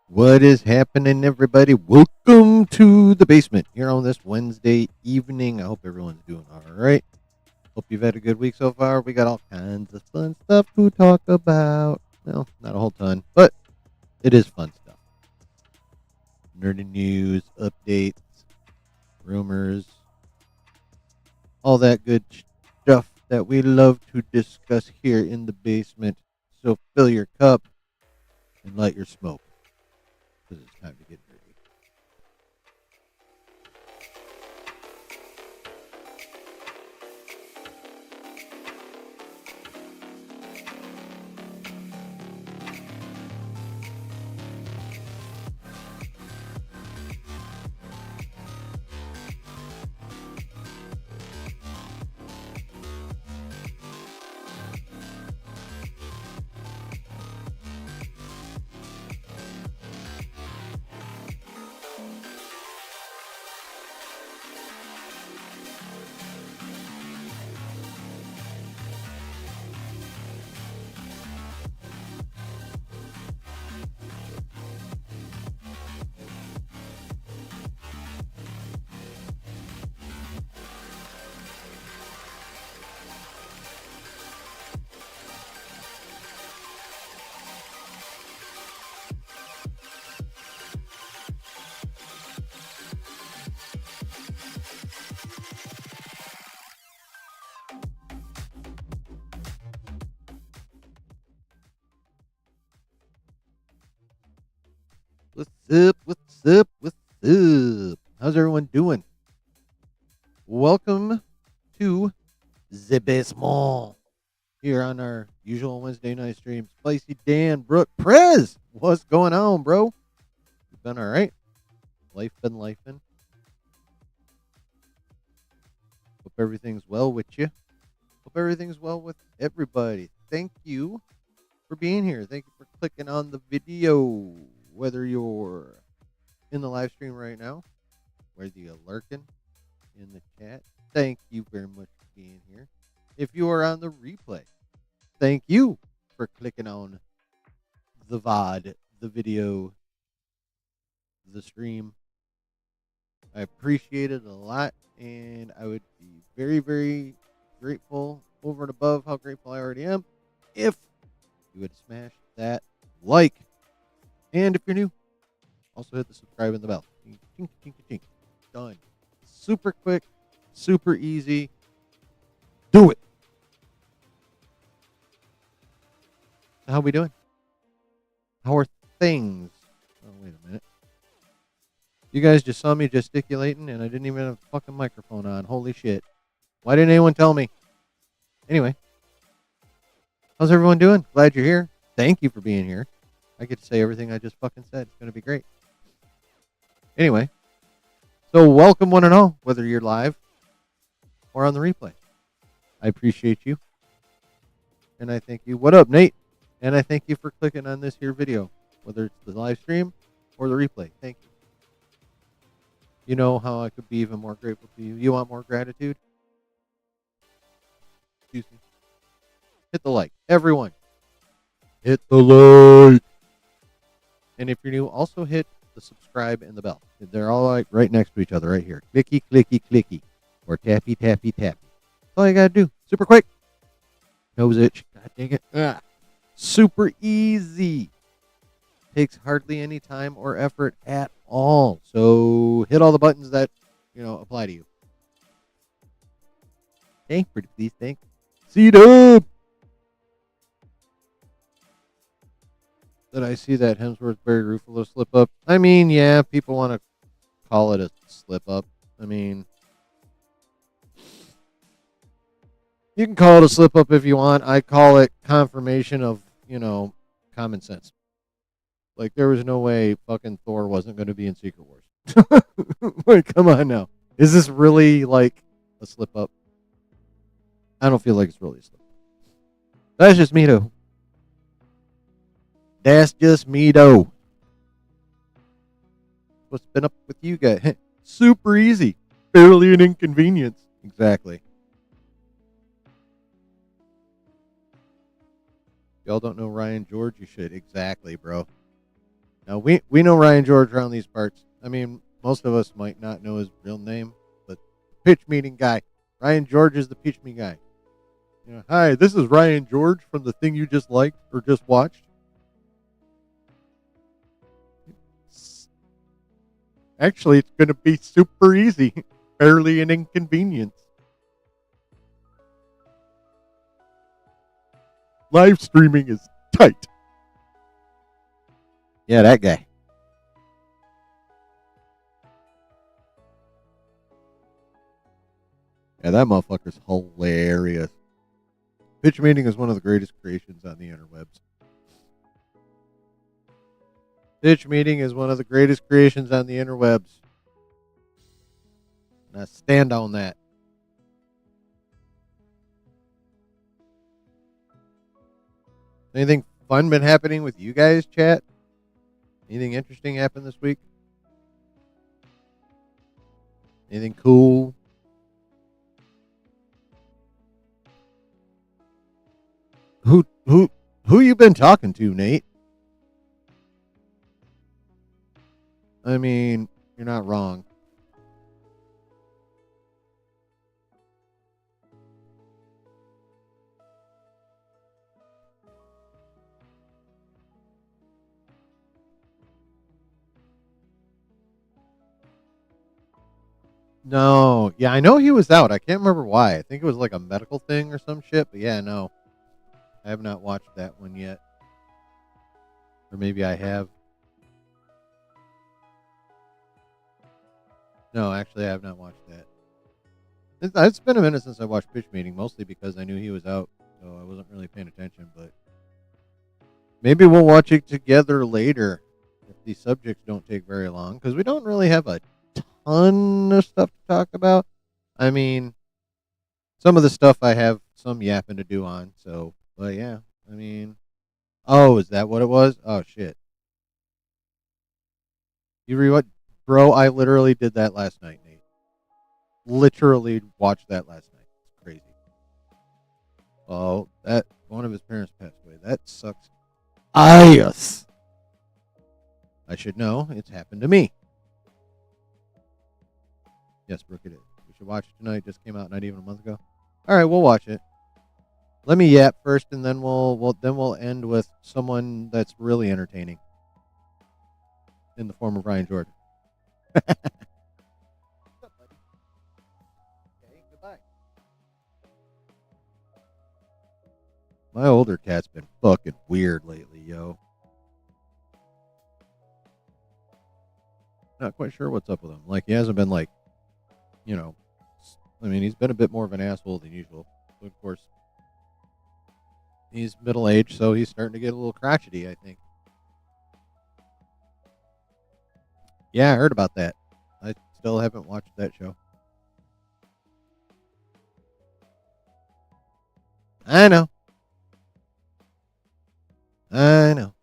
What is happening, everybody? Welcome to the basement here on this Wednesday evening. I hope everyone's doing all right. Hope you've had a good week so far. We got all kinds of fun stuff to talk about. Well, not a whole ton, but it is fun stuff. Nerdy news, updates, rumors, all that good stuff that we love to discuss here in the basement. So fill your cup and light your smoke because it's time to get nerdy. What's up? What's up? What's up? How's everyone doing? Welcome to the basement here on our usual Wednesday night stream. Spicy Dan, Brooke, Perez. What's going on, bro? You been all right? Life been lifing. Hope everything's well with you. Hope everything's well with everybody. Thank you for being here. Thank you for clicking on the video. Whether you're in the live stream right now, whether you're lurking in the chat, thank you very much for being here. If you are on the replay, thank you for clicking on the VOD, the video, the stream. I appreciate it a lot, and I would be very, very grateful over and above how grateful I already am if you would smash that like. And if you're new, also hit the subscribe and the bell. Chink, chink, chink, chink. Done. Super quick, super easy. Do it. How we doing? How are things? Oh, wait a minute. You guys just saw me gesticulating, and I didn't even have a fucking microphone on. Holy shit. Why didn't anyone tell me? Anyway. How's everyone doing? Glad you're here. Thank you for being here. I get to say everything I just fucking said. It's going to be great. Anyway, so welcome one and all, whether you're live or on the replay. I appreciate you. And I thank you. What up, Nate? And I thank you for clicking on this here video, whether it's the live stream or the replay. Thank you. You know how I could be even more grateful to you. You want more gratitude? Excuse me. Hit the like. Everyone. Hit the like. And if you're new, also hit the subscribe and the bell. They're all like right next to each other right here. Clicky, clicky, clicky. Or tappy, tappy, tappy. That's all you got to do. Super quick. Nose itch. God dang it. Super easy. Takes hardly any time or effort at all. So hit all the buttons that, apply to you. Thank pretty please. Thank. C-Dub. Did I see that Hemsworth Barry Ruffalo slip up? I mean, yeah, people want to call it a slip up. I mean, you can call it a slip up if you want. I call it confirmation of, common sense. Like, there was no way fucking Thor wasn't going to be in Secret Wars. Like, come on now. Is this really, like, a slip up? I don't feel like it's really a slip up. That's just me, though. That's just me, though. What's been up with you guys? Super easy. Barely an inconvenience. Exactly. Y'all don't know Ryan George? You should. Exactly, bro. Now, we know Ryan George around these parts. I mean, most of us might not know his real name, but pitch meeting guy. Ryan George is the pitch meeting guy. You know, hi, this is Ryan George from the thing you just liked or just watched. Actually, it's going to be super easy. Barely an inconvenience. Live streaming is tight. Yeah, that guy. Yeah, that motherfucker's hilarious. Pitch meeting is one of the greatest creations on the interwebs. Pitch meeting is one of the greatest creations on the interwebs. And I stand on that. Anything fun been happening with you guys, chat? Anything interesting happened this week? Anything cool? Who you been talking to, Nate? I mean, you're not wrong. No, yeah, I know he was out. I can't remember why. I think it was like a medical thing or some shit. But yeah, no, I have not watched that one yet. Or maybe I have. No, actually, I have not watched that. It's been a minute since I watched Pitch Meeting, mostly because I knew he was out, so I wasn't really paying attention. But maybe we'll watch it together later if these subjects don't take very long, because we don't really have a ton of stuff to talk about. I mean, some of the stuff I have some yapping to do on, so, but yeah, I mean, oh, is that what it was? Oh, shit. You what? Bro, I literally did that last night, Nate. Literally watched that last night. It's crazy. Oh, that one of his parents passed away. That sucks. IS. I should know. It's happened to me. Yes, Brooke, it is. We should watch it tonight. It just came out not even a month ago. All right, we'll watch it. Let me yap first, and then we'll end with someone that's really entertaining in the form of Ryan Jordan. What's up, buddy? Okay, goodbye. My older cat's been fucking weird lately, yo. Not quite sure what's up with him. Like, he hasn't been like, you know, I mean, he's been a bit more of an asshole than usual. But of course, he's middle aged, so he's starting to get a little crotchety, I think. Yeah, I heard about that. I still haven't watched that show. I know. I know.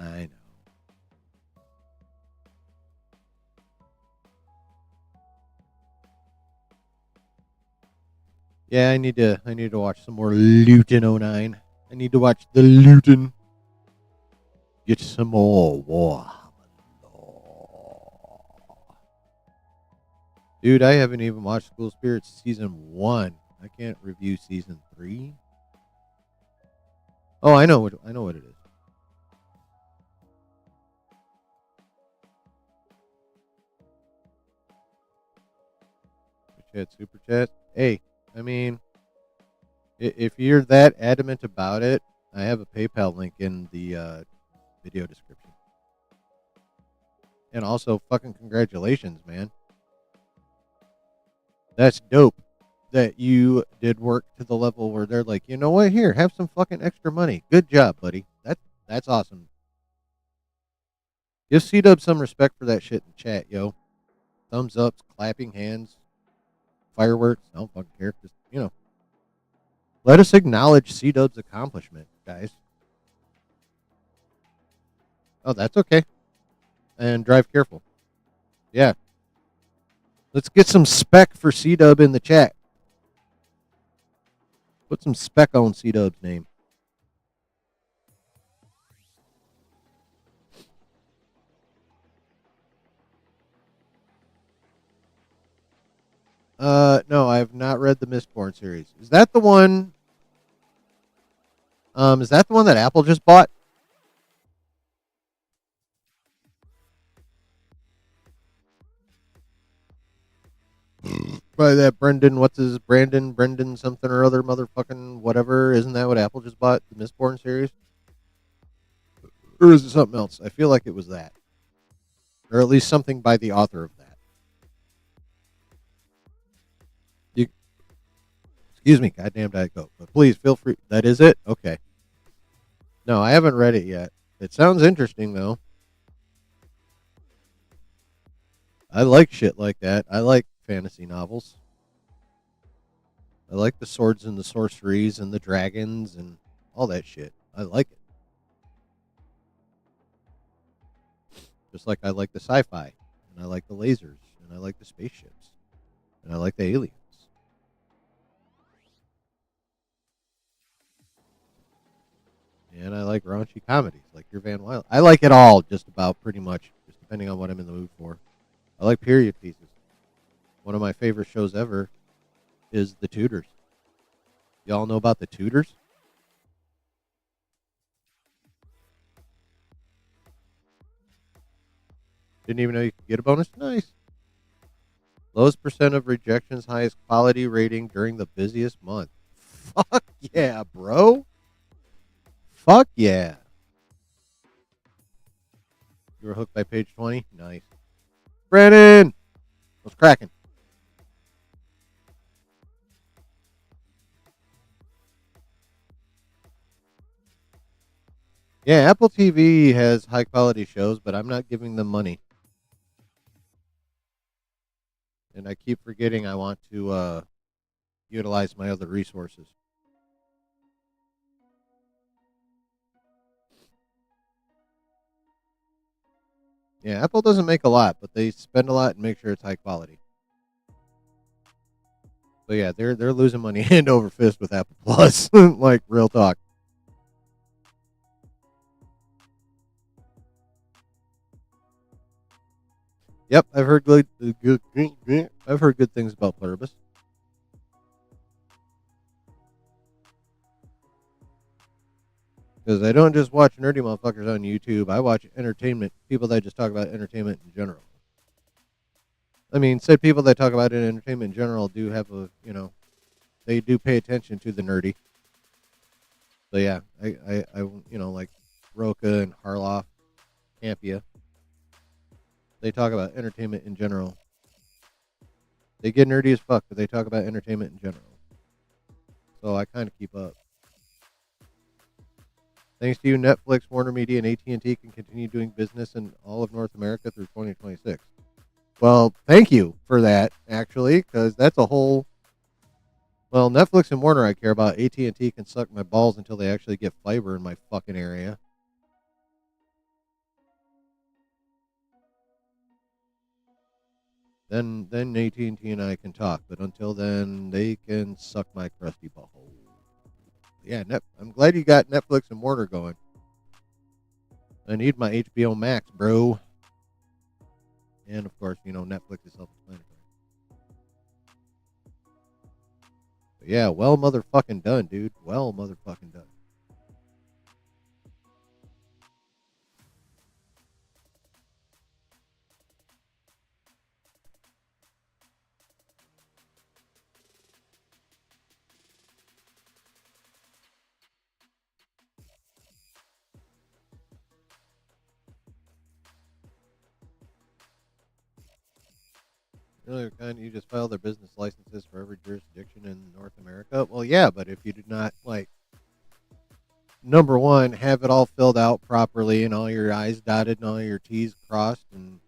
I know. Yeah, I need to watch some more Luton 09. I need to watch the Luton. Get some more war. Dude, I haven't even watched School Spirits season 1. I can't review season 3. Oh, I know what it is. Super chat. Hey, I mean, if you're that adamant about it, I have a PayPal link in the video description. And also, fucking congratulations, man. That's dope that you did work to the level where they're like, you know what, here, have some fucking extra money. Good job, buddy. That's awesome. Give C-Dub some respect for that shit in chat, yo. Thumbs ups, clapping hands, fireworks. I don't fucking care. Just, let us acknowledge C-Dub's accomplishment, guys. Oh, that's okay. And drive careful. Yeah. Let's get some spec for C-Dub in the chat. Put some spec on C-Dub's name. No, I have not read the Mistborn series. Is that the one? Is that the one that Apple just bought? By that Brendan something or other motherfucking whatever. Isn't that what Apple just bought? The Mistborn series? Or is it something else? I feel like it was that. Or at least something by the author of that. You, excuse me, goddamn Diet Coke. But please feel free. That is it? Okay. No, I haven't read it yet. It sounds interesting, though. I like shit like that. I like fantasy novels. I like the swords and the sorceries and the dragons and all that shit. I like it. Just like I like the sci-fi, and I like the lasers, and I like the spaceships, and I like the aliens. And I like raunchy comedies like your Van Wilder. I like it all, just about pretty much, just depending on what I'm in the mood for. I like period pieces. One of my favorite shows ever is The Tudors. Y'all know about The Tudors? Didn't even know you could get a bonus? Nice. Lowest percent of rejections, highest quality rating during the busiest month. Fuck yeah, bro. Fuck yeah. You were hooked by page 20? Nice. Brandon! What's cracking? Yeah, Apple TV has high quality shows, but I'm not giving them money. And I keep forgetting I want to utilize my other resources. Yeah, Apple doesn't make a lot, but they spend a lot and make sure it's high quality. So yeah, they're losing money hand over fist with Apple Plus, like real talk. Yep, I've heard I've heard good things about Pluribus. Because I don't just watch nerdy motherfuckers on YouTube. I watch entertainment people that just talk about entertainment in general. I mean, said people that talk about entertainment in general do have they do pay attention to the nerdy. So yeah, like Roca and Harloff, Campia. They talk about entertainment in general. They get nerdy as fuck, but they talk about entertainment in general. So I kind of keep up. Thanks to you, Netflix, Warner Media, and AT&T can continue doing business in all of North America through 2026. Well, thank you for that, actually, because that's a whole. Well, Netflix and Warner I care about. AT&T can suck my balls until they actually get fiber in my fucking area. Then AT&T and I can talk, but until then, they can suck my crusty butthole. Yeah, I'm glad you got Netflix and Warner going. I need my HBO Max, bro. And of course, Netflix is self-explanatory. But yeah, well motherfucking done, dude. Well motherfucking done. Really, kind you just file their business licenses for every jurisdiction in North America. Well, yeah, but if you did not number one, have it all filled out properly and all your I's dotted and all your T's crossed and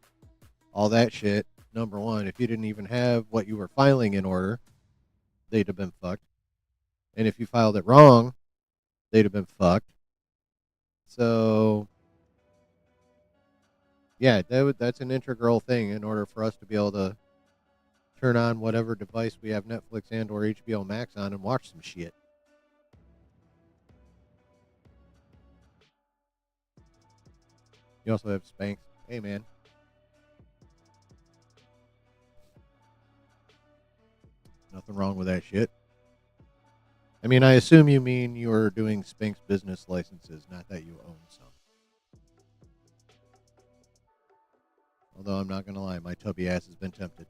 all that shit. Number one, if you didn't even have what you were filing in order, they'd have been fucked. And if you filed it wrong, they'd have been fucked. So, yeah, that's an integral thing in order for us to be able to turn on whatever device we have Netflix and or HBO Max on and watch some shit. You also have Spanx. Hey, man. nothing wrong with that shit. I mean, I assume you mean you're doing Spink's business licenses, not that you own some. Although I'm not going to lie, my tubby ass has been tempted.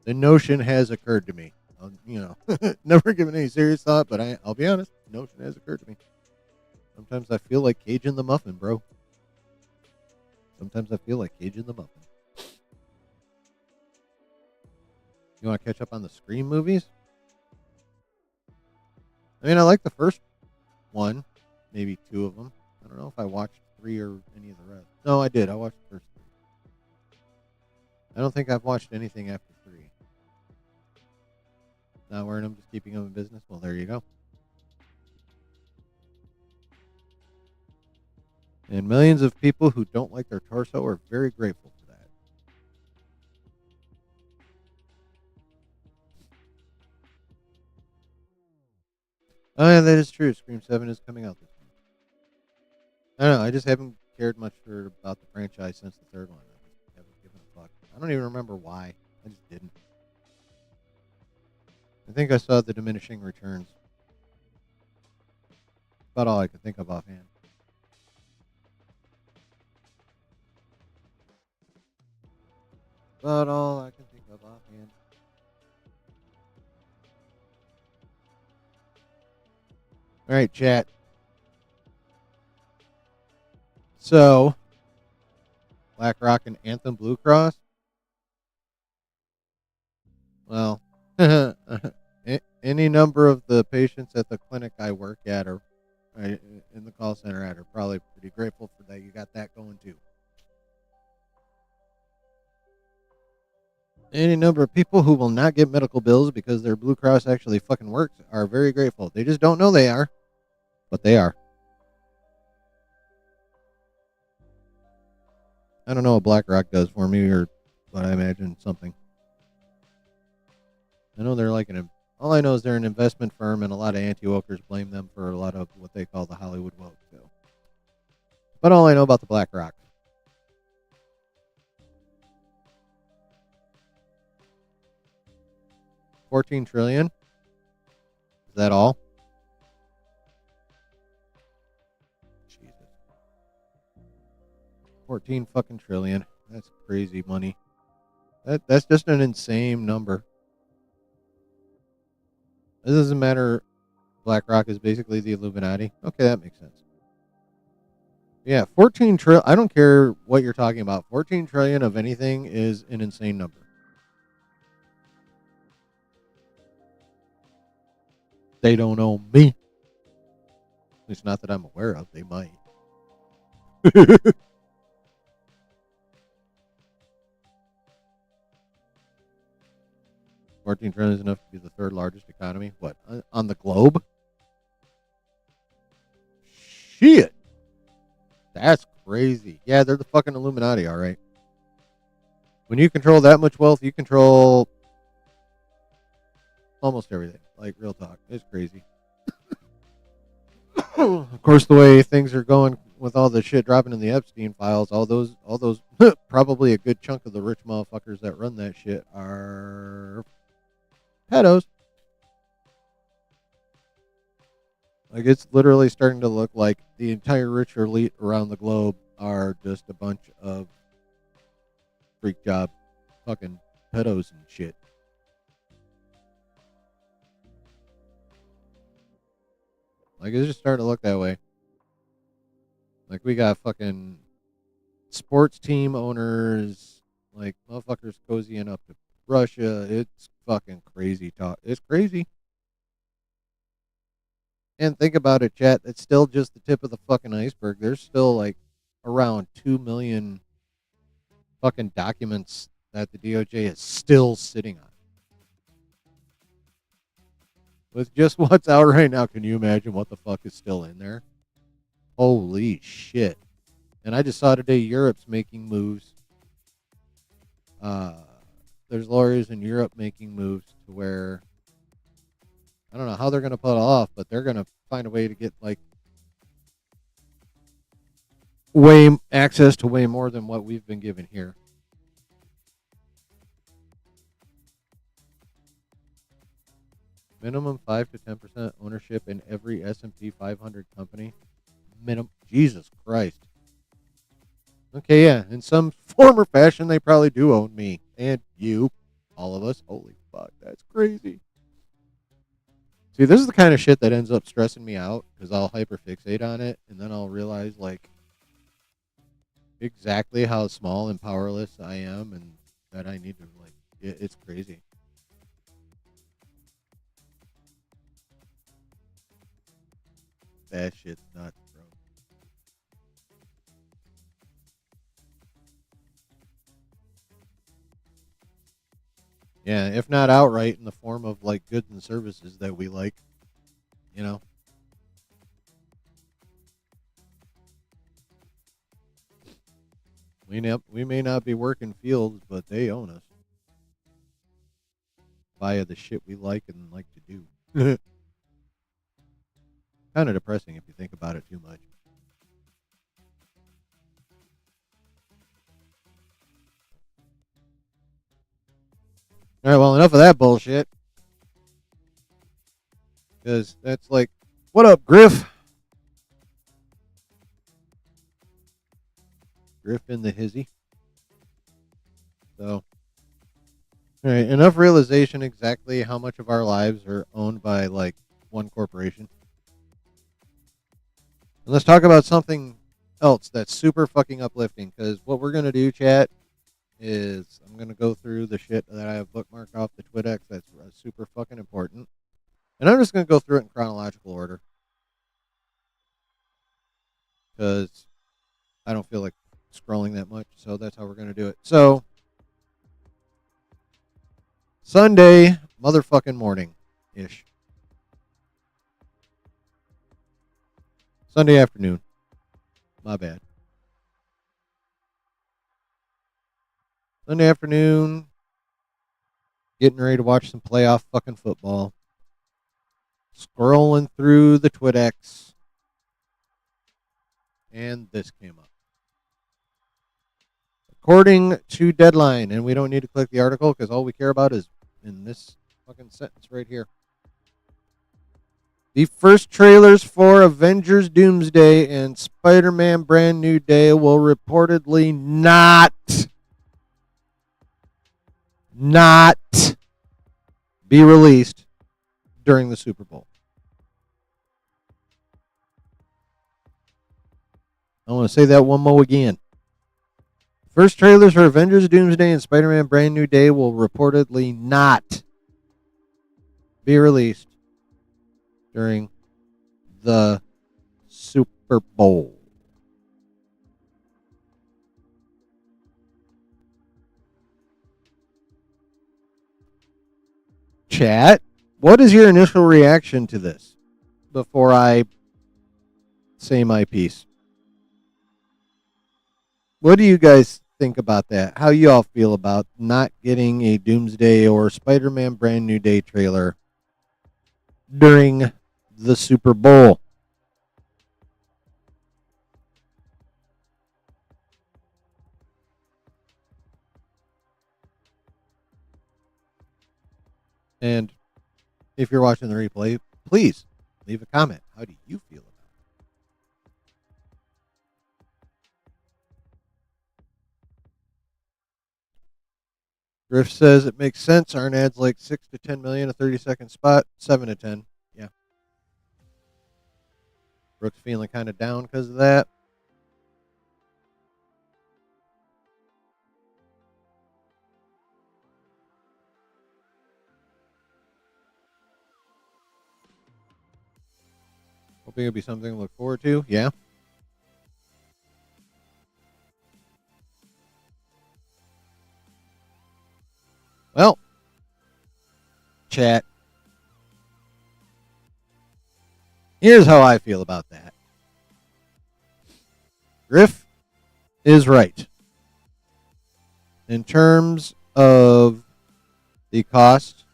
The notion has occurred to me. Never given any serious thought, but I'll be honest, the notion has occurred to me. Sometimes I feel like Cajun the Muffin, bro. Sometimes I feel like Cajun the Muffin. You want to catch up on the Scream movies? I mean, I like the first one, maybe two of them. I don't know if I watched 3 or any of the rest. No, I did. I watched the first 3. I don't think I've watched anything after 3. Not wearing them, just keeping them in business? Well, there you go. And millions of people who don't like their torso are very grateful for that. Oh, yeah, that is true. Scream 7 is coming out this month. I don't know. I just haven't cared much about the franchise since the third one. I just haven't given a fuck. I don't even remember why. I just didn't. I think I saw the diminishing returns. About all I could think of offhand. About all I can think of offhand. All right, chat. So, BlackRock and Anthem Blue Cross. Well, any number of the patients at the clinic I work at or in the call center at are probably pretty grateful for that. You got that going too. Any number of people who will not get medical bills because their Blue Cross actually fucking works are very grateful. They just don't know they are, but they are. I don't know what BlackRock does for me, but I imagine something. I know they're like all I know is they're an investment firm, and a lot of anti-wokers blame them for a lot of what they call the Hollywood woke. So, but all I know about the BlackRock. $14 trillion. Is that all? Jesus. 14 fucking trillion. That's crazy money. That's just an insane number. It doesn't matter. BlackRock is basically the Illuminati. Okay, that makes sense. Yeah, 14 trillion. I don't care what you're talking about. 14 trillion of anything is an insane number. They don't own me. At least not that I'm aware of. They might. 14 trillion is enough to be the third largest economy. What? On the globe? Shit. That's crazy. Yeah, they're the fucking Illuminati, all right. When you control that much wealth, you control almost everything. Like, real talk. It's crazy. Of course, the way things are going with all the shit dropping in the Epstein files, all those probably a good chunk of the rich motherfuckers that run that shit are pedos. Like, it's literally starting to look like the entire rich elite around the globe are just a bunch of freak job fucking pedos and shit. Like, it's just starting to look that way. Like, we got fucking sports team owners, like, motherfuckers cozying up to Russia. It's fucking crazy talk. It's crazy. And think about it, chat. It's still just the tip of the fucking iceberg. There's still, like, around 2 million fucking documents that the DOJ is still sitting on. With just what's out right now, can you imagine what the fuck is still in there? Holy shit. And I just saw today Europe's making moves. There's lawyers in Europe making moves to where I don't know how they're going to pull it off, but they're going to find a way to get, like, way access to way more than what we've been given here. Minimum 5 to 10% ownership in every S&P 500 company. Minimum. Jesus Christ. Okay, yeah. In some form or fashion, they probably do own me and you, all of us. Holy fuck, that's crazy. See, this is the kind of shit that ends up stressing me out because I'll hyperfixate on it, and then I'll realize like exactly how small and powerless I am, and that I need to like. It's crazy. That shit's nuts, bro. Yeah, if not outright in the form of like goods and services that we like, you know. We may not be working fields, but they own us via the shit we like and like to do. Kind of depressing if you think about it too much. All right, well, enough of that bullshit. Because that's like, what up, Griff? Griff in the hizzy. So, all right, enough realization exactly how much of our lives are owned by like one corporation. And let's talk about something else that's super fucking uplifting. Because what we're gonna do, chat, is I'm gonna go through the shit that I have bookmarked off the Twitter that's super fucking important, and I'm just gonna go through it in chronological order because I don't feel like scrolling that much. So that's how we're gonna do it. So Sunday motherfucking morning ish. Sunday afternoon. My bad. Sunday afternoon, getting ready to watch some playoff fucking football. Scrolling through the Twidex, and this came up. According to Deadline, and we don't need to click the article because all we care about is in this fucking sentence right here. The first trailers for Avengers Doomsday and Spider-Man Brand New Day will reportedly not be released during the Super Bowl. I want to say that one more again. First trailers for Avengers Doomsday and Spider-Man Brand New Day will reportedly not be released during the Super Bowl. Chat, what is your initial reaction to this before I say my piece? What do you guys think about that? How you all feel about not getting a Doomsday or Spider-Man Brand New Day trailer during the Super Bowl? And if you're watching the replay, please leave a comment. How do you feel about it? Griff says it makes sense. Aren't ads like 6 to 10 million a 30-second spot? 7 to 10. Yeah. Brooks feeling kind of down because of that. Hoping it'll be something to look forward to. Yeah. Well, chat. Here's how I feel about that. Griff is right. In terms of the cost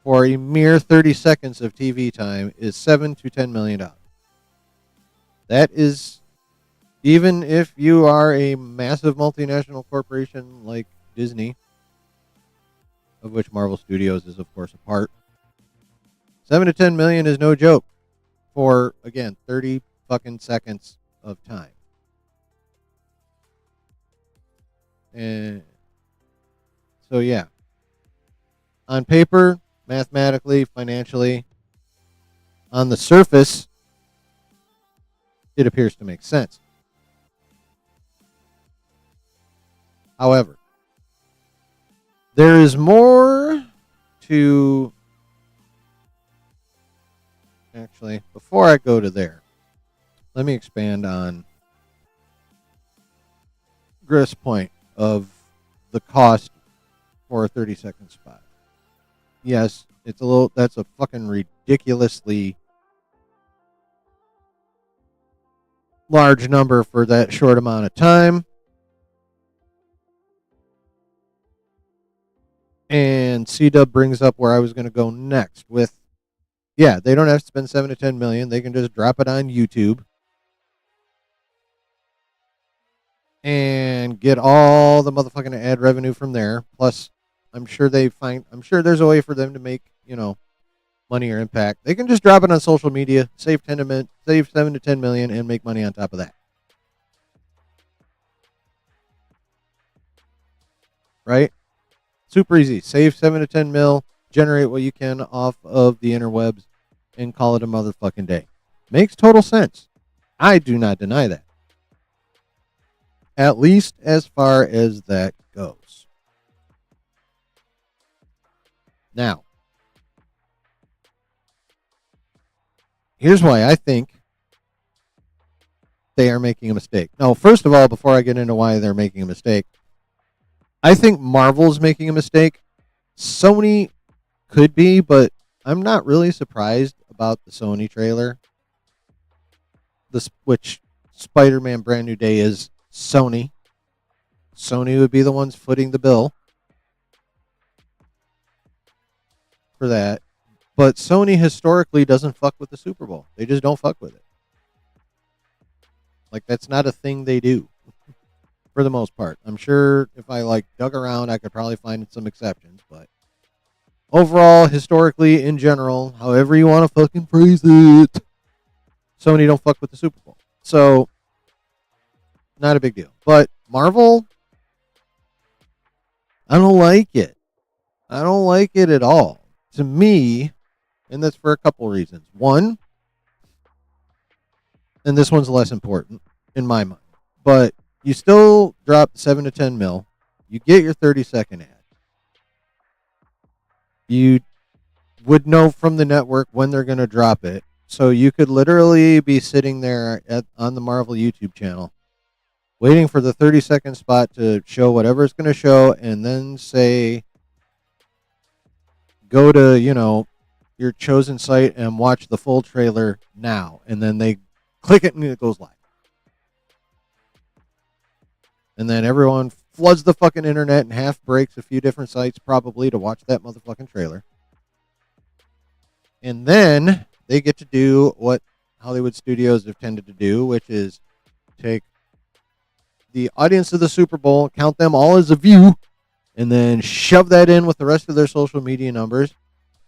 for a mere 30 seconds of TV time is $7 to $10 million. That is Even if you are a massive multinational corporation like Disney, of which Marvel Studios is of course a part, 7 to 10 million is no joke for, again, 30 fucking seconds of time. And so yeah, on paper, mathematically, financially, on the surface, it appears to make sense. However, there is more to... Actually, before I go to there, let me expand on Griff's point of the cost for a 30-second spot. Yes, that's a fucking ridiculously large number for that short amount of time. And C-Dub brings up where I was going to go next with, yeah, they don't have to spend 7 to 10 million. They can just drop it on YouTube and get all the motherfucking ad revenue from there. Plus, I'm sure there's a way for them to make, money or impact. They can just drop it on social media, save 7 to 10 million, and make money on top of that. Right? Super easy. Save 7 to 10 mil, generate what you can off of the interwebs, and call it a motherfucking day. Makes total sense. I do not deny that. At least as far as that goes. Now, here's why I think they are making a mistake. Now, first of all, before I get into why they're making a mistake, I think Marvel's making a mistake. Sony could be, but I'm not really surprised about the Sony trailer. Which Spider-Man Brand New Day is Sony. Sony would be the ones footing the bill for that. But Sony historically doesn't fuck with the Super Bowl. They just don't fuck with it. Like, that's not a thing they do. For the most part. I'm sure if I dug around, I could probably find some exceptions, but overall, historically, in general, however you want to fucking phrase it, Sony don't fuck with the Super Bowl. So, not a big deal. But Marvel, I don't like it. I don't like it at all. To me, and that's for a couple reasons. One, and this one's less important in my mind, but you still drop 7 to 10 mil. You get your 30-second ad. You would know from the network when they're going to drop it. So you could literally be sitting there on the Marvel YouTube channel waiting for the 30-second spot to show whatever it's going to show, and then say, go to, your chosen site and watch the full trailer now. And then they click it and it goes live. And then everyone floods the fucking internet and half breaks a few different sites probably to watch that motherfucking trailer. And then they get to do what Hollywood studios have tended to do, which is take the audience of the Super Bowl, count them all as a view, and then shove that in with the rest of their social media numbers.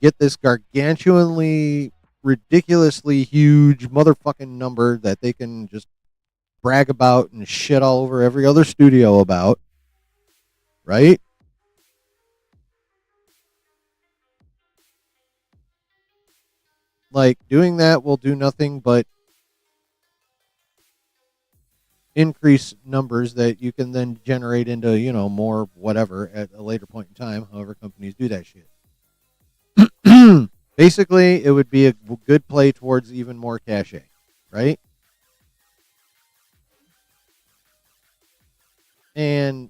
Get this gargantuanly, ridiculously huge motherfucking number that they can just brag about and shit all over every other studio about, right? Doing that will do nothing but increase numbers that you can then generate into, more whatever at a later point in time, however companies do that shit. Basically, it would be a good play towards even more cachet, right? And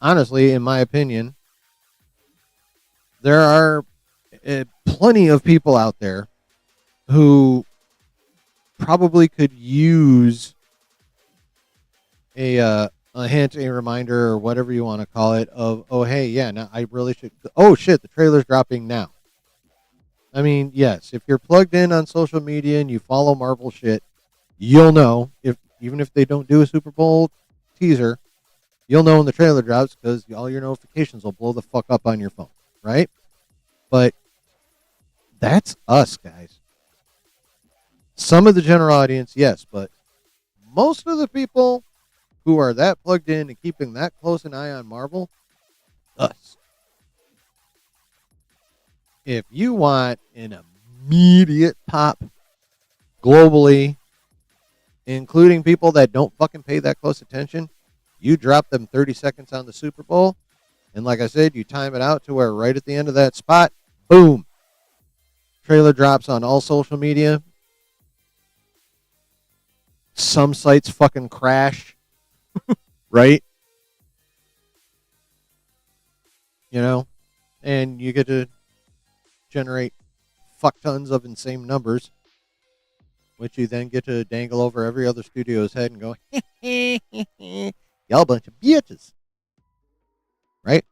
honestly, in my opinion, there are plenty of people out there who probably could use a hint, a reminder, or whatever you want to call it of, oh, hey, yeah, now I really should. Oh, shit, the trailer's dropping now. I mean, yes, if you're plugged in on social media and you follow Marvel shit, you'll know. If even if they don't do a Super Bowl teaser, you'll know when the trailer drops because all your notifications will blow the fuck up on your phone, right? But that's us, guys. Some of the general audience, yes, but most of the people who are that plugged in and keeping that close an eye on Marvel, us. If you want an immediate pop globally, including people that don't fucking pay that close attention, you drop them 30 seconds on the Super Bowl, and like I said, you time it out to where right at the end of that spot, boom, trailer drops on all social media. Some sites fucking crash, right? You know, and you get to generate fuck tons of insane numbers, which you then get to dangle over every other studio's head and go, y'all a bunch of bitches, right?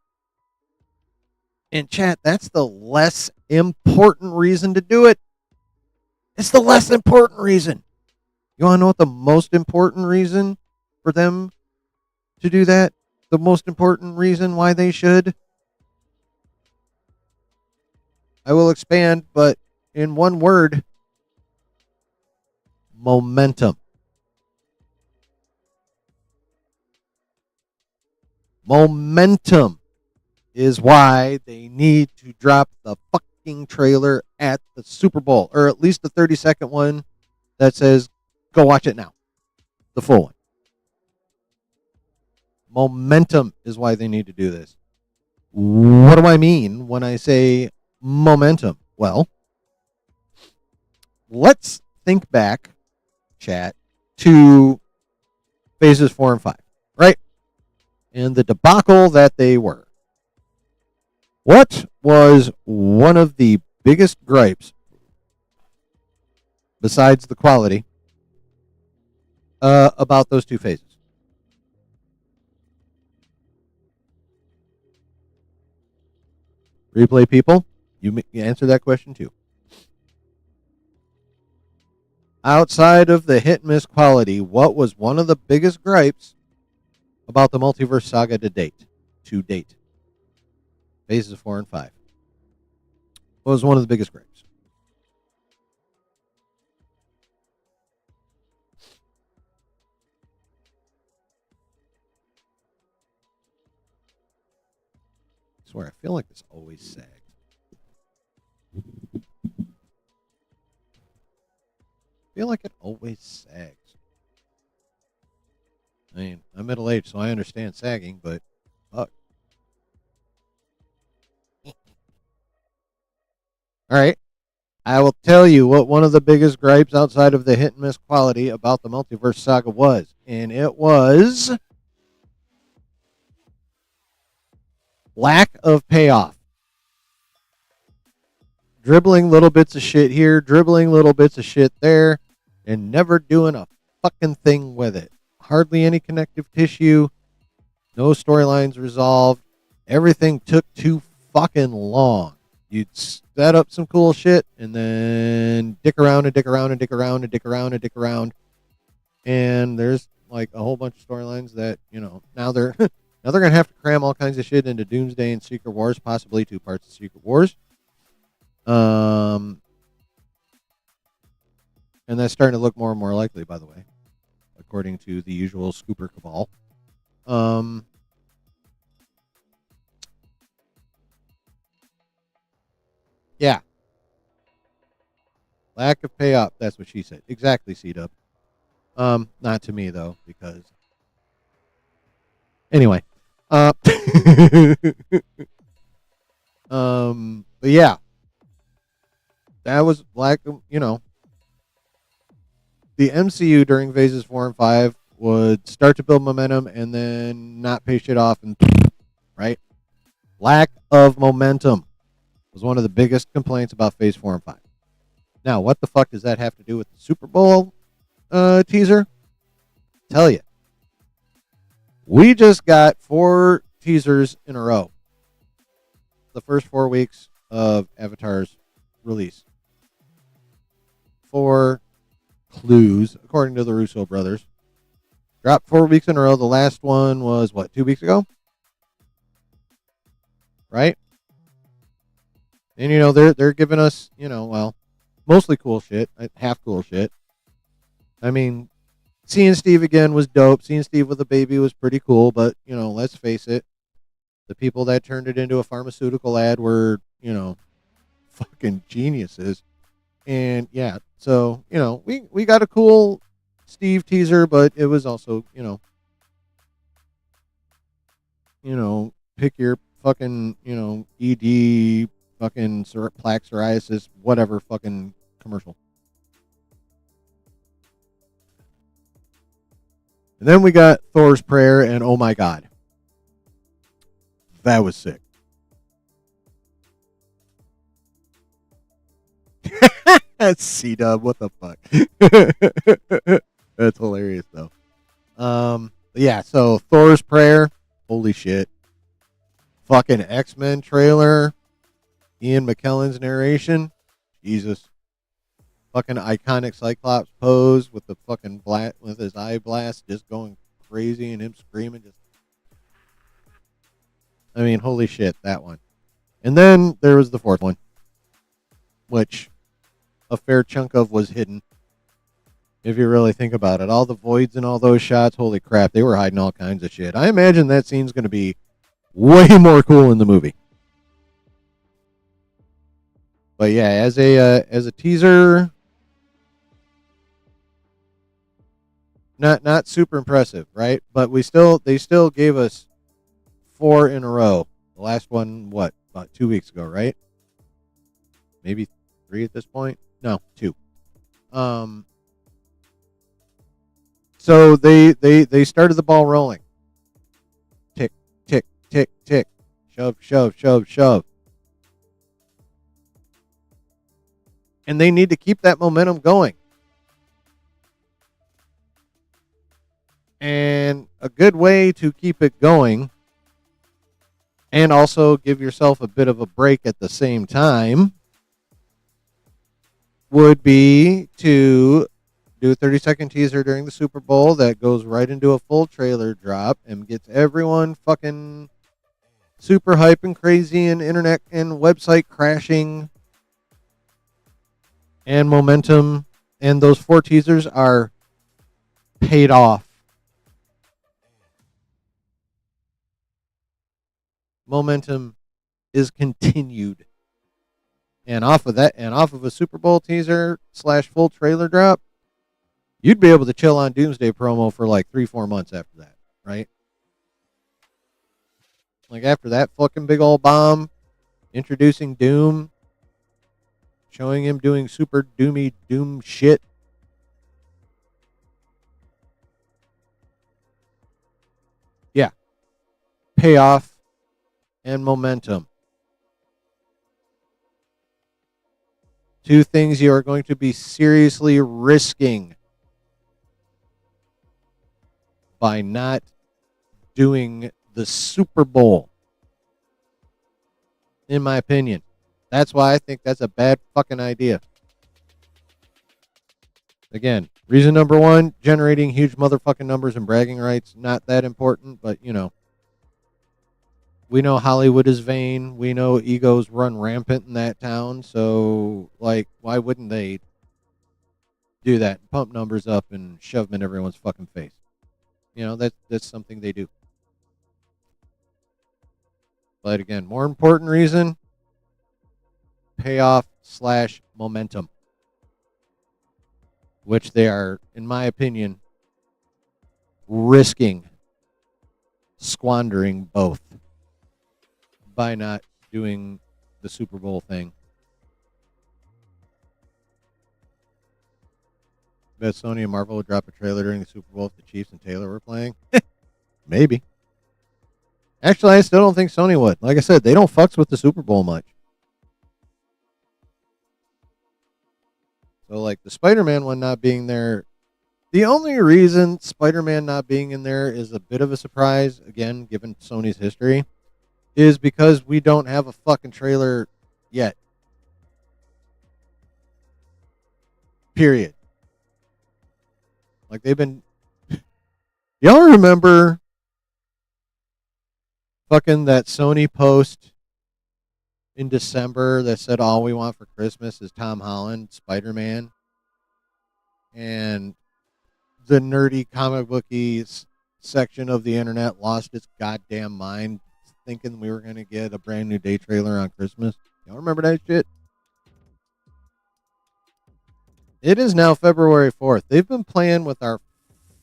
And chat, that's the less important reason to do it. It's the less important reason. You want to know what the most important reason for them to do that? The most important reason why they should? I will expand, but in one word, momentum. Momentum is why they need to drop the fucking trailer at the Super Bowl, or at least the 30-second one that says, go watch it now. The full one. Momentum is why they need to do this. What do I mean when I say momentum? Well, let's think back, chat, to phases 4 and 5, right? And the debacle that they were. What was one of the biggest gripes, besides the quality, about those two phases? Replay people, you answer that question too. Outside of the hit and miss quality, what was one of the biggest gripes about the multiverse saga to date? Phases 4 and 5. What was one of the biggest gripes? I swear, I feel like this always sags. I feel like it always sags. I mean, I'm middle-aged, so I understand sagging, but fuck. All right. I will tell you what one of the biggest gripes outside of the hit and miss quality about the multiverse saga was. And it was lack of payoff. Dribbling little bits of shit here, dribbling little bits of shit there, and never doing a fucking thing with it. Hardly any connective tissue. No storylines resolved. Everything took too fucking long. You'd set up some cool shit and then dick around and dick around and dick around and dick around and dick around. And there's like a whole bunch of storylines that, you know, now they're going to have to cram all kinds of shit into Doomsday and Secret Wars, possibly 2 parts of Secret Wars. And that's starting to look more and more likely, by the way, according to the usual scooper cabal. Yeah. Lack of payoff. That's what she said. Exactly, C-Dub. Not to me, though, because... Anyway. But yeah. That was lack of, you know... The MCU during phases 4 and 5 would start to build momentum and then not pay shit off, and right? Lack of momentum was one of the biggest complaints about phase 4 and 5. Now, what the fuck does that have to do with the Super Bowl teaser? Tell you. We just got 4 teasers in a row. The first 4 weeks of Avatar's release. 4 clues, according to the Russo brothers, dropped 4 weeks in a row. The last one was what, 2 weeks ago? Right? And they're giving us, well, mostly cool shit, half cool shit. I mean, seeing Steve again was dope. Seeing Steve with a baby was pretty cool, but let's face it, the people that turned it into a pharmaceutical ad were, fucking geniuses. And yeah, so, we got a cool Steve teaser, but it was also, pick your fucking, ED, fucking plaque psoriasis, whatever fucking commercial. And then we got Thor's Prayer, and oh my God, that was sick. That's C-Dub. What the fuck? That's hilarious, though. Yeah, so Thor's Prayer, holy shit. Fucking X-Men trailer, Ian McKellen's narration, Jesus. Fucking iconic Cyclops pose with the fucking with his eye blast just going crazy and him screaming. I mean, holy shit, that one. And then there was the fourth one, which a fair chunk of was hidden. If you really think about it, all the voids and all those shots, holy crap, they were hiding all kinds of shit. I imagine that scene's going to be way more cool in the movie. But yeah, as a teaser, not super impressive, right? But they still gave us 4 in a row. The last one, what, about 2 weeks ago, right? Maybe 3 at this point. No, 2. So they started the ball rolling. Tick, tick, tick, tick. Shove, shove, shove, shove. And they need to keep that momentum going. And a good way to keep it going and also give yourself a bit of a break at the same time would be to do a 30-second teaser during the Super Bowl that goes right into a full trailer drop and gets everyone fucking super hype and crazy and internet and website crashing and momentum. And those 4 teasers are paid off. Momentum is continued. And off of that, and off of a Super Bowl teaser / full trailer drop, you'd be able to chill on Doomsday promo for like 3-4 months after that, right? Like after that fucking big old bomb, introducing Doom, showing him doing super doomy Doom shit. Yeah. Payoff and momentum. 2 things you are going to be seriously risking by not doing the Super Bowl, in my opinion. That's why I think that's a bad fucking idea. Again, reason number 1, generating huge motherfucking numbers and bragging rights, not that important, but we know Hollywood is vain. We know egos run rampant in that town. So, like, why wouldn't they do that? Pump numbers up and shove them in everyone's fucking face. That's something they do. But again, more important reason, payoff / momentum. Which they are, in my opinion, squandering both by not doing the Super Bowl thing. Bet Sony and Marvel would drop a trailer during the Super Bowl if the Chiefs and Taylor were playing. Maybe. Actually, I still don't think Sony would. Like I said, they don't fucks with the Super Bowl much. So, like, the Spider-Man one not being there, the only reason Spider-Man not being in there is a bit of a surprise, again, given Sony's history, is because we don't have a fucking trailer yet. Period. Like, they've been Y'all remember fucking that Sony post in December that said all we want for Christmas is Tom Holland, Spider-Man, and the nerdy comic bookies section of the internet lost its goddamn mind thinking we were going to get a brand new day trailer on Christmas. Y'all remember that shit? It is now February 4th. They've been playing with our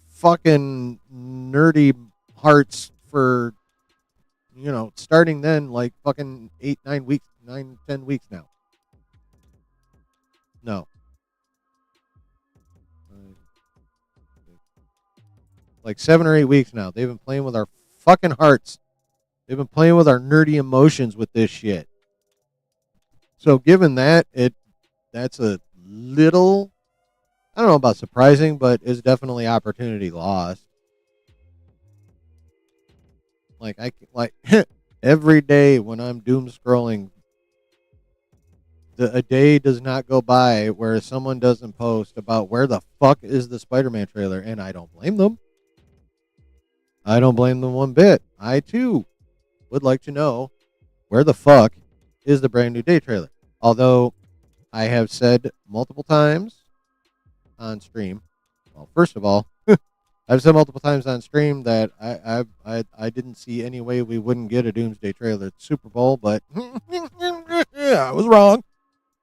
fucking nerdy hearts for, starting then like fucking 8, 9 weeks, 9, 10 weeks now. No. Like 7 or 8 weeks now. They've been playing with our fucking hearts. They've been playing with our nerdy emotions with this shit. So given that, that's a little, I don't know about surprising, but it's definitely opportunity lost. Like every day when I'm doom scrolling, a day does not go by where someone doesn't post about where the fuck is the Spider-Man trailer, and I don't blame them. I don't blame them one bit. I too would like to know where the fuck is the brand new day trailer. Although I have said multiple times on stream. Well, first of all, I've said multiple times on stream that I didn't see any way we wouldn't get a Doomsday trailer at the Super Bowl, but yeah, I was wrong,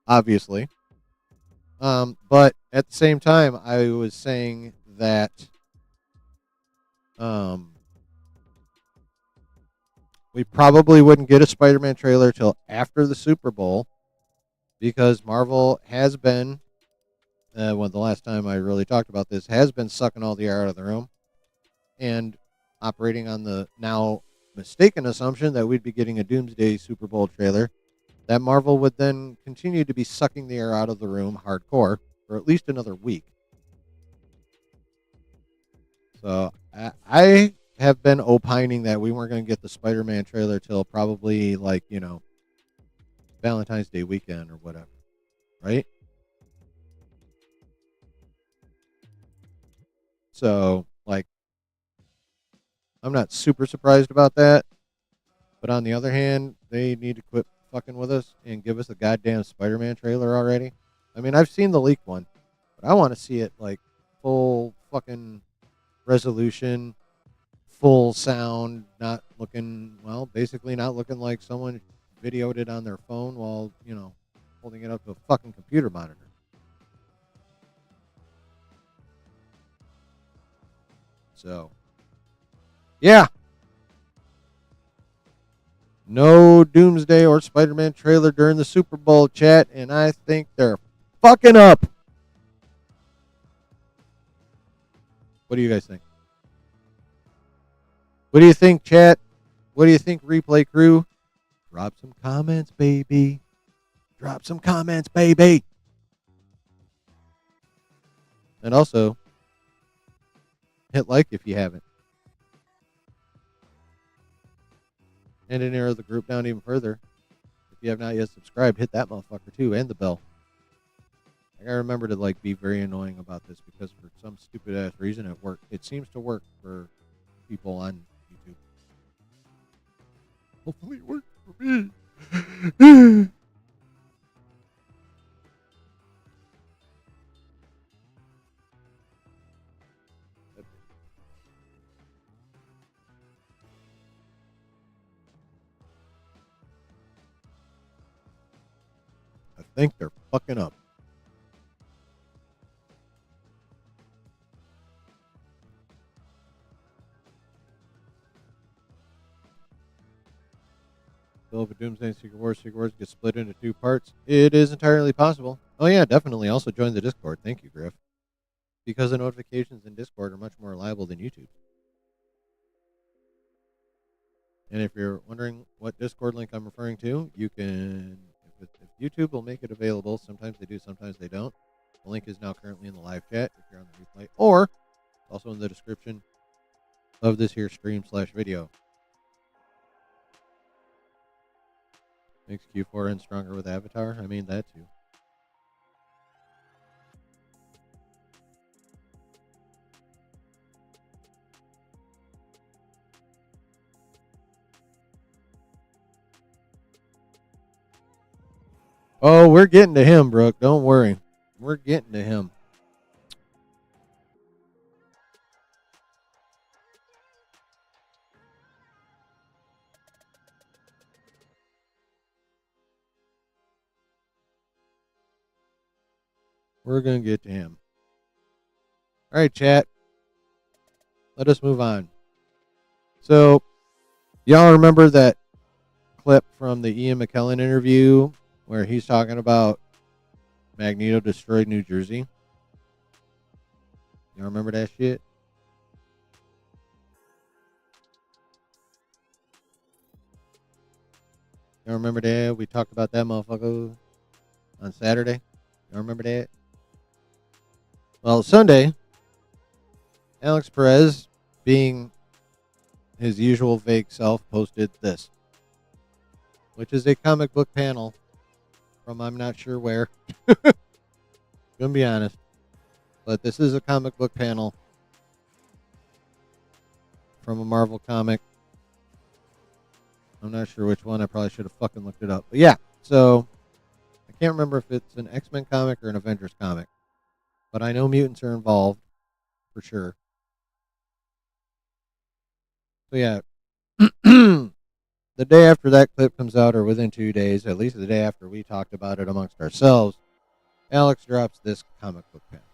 obviously. But at the same time, I was saying that we probably wouldn't get a Spider-Man trailer till after the Super Bowl because Marvel has been, the last time I really talked about this, has been sucking all the air out of the room and operating on the now mistaken assumption that we'd be getting a Doomsday Super Bowl trailer, that Marvel would then continue to be sucking the air out of the room hardcore for at least another week. So I have been opining that we weren't going to get the Spider-Man trailer till probably like, Valentine's Day weekend or whatever, right? So, like, I'm not super surprised about that. But on the other hand, they need to quit fucking with us and give us a goddamn Spider-Man trailer already. I mean, I've seen the leaked one, but I want to see it like full fucking resolution, full sound, not looking, well, basically not looking like someone videoed it on their phone while, holding it up to a fucking computer monitor. So, yeah. No Doomsday or Spider-Man trailer during the Super Bowl, chat, and I think they're fucking up. What do you guys think? What do you think, chat? What do you think, replay crew? Drop some comments, baby. Drop some comments, baby. And also, hit like if you haven't. And to narrow the group down even further, if you have not yet subscribed, hit that motherfucker too, and the bell. I gotta remember to be very annoying about this because for some stupid ass reason it worked. It seems to work for people on YouTube. Hopefully it works for me. I think they're fucking up. So if a Doomsday and Secret Wars get split into two parts, it is entirely possible. Oh yeah, definitely. Also join the Discord. Thank you, Griff. Because the notifications in Discord are much more reliable than YouTube. And if you're wondering what Discord link I'm referring to, you can, if YouTube will make it available, sometimes they do, sometimes they don't. The link is now currently in the live chat if you're on the replay, or also in the description of this here stream/video. Makes Q4N stronger with Avatar? I mean, that too. Oh, we're getting to him, Brooke. Don't worry. We're getting to him. We're going to get to him. All right, chat. Let us move on. So, y'all remember that clip from the Ian McKellen interview where he's talking about Magneto destroyed New Jersey? You remember that shit? You remember that? We talked about that motherfucker on Saturday. You remember that? Well, Sunday, Alex Perez, being his usual vague self, posted this, which is a comic book panel from I'm not sure where. Gonna be honest. But this is a comic book panel from a Marvel comic. I'm not sure which one. I probably should have fucking looked it up. But yeah, so I can't remember if it's an X-Men comic or an Avengers comic. But I know mutants are involved for sure. So yeah, the day after that clip comes out, or within 2 days, at least the day after we talked about it amongst ourselves, Alex drops this comic book panel.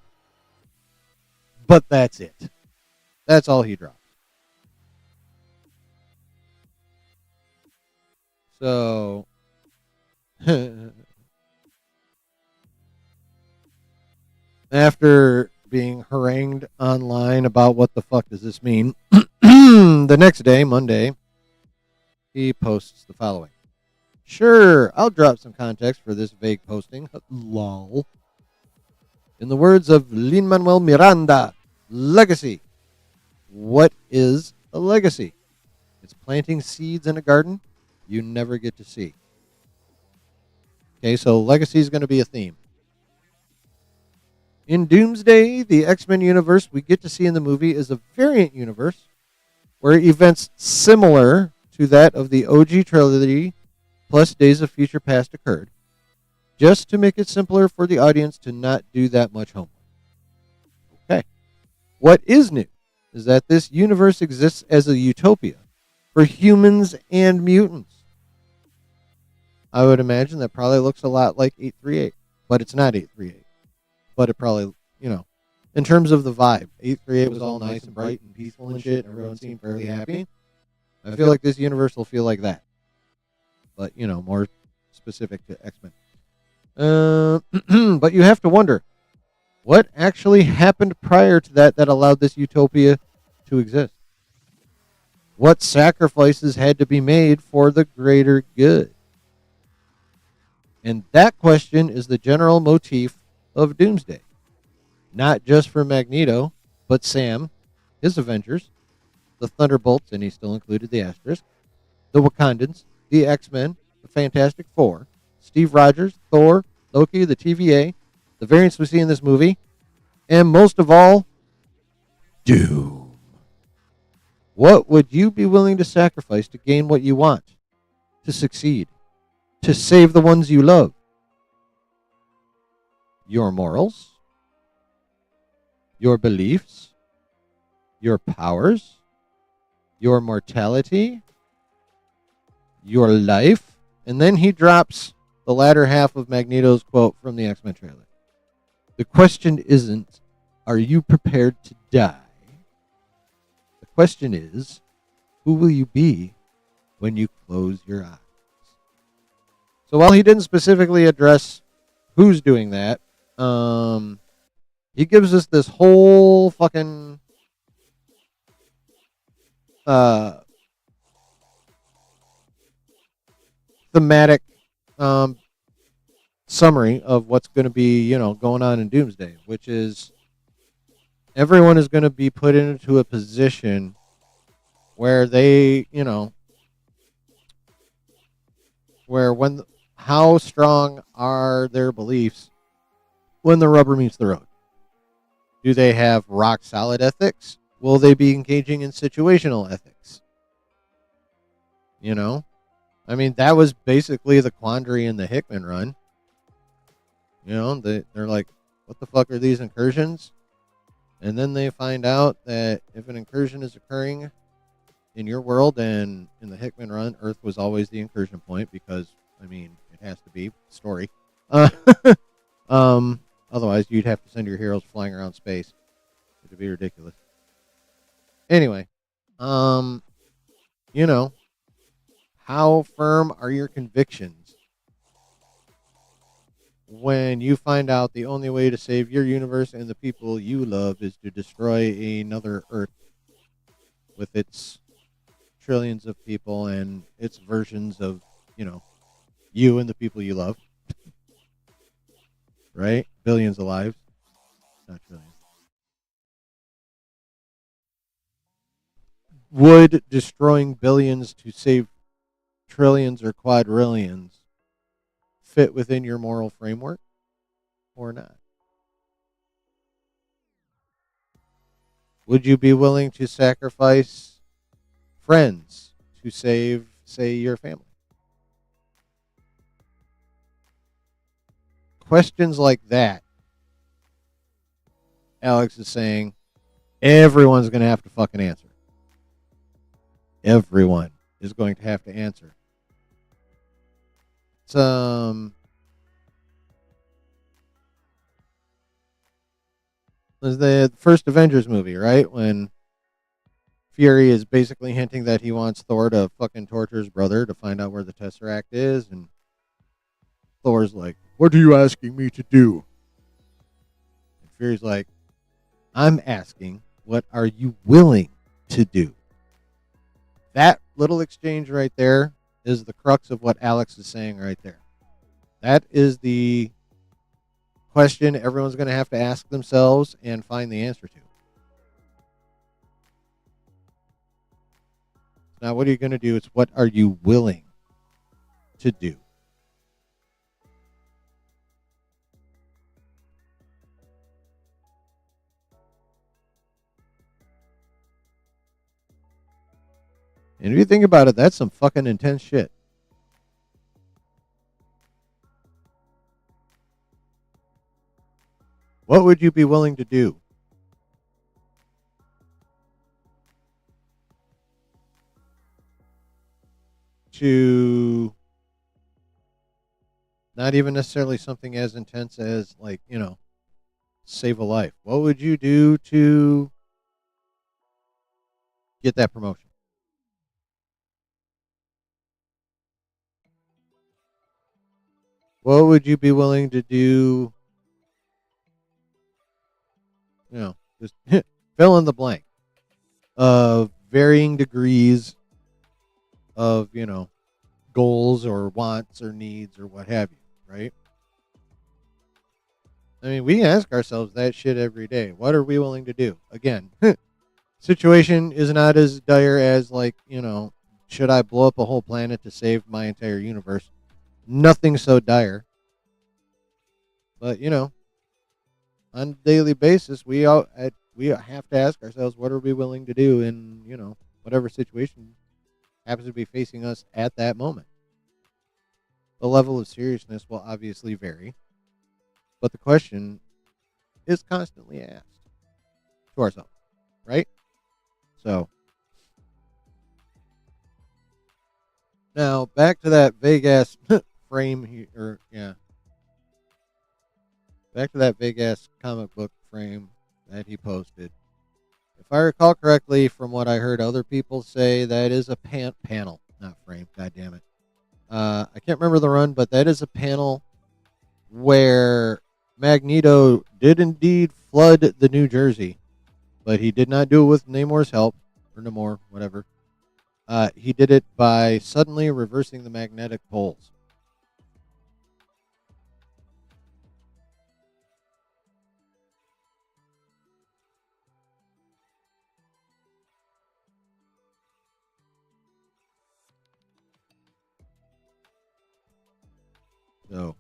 But that's it. That's all he drops. So, after being harangued online about what the fuck does this mean, the next day, Monday, he posts the following. Sure, I'll drop some context for this vague posting. Lol. In the words of Lin-Manuel Miranda, legacy. What is a legacy? It's planting seeds in a garden you never get to see. Okay, so legacy is going to be a theme. In Doomsday, the X-Men universe we get to see in the movie is a variant universe where events similar to that of the OG trilogy plus Days of Future Past occurred, just to make it simpler for the audience to not do that much homework. Okay. What is new is that this universe exists as a utopia for humans and mutants. I would imagine that probably looks a lot like 838, but it's not 838. But it probably, in terms of the vibe, 838 was all nice and bright and peaceful and shit, and everyone seemed fairly happy. I feel like this universe will feel like that. But, more specific to X-Men. But you have to wonder, what actually happened prior to that allowed this utopia to exist? What sacrifices had to be made for the greater good? And that question is the general motif of Doomsday. Not just for Magneto, but Sam, his Avengers, the Thunderbolts, and he still included the Asterisk, the Wakandans, the X-Men, the Fantastic Four, Steve Rogers, Thor, Loki, the TVA, the variants we see in this movie, and most of all, Doom. What would you be willing to sacrifice to gain what you want? To succeed? To save the ones you love? Your morals? Your beliefs? Your powers? Your mortality? Your life? And then he drops the latter half of Magneto's quote from the X-Men trailer. The question isn't, are you prepared to die? The question is, who will you be when you close your eyes? So while he didn't specifically address who's doing that, he gives us this whole fucking thematic summary of what's going to be, going on in Doomsday, which is everyone is going to be put into a position where they, how strong are their beliefs when the rubber meets the road? Do they have rock solid ethics? Will they be engaging in situational ethics? I mean, that was basically the quandary in the Hickman run. You know, they're like, what the fuck are these incursions? And then they find out that if an incursion is occurring in your world, and in the Hickman run, Earth was always the incursion point because, I mean, it has to be story. Uh, Otherwise, you'd have to send your heroes flying around space. It would be ridiculous. Anyway, um, you know, how firm are your convictions when you find out the only way to save your universe and the people you love is to destroy another Earth with its trillions of people and its versions of, you and the people you love, right? Billions of lives, not trillions. Would destroying billions to save trillions or quadrillions fit within your moral framework or not? Would you be willing to sacrifice friends to save, say, your family? Questions like that, Alex is saying, everyone's going to have to fucking answer. Everyone is going to have to answer. It's, was the first Avengers movie, right? When Fury is basically hinting that he wants Thor to fucking torture his brother to find out where the Tesseract is, and Thor's like, "What are you asking me to do?" And Fury's like, "I'm asking, what are you willing to do?" That little exchange right there is the crux of what Alex is saying right there. That is the question everyone's going to have to ask themselves and find the answer to. Now, what are you going to do? It's what are you willing to do? And if you think about it, that's some fucking intense shit. What would you be willing to do? To not even necessarily something as intense as, like, save a life. What would you do to get that promotion? What would you be willing to do? Just fill in the blank of varying degrees of, goals or wants or needs or what have you, right? I mean, we ask ourselves that shit every day. What are we willing to do? Again, situation is not as dire as, like, should I blow up a whole planet to save my entire universe? Nothing so dire. But, on a daily basis, we have to ask ourselves, what are we willing to do in, whatever situation happens to be facing us at that moment. The level of seriousness will obviously vary, but the question is constantly asked to ourselves, right? So, now back to that vague-ass frame here, back to that big-ass comic book frame that he posted. If I recall correctly, from what I heard other people say, that is a panel, not frame. God damn it. I can't remember the run, but that is a panel where Magneto did indeed flood the New Jersey, but he did not do it with Namor's help, or Namor, whatever. He did it by suddenly reversing the magnetic poles. So,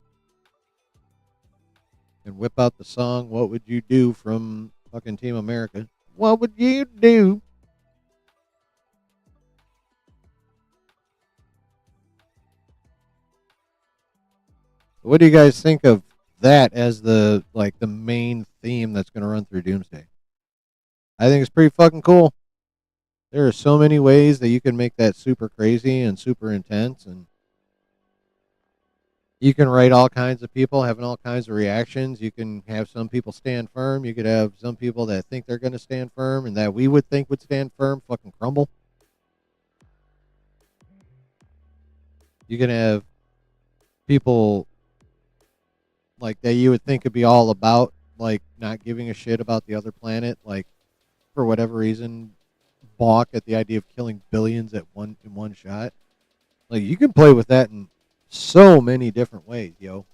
and whip out the song "What Would You Do" from fucking Team America. What would you do? What do you guys think of that as the main theme that's going to run through Doomsday. I think it's pretty fucking cool. There are so many ways that you can make that super crazy and super intense, and you can write all kinds of people having all kinds of reactions. You can have some people stand firm. You could have some people that think they're going to stand firm and that we would think would stand firm fucking crumble. You can have people like that you would think would be all about like not giving a shit about the other planet, like for whatever reason balk at the idea of killing billions in one shot. Like you can play with that in so many different ways, yo.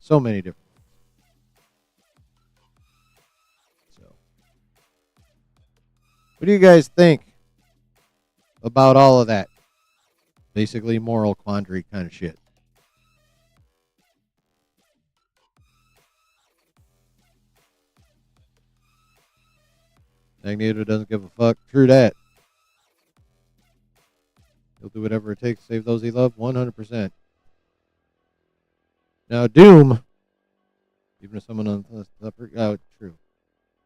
So many different ways. So what do you guys think about all of that? Basically moral quandary kind of shit. Magneto doesn't give a fuck. True that. He'll do whatever it takes to save those he loved. 100%. Now Doom, even if someone on the upper, oh, true.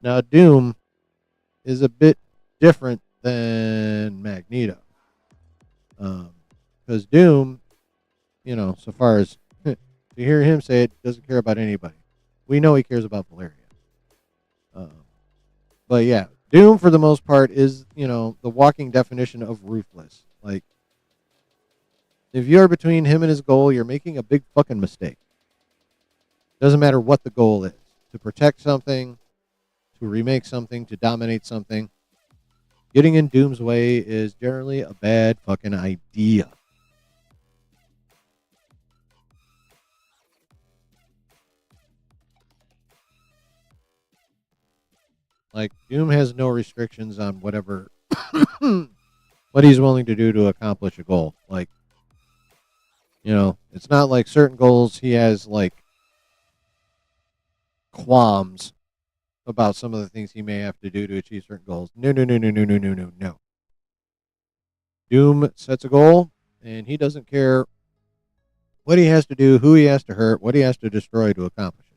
Now Doom is a bit different than Magneto, because Doom, so far as you hear him say it, doesn't care about anybody. We know he cares about Valeria. But yeah, Doom for the most part is, the walking definition of ruthless. Like, if you're between him and his goal, you're making a big fucking mistake. Doesn't matter what the goal is. To protect something, to remake something, to dominate something. Getting in Doom's way is generally a bad fucking idea. Like, Doom has no restrictions on whatever, what he's willing to do to accomplish a goal. Like, it's not like certain goals he has, like, qualms about some of the things he may have to do to achieve certain goals. No, no, no, no, no, no, no, no, no. Doom sets a goal, and he doesn't care what he has to do, who he has to hurt, what he has to destroy to accomplish it.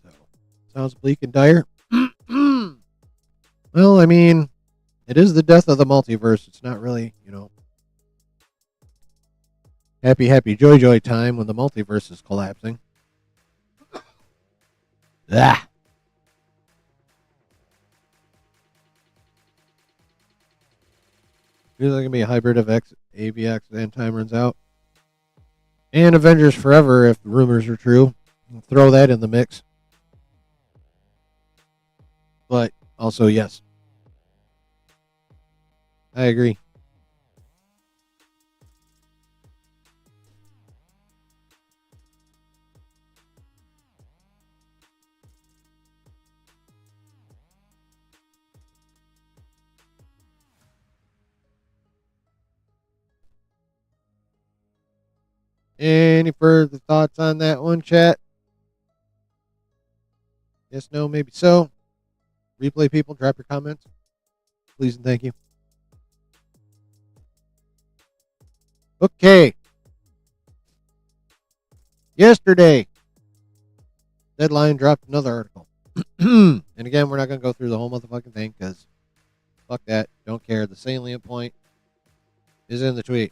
So, sounds bleak and dire. Well, I mean, it is the death of the multiverse. It's not really, happy, happy, joy, joy time when the multiverse is collapsing. Ah. Feels like it can be a hybrid of AVX and time runs out. And Avengers Forever, if the rumors are true. Throw that in the mix. But also, yes. I agree. Any further thoughts on that one, chat? Yes, no, maybe so. Replay people, drop your comments. Please and thank you. Okay. Yesterday, Deadline dropped another article. And again, we're not going to go through the whole motherfucking thing because fuck that. Don't care. The salient point is in the tweet.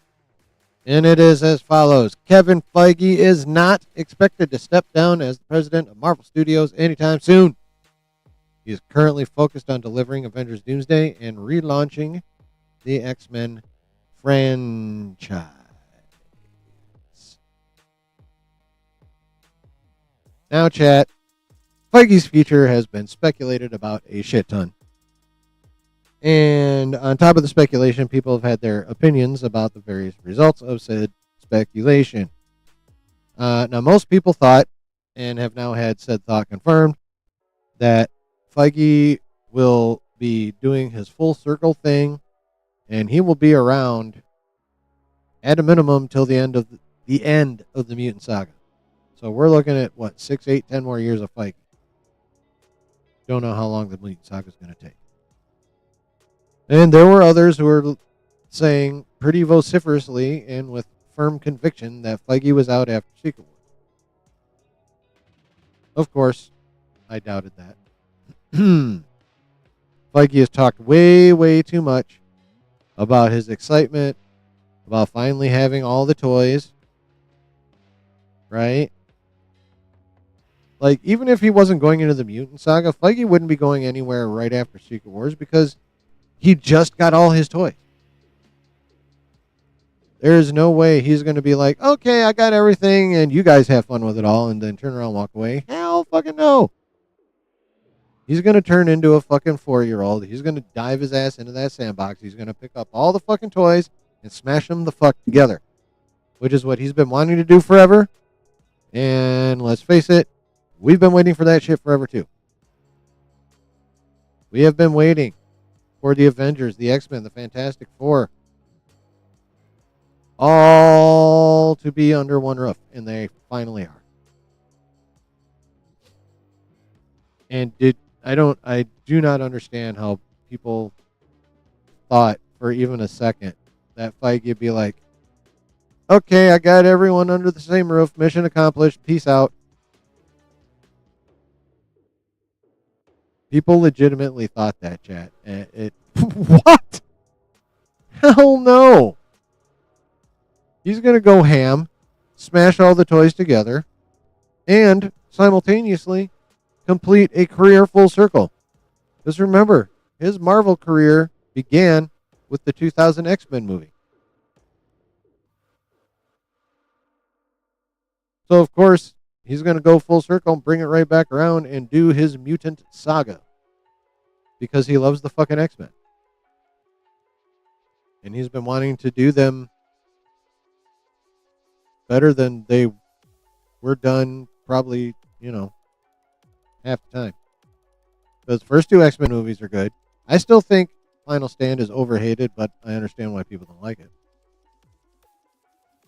And it is as follows. Kevin Feige is not expected to step down as the president of Marvel Studios anytime soon. He is currently focused on delivering Avengers Doomsday and relaunching the X-Men franchise. Now, chat, Feige's future has been speculated about a shit ton. And on top of the speculation, people have had their opinions about the various results of said speculation. Now, most people thought, and have now had said thought confirmed, that Feige will be doing his full circle thing, and he will be around at a minimum till the end of the Mutant Saga. So we're looking at what 6, 8, 10 more years of Feige. Don't know how long the Mutant Saga is going to take. And there were others who were saying pretty vociferously and with firm conviction that Feige was out after Secret Wars. Of course, I doubted that. Feige has talked way, way too much about his excitement, about finally having all the toys, right? Like, even if he wasn't going into the Mutant Saga, Feige wouldn't be going anywhere right after Secret Wars because he just got all his toys. There's no way he's going to be like, okay, I got everything, and you guys have fun with it all, and then turn around and walk away. Hell fucking no. He's going to turn into a fucking 4-year-old. He's going to dive his ass into that sandbox. He's going to pick up all the fucking toys and smash them the fuck together, which is what he's been wanting to do forever. And let's face it, we've been waiting for that shit forever too. We have been waiting for the Avengers, the X-Men, the Fantastic Four, all to be under one roof, and they finally are. And I do not understand how people thought for even a second that Feige would be like, okay, I got everyone under the same roof, mission accomplished, peace out. People legitimately thought that, chat. What? Hell no. He's going to go ham, smash all the toys together, and simultaneously complete a career full circle. Just remember, his Marvel career began with the 2000 X-Men movie. So, of course, he's going to go full circle and bring it right back around and do his mutant saga. Because he loves the fucking X-Men. And he's been wanting to do them better than they were done probably, half the time. Those first two X-Men movies are good. I still think Final Stand is overhated, but I understand why people don't like it.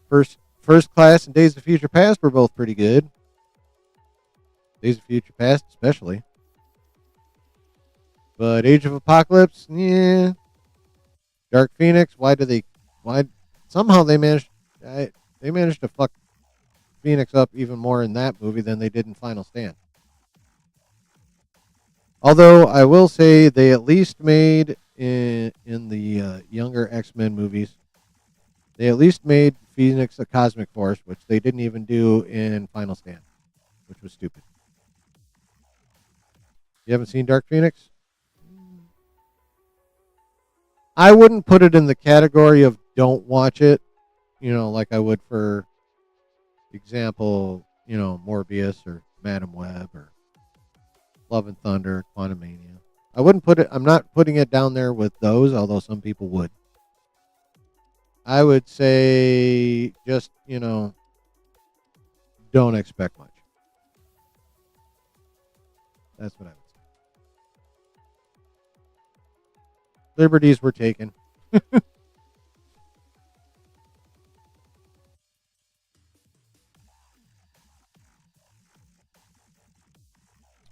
First Class and Days of Future Past were both pretty good. Days of Future Past especially. But Age of Apocalypse, yeah. Dark Phoenix, somehow they managed to fuck Phoenix up even more in that movie than they did in Final Stand. Although I will say they at least made in the younger X-Men movies, they at least made Phoenix a cosmic force, which they didn't even do in Final Stand, which was stupid. You haven't seen Dark Phoenix? I wouldn't put it in the category of don't watch it, like I would for example, Morbius or Madam Web or Love and Thunder, Quantumania. I'm not putting it down there with those, although some people would. I would say just, don't expect much. That's what I would say. Liberties were taken.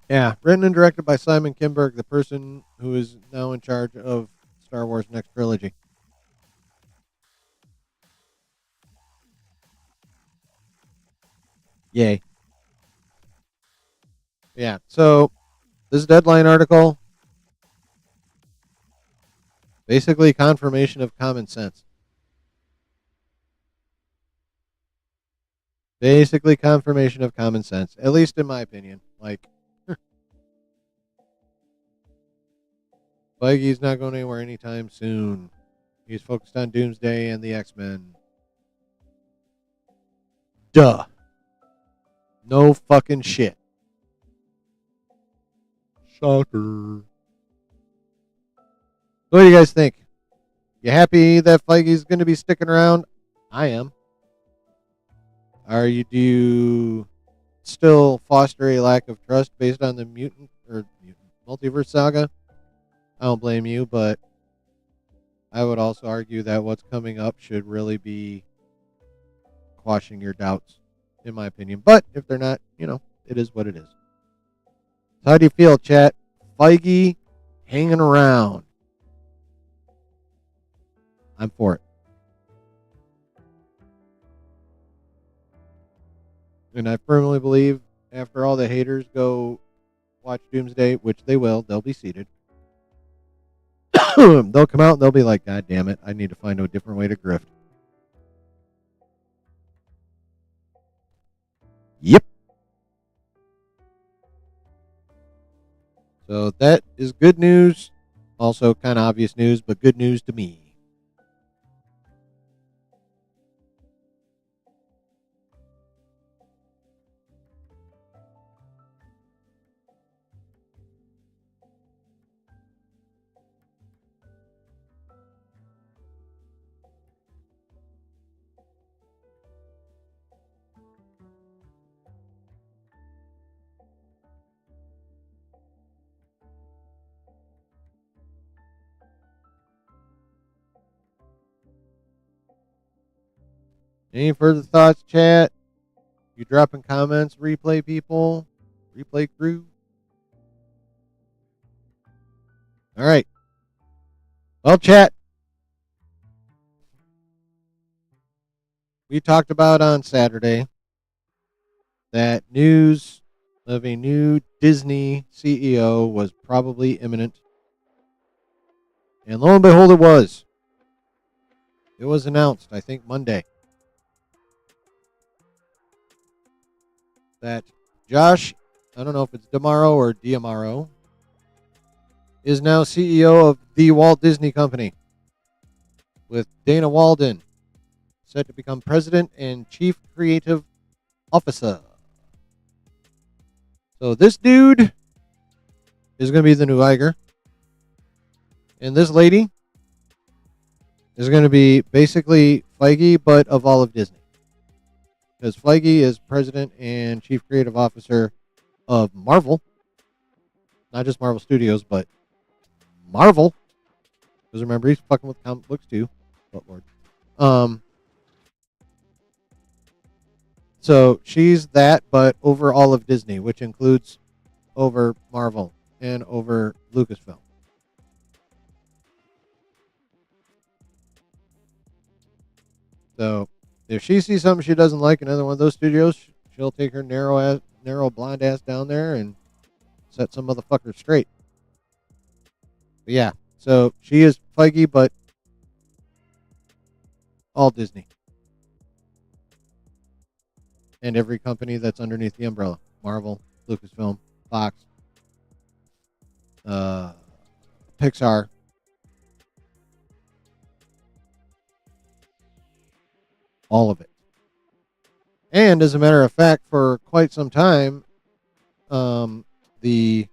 Yeah, written and directed by Simon Kinberg, the person who is now in charge of Star Wars next trilogy. Yay. Yeah, so this Deadline article, basically confirmation of common sense. Basically confirmation of common sense, at least in my opinion. Like, Feige's not going anywhere anytime soon. He's focused on Doomsday and the X-Men. Duh. No fucking shit. Shocker. So what do you guys think? You happy that Feige's going to be sticking around? I am. Do you still foster a lack of trust based on the mutant multiverse saga? I don't blame you, but I would also argue that what's coming up should really be quashing your doubts, in my opinion. But if they're not, it is what it is. So how do you feel, chat? Feige hanging around. I'm for it. And I firmly believe after all the haters go watch Doomsday, which they will, they'll be seated. They'll come out and they'll be like, God damn it, I need to find a different way to grift. Yep. So that is good news. Also kind of obvious news, but good news to me. Any further thoughts, chat? You dropping comments, replay people, replay crew? All right. Well, chat, we talked about on Saturday that news of a new Disney CEO was probably imminent. And lo and behold, it was. It was announced, I think, Monday, that Josh, I don't know if it's DeMauro or Diamaro, is now CEO of the Walt Disney Company, with Dana Walden set to become president and chief creative officer. So this dude is going to be the new Iger. And this lady is going to be basically Feige, but of all of Disney. Because Feige is president and chief creative officer of Marvel. Not just Marvel Studios, but Marvel. Because remember, he's fucking with comic books too. Oh, Lord. So she's that, but over all of Disney, which includes over Marvel and over Lucasfilm. So if she sees something she doesn't like in another one of those studios, she'll take her narrow blonde ass down there and set some motherfucker straight. But yeah, so she is Feige, but all Disney. And every company that's underneath the umbrella. Marvel, Lucasfilm, Fox, Pixar. All of it. And as a matter of fact, for quite some time, the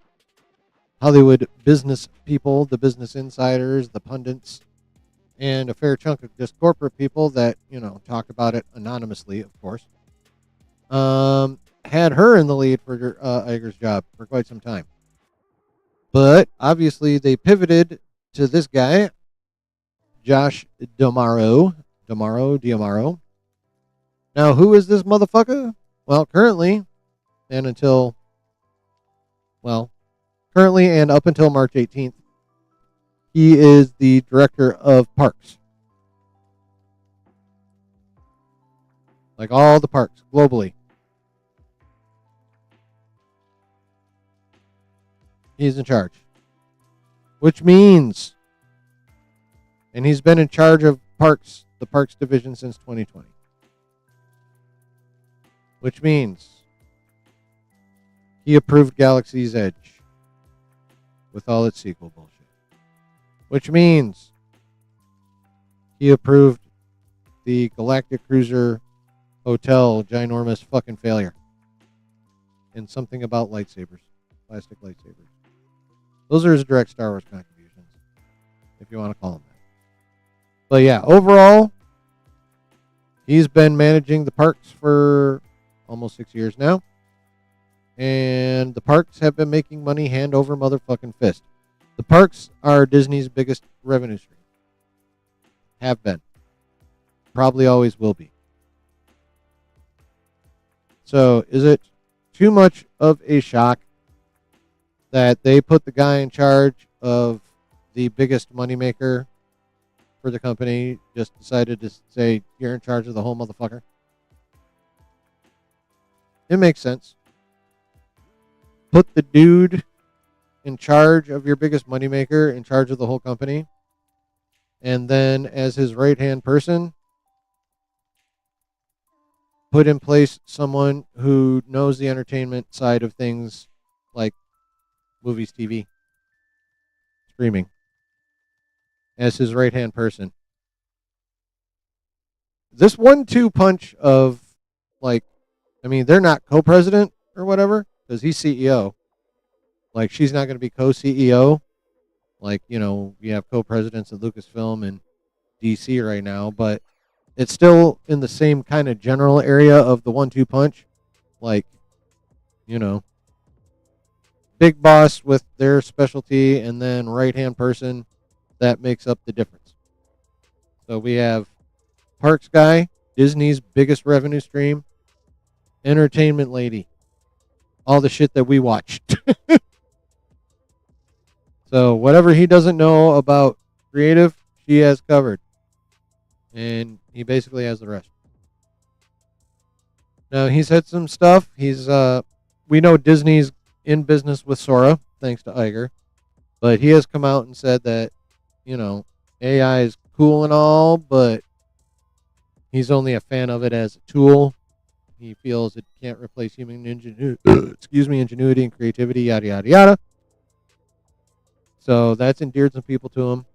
Hollywood business people, the business insiders, the pundits, and a fair chunk of just corporate people that, talk about it anonymously, of course, had her in the lead for Iger's job for quite some time. But obviously they pivoted to this guy, Josh Diamaro. Now, who is this motherfucker? Well, currently and up until March 18th, he is the director of parks. Like all the parks globally. He's in charge. Which means, and he's been in charge of parks, the parks division since 2020. Which means he approved Galaxy's Edge with all its sequel bullshit. Which means he approved the Galactic Cruiser Hotel ginormous fucking failure. And something about lightsabers. Plastic lightsabers. Those are his direct Star Wars contributions, if you want to call them that. But yeah, overall, he's been managing the parks for almost 6 years now. And the parks have been making money hand over motherfucking fist. The parks are Disney's biggest revenue stream. Have been. Probably always will be. So is it too much of a shock that they put the guy in charge of the biggest moneymaker for the company just decided to say, you're in charge of the whole motherfucker. It makes sense. Put the dude in charge of your biggest moneymaker, in charge of the whole company. And then as his right-hand person, put in place someone who knows the entertainment side of things like movies, TV, streaming as his right-hand person. This 1-2 punch of, like, I mean, they're not co-president or whatever because he's CEO. Like, she's not going to be co-CEO. Like, you know, we have co-presidents at Lucasfilm and DC right now, but it's still in the same kind of general area of the 1-2 punch. Like, you know, big boss with their specialty and then right-hand person that makes up the difference. So we have Parks guy, Disney's biggest revenue stream, entertainment lady, all the shit that we watched. So whatever he doesn't know about creative, she has covered. And he basically has the rest. Now, he's had some stuff. We know Disney's in business with Sora, thanks to Iger. But he has come out and said that, you know, AI is cool and all, but he's only a fan of it as a tool. He feels it can't replace human ingenuity and creativity, yada, yada, yada. So that's endeared some people to him.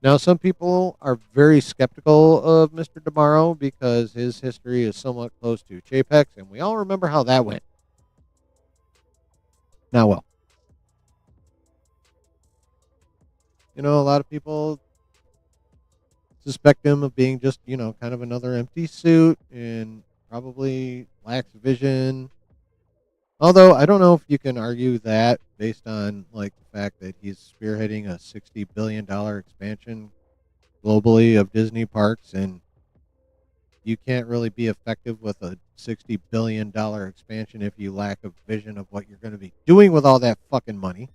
Now, some people are very skeptical of Mr. DeMauro because his history is somewhat close to Chapek's, and we all remember how that went. Now, well, you know, a lot of people suspect him of being just, you know, kind of another empty suit and probably lacks vision. Although I don't know if you can argue that based on like the fact that he's spearheading a $60 billion expansion globally of Disney parks, and you can't really be effective with a $60 billion expansion if you lack a vision of what you're going to be doing with all that fucking money.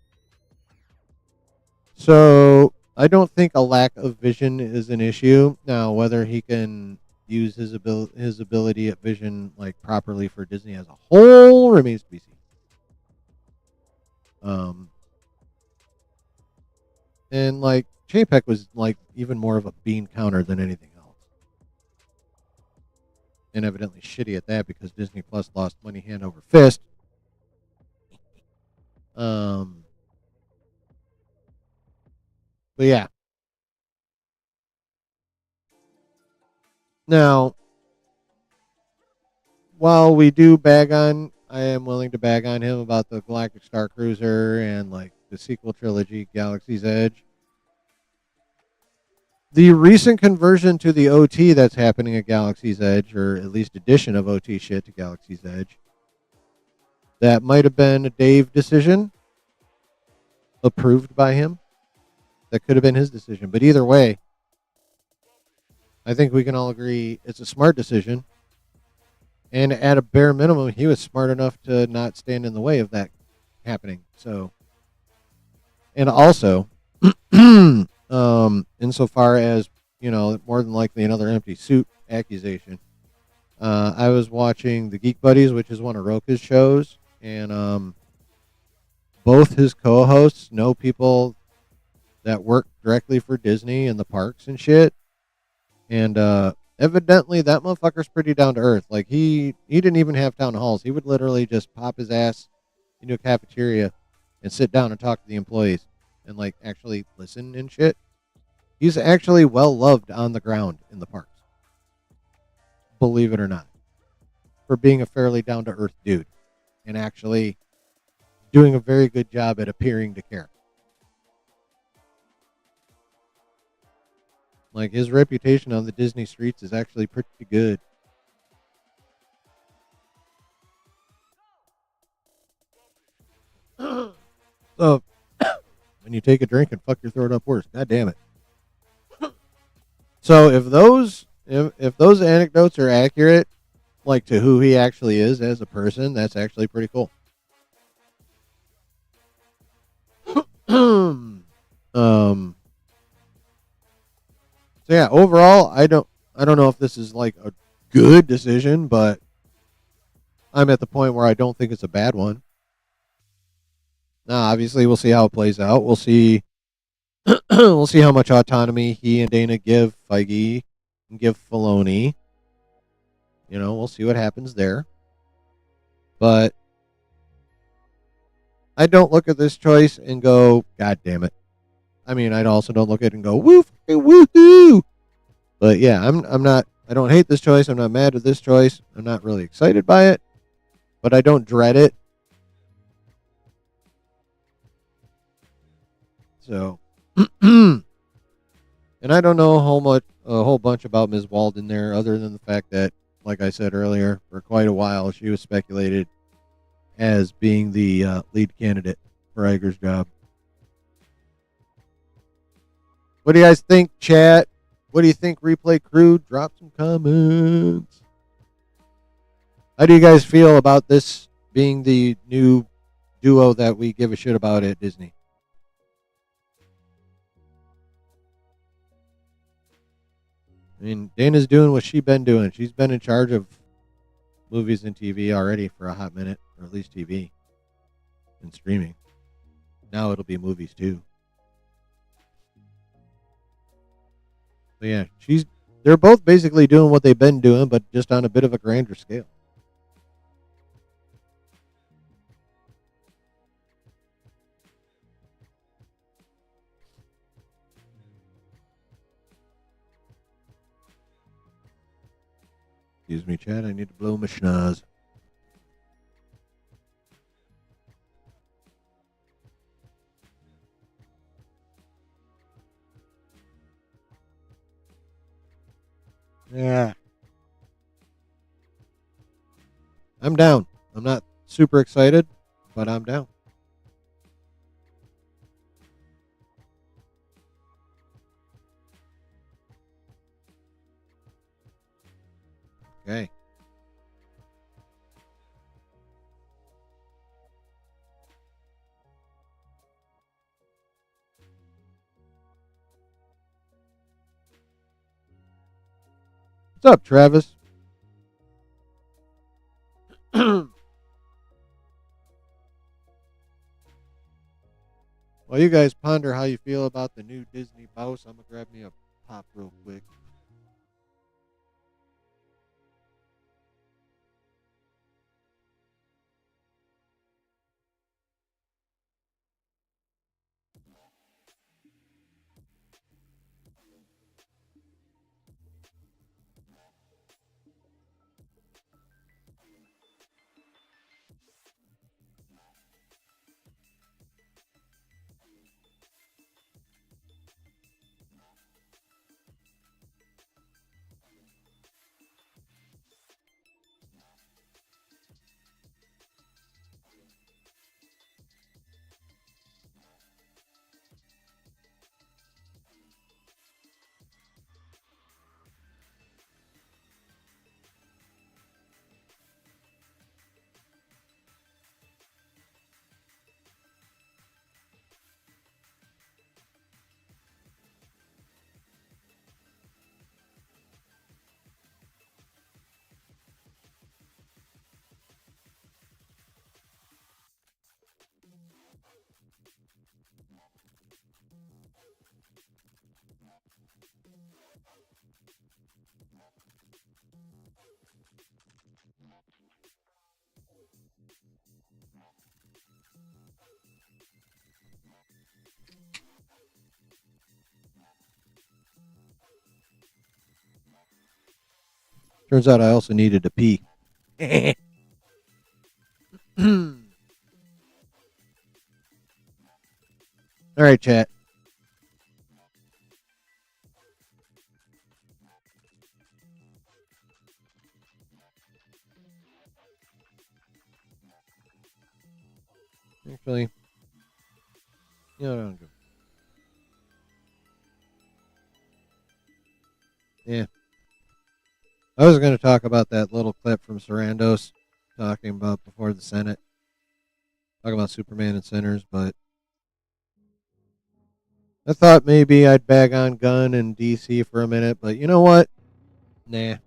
So I don't think a lack of vision is an issue. Now, whether he can use his ability at vision like properly for Disney as a whole remains to be seen. And like Chapek was like even more of a bean counter than anything else, and evidently shitty at that because Disney Plus lost money hand over fist. But yeah. Now, while we do I am willing to bag on him about the Galactic Star Cruiser and like the sequel trilogy, Galaxy's Edge. The recent conversion to the OT that's happening at Galaxy's Edge, or at least addition of OT shit to Galaxy's Edge, that might have been a Dave decision, approved by him. That could have been his decision. But either way, I think we can all agree it's a smart decision. And at a bare minimum, he was smart enough to not stand in the way of that happening. So, and also, insofar as, you know, more than likely another empty suit accusation, I was watching The Geek Buddies, which is one of Roka's shows, and both his co-hosts know people that work directly for Disney and the parks and shit. And evidently that motherfucker's pretty down to earth. Like he didn't even have town halls. He would literally just pop his ass into a cafeteria and sit down and talk to the employees and like actually listen and shit. He's actually well loved on the ground in the parks, believe it or not, for being a fairly down to earth dude and actually doing a very good job at appearing to care. Like, his reputation on the Disney streets is actually pretty good. So, when you take a drink and fuck your throat up worse, god damn it. So, if those anecdotes are accurate, like to who he actually is as a person, that's actually pretty cool. So yeah, overall, I don't know if this is like a good decision, but I'm at the point where I don't think it's a bad one. Now, obviously, we'll see how it plays out. We'll see. We'll see how much autonomy he and Dana give Feige and give Filoni. We'll see what happens there. But I don't look at this choice and go, God damn it. I mean, I also don't look at it and go, woo, woohoo. But yeah, I'm not. I don't hate this choice. I'm not mad at this choice. I'm not really excited by it, but I don't dread it. So, and I don't know a whole bunch about Ms. Walden there, other than the fact that, like I said earlier, for quite a while she was speculated as being the lead candidate for Iger's job. What do you guys think, chat? What do you think, replay crew? Drop some comments. How do you guys feel about this being the new duo that we give a shit about at Disney? I mean, Dana's doing what she's been doing. She's been in charge of movies and TV already for a hot minute, or at least TV and streaming. Now it'll be movies too. But yeah, they're both basically doing what they've been doing, but just on a bit of a grander scale. Excuse me, Chad. I need to blow my schnoz. Yeah. I'm down. I'm not super excited, but I'm down. Okay. What's up, Travis? While you guys ponder how you feel about the new Disney boss, I'm going to grab me a pop real quick. Turns out I also needed to pee. All right, chat. Actually, I don't go. Yeah. I was going to talk about that little clip from Sarandos talking about before the Senate, talking about Superman and sinners, but I thought maybe I'd bag on Gunn and DC for a minute, but you know what? Nah.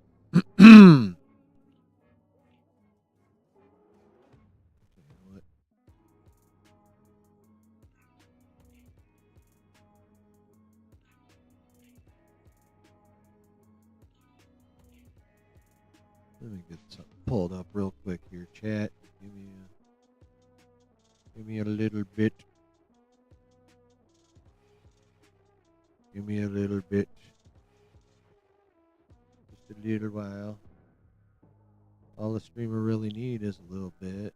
Let me get something pulled up real quick here, chat. Give me a little bit. Give me a little bit. Just a little while. All the streamer really need is a little bit.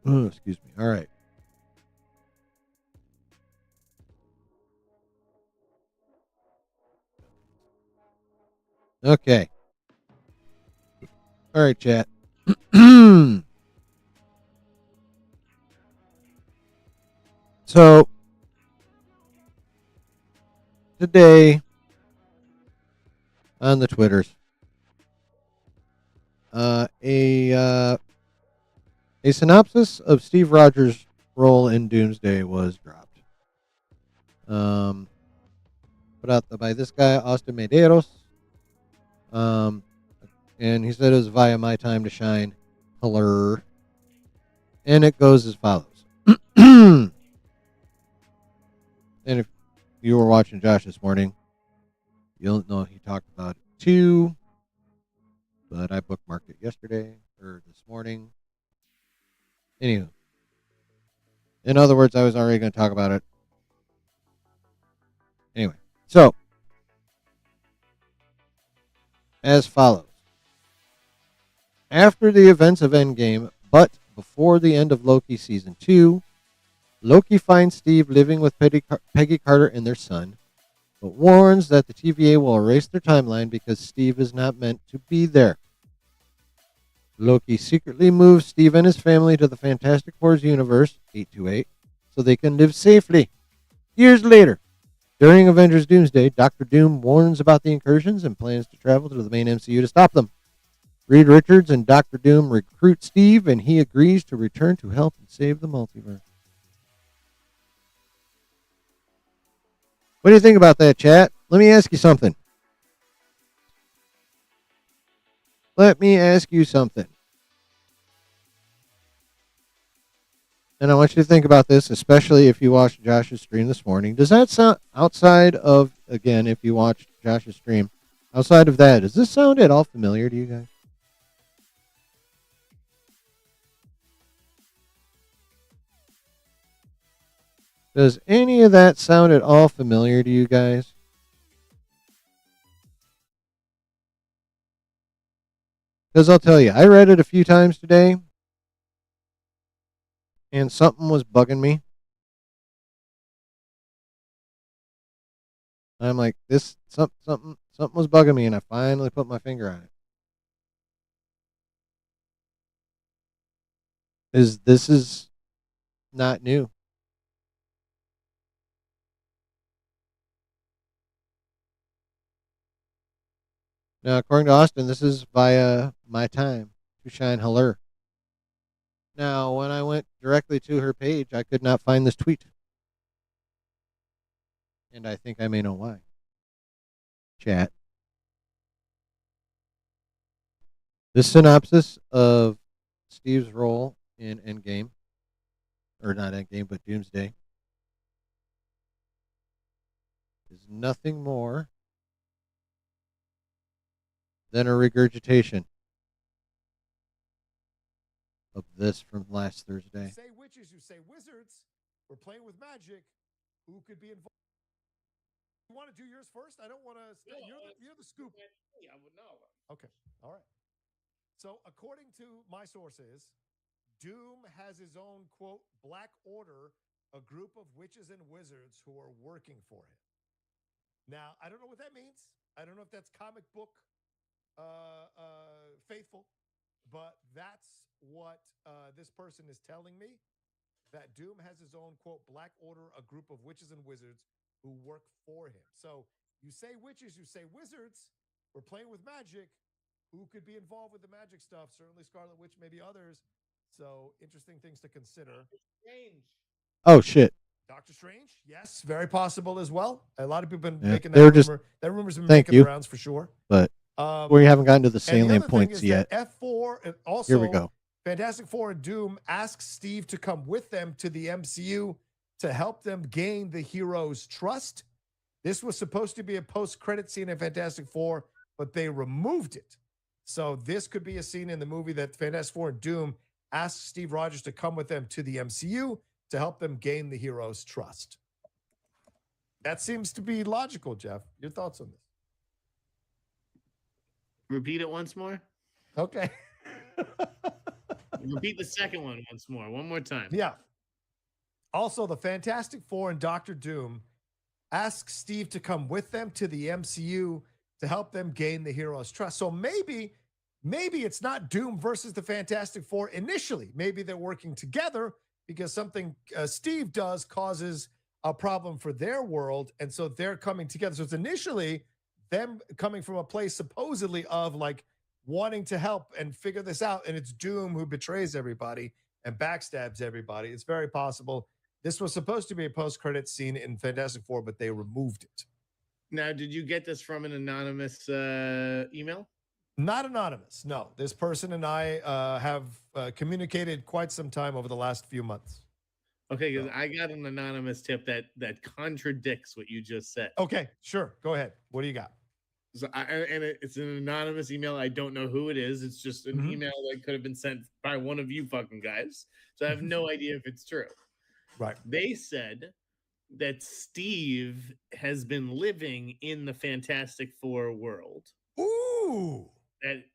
Oh, excuse me. All right. Okay. All right, chat. So today on the Twitters, a synopsis of Steve Rogers' role in Doomsday was dropped. Put out by this guy Austin Medeiros. And he said it was via My Time to Shine. Hello. And it goes as follows. And if you were watching Josh this morning, you'll know he talked about it too. But I bookmarked it yesterday or this morning. Anywho. In other words, I was already going to talk about it. Anyway. So, as follows. After the events of Endgame, but before the end of Loki Season 2, Loki finds Steve living with Peggy Carter and their son, but warns that the TVA will erase their timeline because Steve is not meant to be there. Loki secretly moves Steve and his family to the Fantastic Four's universe, 828, so they can live safely. Years later, during Avengers Doomsday, Doctor Doom warns about the incursions and plans to travel to the main MCU to stop them. Reed Richards and Doctor Doom recruit Steve, and he agrees to return to help and save the multiverse. What do you think about that, chat? Let me ask you something. And I want you to think about this, especially if you watched Josh's stream this morning. Does that sound, outside of, again, if you watched Josh's stream, outside of that, does this sound at all familiar to you guys? Does any of that sound at all familiar to you guys? Because I'll tell you, I read it a few times today, and something was bugging me. I'm like, something was bugging me, and I finally put my finger on it. This is not new. Now, according to Austin, this is via My Time to Shine Haller. Now, when I went directly to her page, I could not find this tweet. And I think I may know why. Chat. This synopsis of Steve's role in Endgame, or not Endgame, but Doomsday, is nothing more than a regurgitation of this from last Thursday. Say witches, you say wizards. We're playing with magic. Who could be involved? You want to do yours first? I don't want to. You're the scoop. I would know. Okay. All right. So, according to my sources, Doom has his own, quote, Black Order, a group of witches and wizards who are working for him. Now, I don't know what that means. I don't know if that's comic book faithful, but that's what this person is telling me. that Doom has his own, quote, Black Order, a group of witches and wizards who work for him. So you say witches, you say wizards. We're playing with magic. Who could be involved with the magic stuff? Certainly Scarlet Witch, maybe others. So interesting things to consider. Strange. Oh shit. Doctor Strange, yes, very possible as well. A lot of people have been making they that were rumor. just- That rumor's been thank making you. the rounds for sure. But we haven't gotten to the and the salient other thing points is yet. that F4 and also Here we go. Fantastic Four and Doom asks Steve to come with them to the MCU to help them gain the hero's trust. This was supposed to be a post-credit scene in Fantastic Four, but they removed it. So this could be a scene in the movie that Fantastic Four and Doom asks Steve Rogers to come with them to the MCU to help them gain the hero's trust. That seems to be logical, Jeff. Your thoughts on this? Repeat it once more. Okay. Repeat the second one once more. One more time. Yeah. Also, the Fantastic Four and Doctor Doom ask Steve to come with them to the MCU to help them gain the hero's trust. So maybe it's not Doom versus the Fantastic Four initially. Maybe they're working together because something Steve does causes a problem for their world, and so they're coming together. So it's initially them coming from a place supposedly of like wanting to help and figure this out, and it's Doom who betrays everybody and backstabs everybody. It's very possible. This was supposed to be a post-credit scene in Fantastic Four, but they removed it. Now, did you get this from an anonymous email? Not anonymous. No, this person and I have communicated quite some time over the last few months. Okay, because I got an anonymous tip that contradicts what you just said. Okay, sure. Go ahead. What do you got? So it's an anonymous email. I don't know who it is. It's just an email that could have been sent by one of you fucking guys. So I have no idea if it's true. Right. They said that Steve has been living in the Fantastic Four world. Ooh.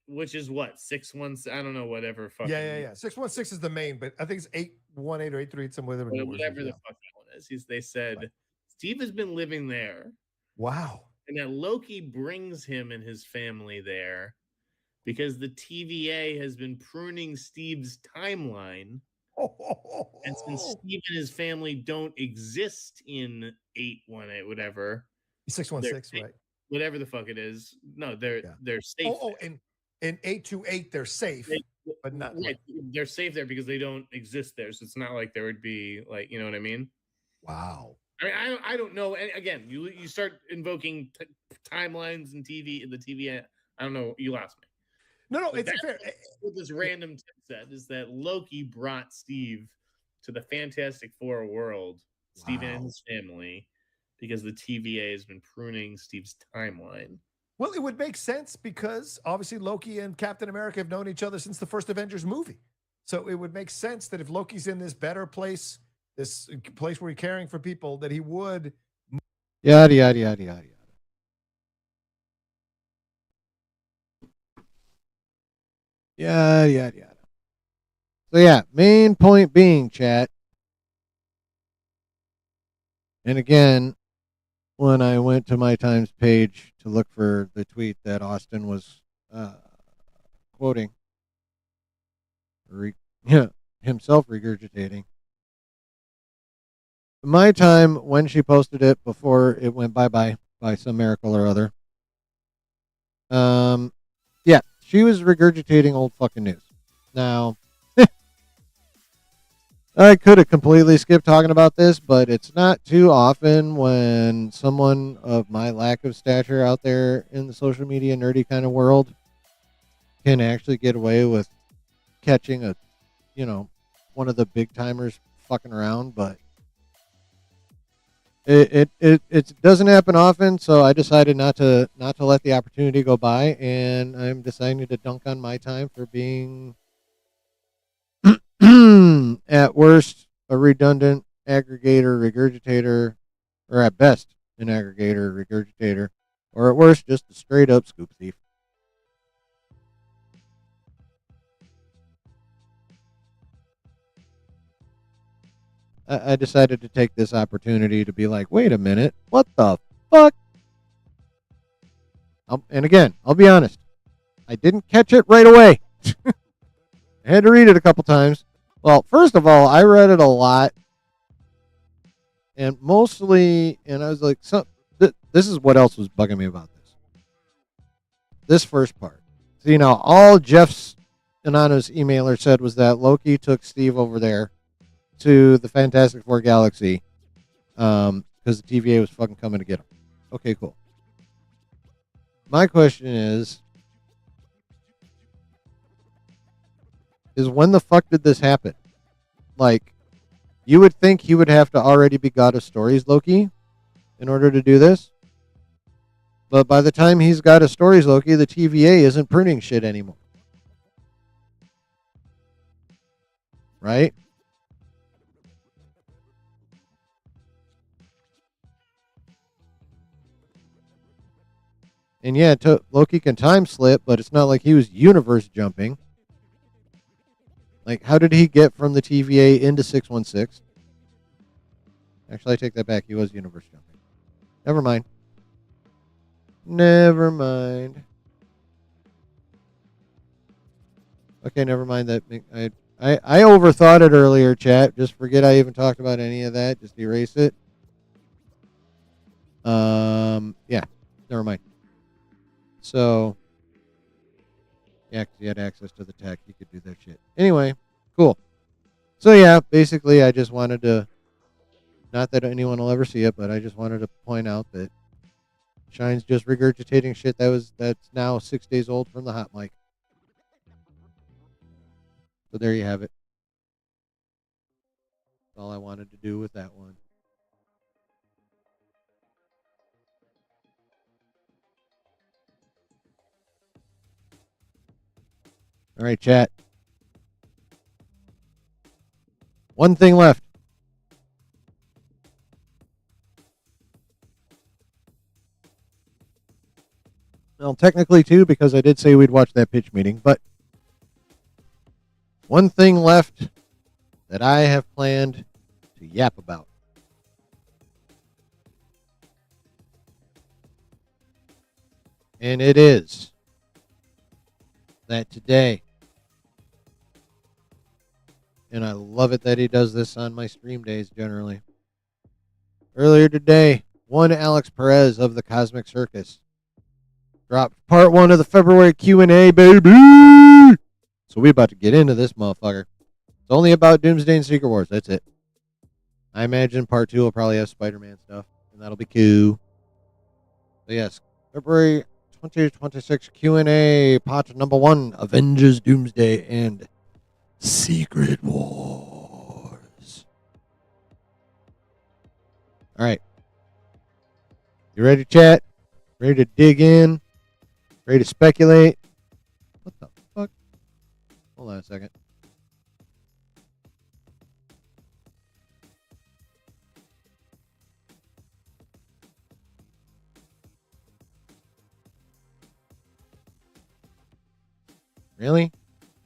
Which is what? 616? I don't know, whatever. Fucking Yeah. 616 is the main, but I think it's 818 or 838, some whatever. Whatever the fuck that one is. They said Steve has been living there. Wow. And that Loki brings him and his family there because the TVA has been pruning Steve's timeline. And since Steve and his family don't exist in 818, whatever. 616, right? Whatever the fuck it is. No, they're safe. Oh, in 828, they're safe. But not right. They're safe there because they don't exist there. So it's not like there would be like, you know what I mean? Wow. I mean, I don't know. And again, you start invoking timelines and the TV. I don't know. You lost me. No, it's fair. What this random tip said is that Loki brought Steve to the Fantastic Four world, Steve and his family, because the TVA has been pruning Steve's timeline. Well, it would make sense because obviously Loki and Captain America have known each other since the first Avengers movie. So it would make sense that if Loki's in this better place, this place where he's caring for people, that he would. Yada, yada, yada, yada, yada. Yada, yada, yada. So yeah, main point being, chat. And again, when I went to my Times page to look for the tweet that Austin was quoting, himself regurgitating. My time when she posted it before it went bye-bye by some miracle or other. Yeah, she was regurgitating old fucking news. Now, I could have completely skipped talking about this, but it's not too often when someone of my lack of stature out there in the social media nerdy kind of world can actually get away with catching a, one of the big timers fucking around, but it doesn't happen often, so I decided not to let the opportunity go by, and I'm deciding to dunk on my time for being at worst a redundant aggregator, regurgitator, or at best an aggregator, regurgitator, or at worst just a straight up scoop thief. I decided to take this opportunity to be like, wait a minute, what the fuck? And again, I'll be honest, I didn't catch it right away. I had to read it a couple times. Well, first of all, I read it a lot, and mostly, and I was like, this is what else was bugging me about this. This first part. So, all Jeff's anonymous emailer said was that Loki took Steve over there to the Fantastic Four galaxy because the TVA was fucking coming to get him. Okay, cool. My question is when the fuck did this happen? Like, you would think he would have to already be God of Stories, Loki, in order to do this. But by the time he's God of Stories, Loki, the TVA isn't pruning shit anymore. Right? And yeah, Loki can time slip, but it's not like he was universe jumping. Like, how did he get from the TVA into 616? Actually, I take that back. He was universe jumping. Never mind. Okay, never mind that. I overthought it earlier, chat. Just forget I even talked about any of that. Just erase it. Yeah, never mind. So, yeah, because he had access to the tech. He could do that shit. Anyway, cool. So, yeah, basically, I just wanted to, not that anyone will ever see it, but I just wanted to point out that Shine's just regurgitating shit that's now 6 days old from the hot mic. So there you have it. That's all I wanted to do with that one. All right, chat. One thing left. Well, technically two, because I did say we'd watch that pitch meeting, but one thing left that I have planned to yap about. And it is that today, and I love it that he does this on my stream days generally. Earlier today, one Alex Perez of the Cosmic Circus dropped part 1 of the February Q&A, baby! So we're about to get into this motherfucker. It's only about Doomsday and Secret Wars. That's it. I imagine part 2 will probably have Spider-Man stuff, and that'll be cool. So yes, February 2026 Q&A, part number 1, Avengers, Doomsday, and Secret Wars. All right. You ready to chat? Ready to dig in? Ready to speculate? What the fuck? Hold on a second. Really?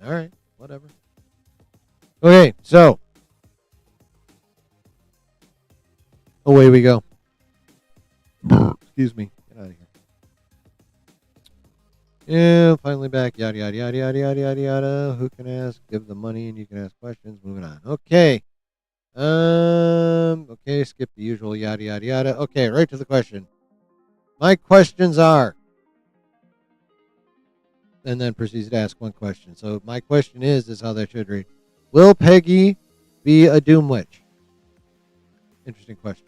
All right. Whatever. Okay, so away we go. Excuse me. Get out of here. Yeah, finally back. Yada, yada, yada, yada, yada, yada, yada. Who can ask? Give the money and you can ask questions. Moving on. Okay. Okay, skip the usual yada, yada, yada. Okay, right to the question. My questions are, and then proceeds to ask one question. So my question is how that should read. Will Peggy be a Doom Witch? Interesting question.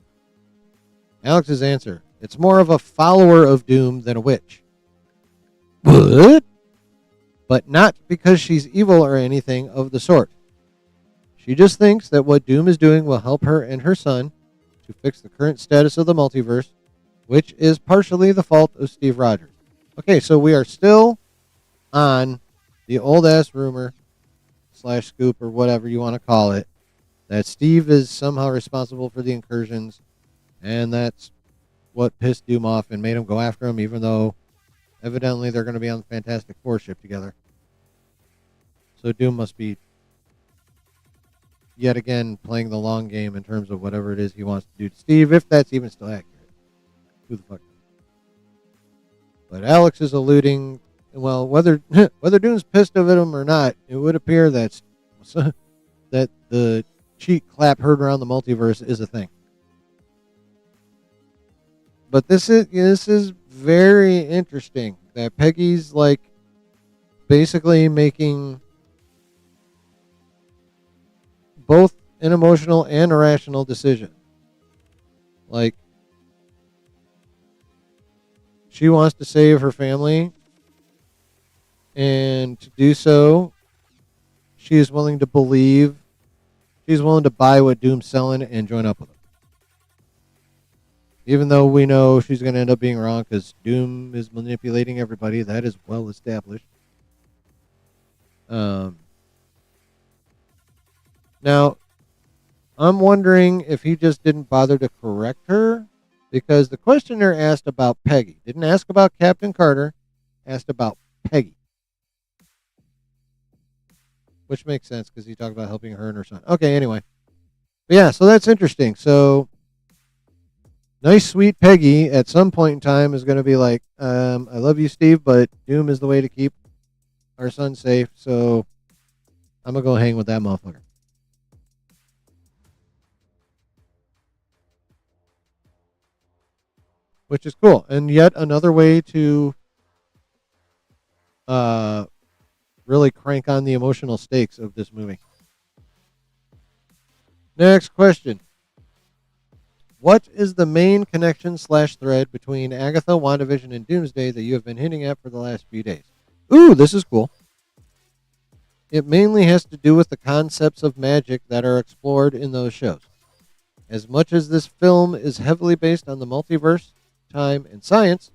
Alex's answer. It's more of a follower of Doom than a witch. What? But not because she's evil or anything of the sort. She just thinks that what Doom is doing will help her and her son to fix the current status of the multiverse, which is partially the fault of Steve Rogers. Okay, so we are still on the old-ass rumor / scoop or whatever you want to call it, that Steve is somehow responsible for the incursions, and that's what pissed Doom off and made him go after him, even though evidently they're going to be on the Fantastic Four ship together. So Doom must be, yet again, playing the long game in terms of whatever it is he wants to do to Steve, if that's even still accurate. Who the fuck knows? But Alex is alluding, well, whether Doom's pissed at him or not, it would appear that that the cheek clap heard around the multiverse is a thing. But this is very interesting that Peggy's like basically making both an emotional and a rational decision. Like, she wants to save her family, and to do so, she is willing to believe, she's willing to buy what Doom's selling and join up with him. Even though we know she's going to end up being wrong because Doom is manipulating everybody. That is well established. Now, I'm wondering if he just didn't bother to correct her, because the questioner asked about Peggy. Didn't ask about Captain Carter, asked about Peggy. Which makes sense because he talked about helping her and her son. Okay, anyway. But yeah, so that's interesting. So, nice, sweet Peggy at some point in time is going to be like, I love you, Steve, but Doom is the way to keep our son safe, so I'm going to go hang with that motherfucker. Which is cool. And yet another way to really crank on the emotional stakes of this movie. Next question. What is the main connection / thread between Agatha, WandaVision, and Doomsday that you have been hinting at for the last few days? Ooh, this is cool. It mainly has to do with the concepts of magic that are explored in those shows. As much as this film is heavily based on the multiverse, time, and science,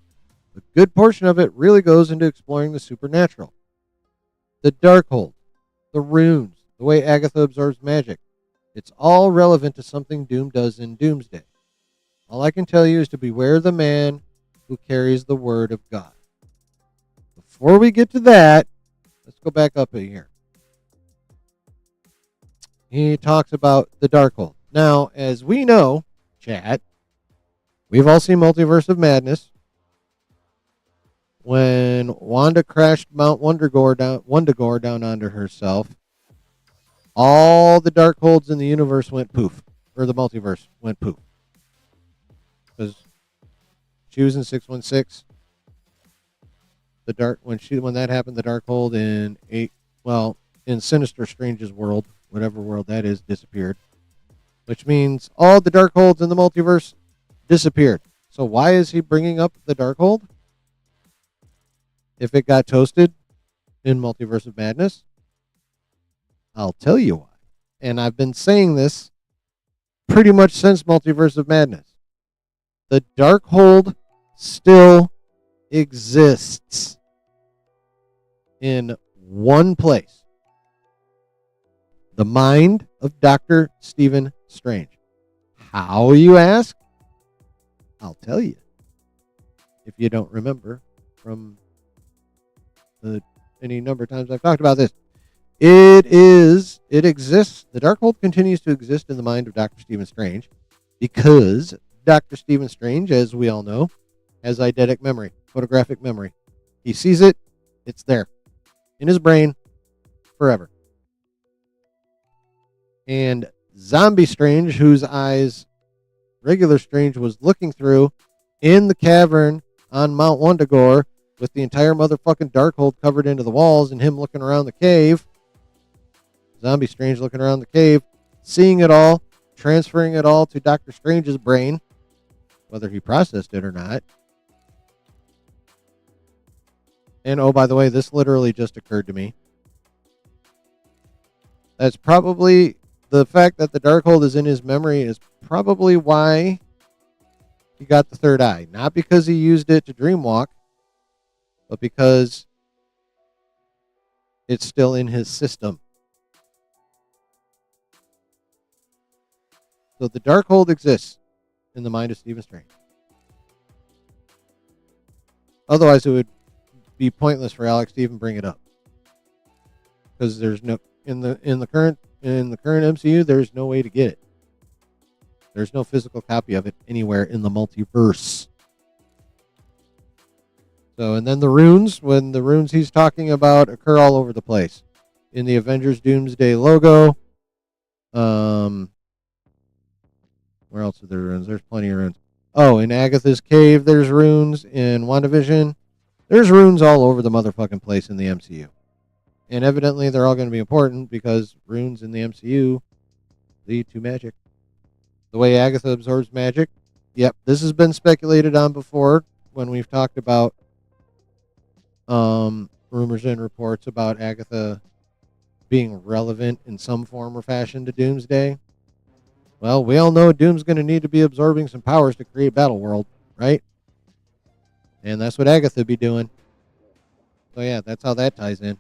a good portion of it really goes into exploring the supernatural. The Darkhold, the runes, the way Agatha absorbs magic. It's all relevant to something Doom does in Doomsday. All I can tell you is to beware the man who carries the word of God. Before we get to that, let's go back up here. He talks about the Darkhold. Now, as we know, chat, we've all seen Multiverse of Madness. When Wanda crashed Mount Wundagore down onto herself, all the Darkholds in the universe went poof. Or the multiverse went poof. Because she was in 616. When that happened, the Darkhold in Sinister Strange's world, whatever world that is, disappeared. Which means all the Darkholds in the multiverse disappeared. So why is he bringing up the Darkhold? If it got toasted in Multiverse of Madness, I'll tell you why. And I've been saying this pretty much since Multiverse of Madness. The Darkhold still exists in one place. The mind of Dr. Stephen Strange. How, you ask? I'll tell you. If you don't remember from any number of times I've talked about this. It exists. The Darkhold continues to exist in the mind of Dr. Stephen Strange because Dr. Stephen Strange, as we all know, has eidetic memory, photographic memory. He sees it, it's there in his brain forever. And Zombie Strange, whose eyes regular Strange was looking through in the cavern on Mount Wundagore, with the entire motherfucking Darkhold covered into the walls and him looking around the cave. Zombie Strange looking around the cave, seeing it all, transferring it all to Dr. Strange's brain, whether he processed it or not. And oh, by the way, this literally just occurred to me. That's probably the fact that the Darkhold is in his memory is probably why he got the third eye. Not because he used it to dreamwalk, but because it's still in his system. So the Darkhold exists in the mind of Stephen Strange. Otherwise, it would be pointless for Alex to even bring it up, because there's no in the current MCU. There's no way to get it. There's no physical copy of it anywhere in the multiverse. So, and then the runes, when the runes he's talking about occur all over the place. In the Avengers Doomsday logo, Where else are there runes? There's plenty of runes. Oh, in Agatha's cave, there's runes. In WandaVision, there's runes all over the motherfucking place in the MCU. And evidently, they're all going to be important because runes in the MCU lead to magic. The way Agatha absorbs magic. Yep, this has been speculated on before when we've talked about rumors and reports about Agatha being relevant in some form or fashion to Doomsday. Well, we all know Doom's going to need to be absorbing some powers to create Battle World, right? And that's what Agatha be doing. So yeah, that's how that ties in.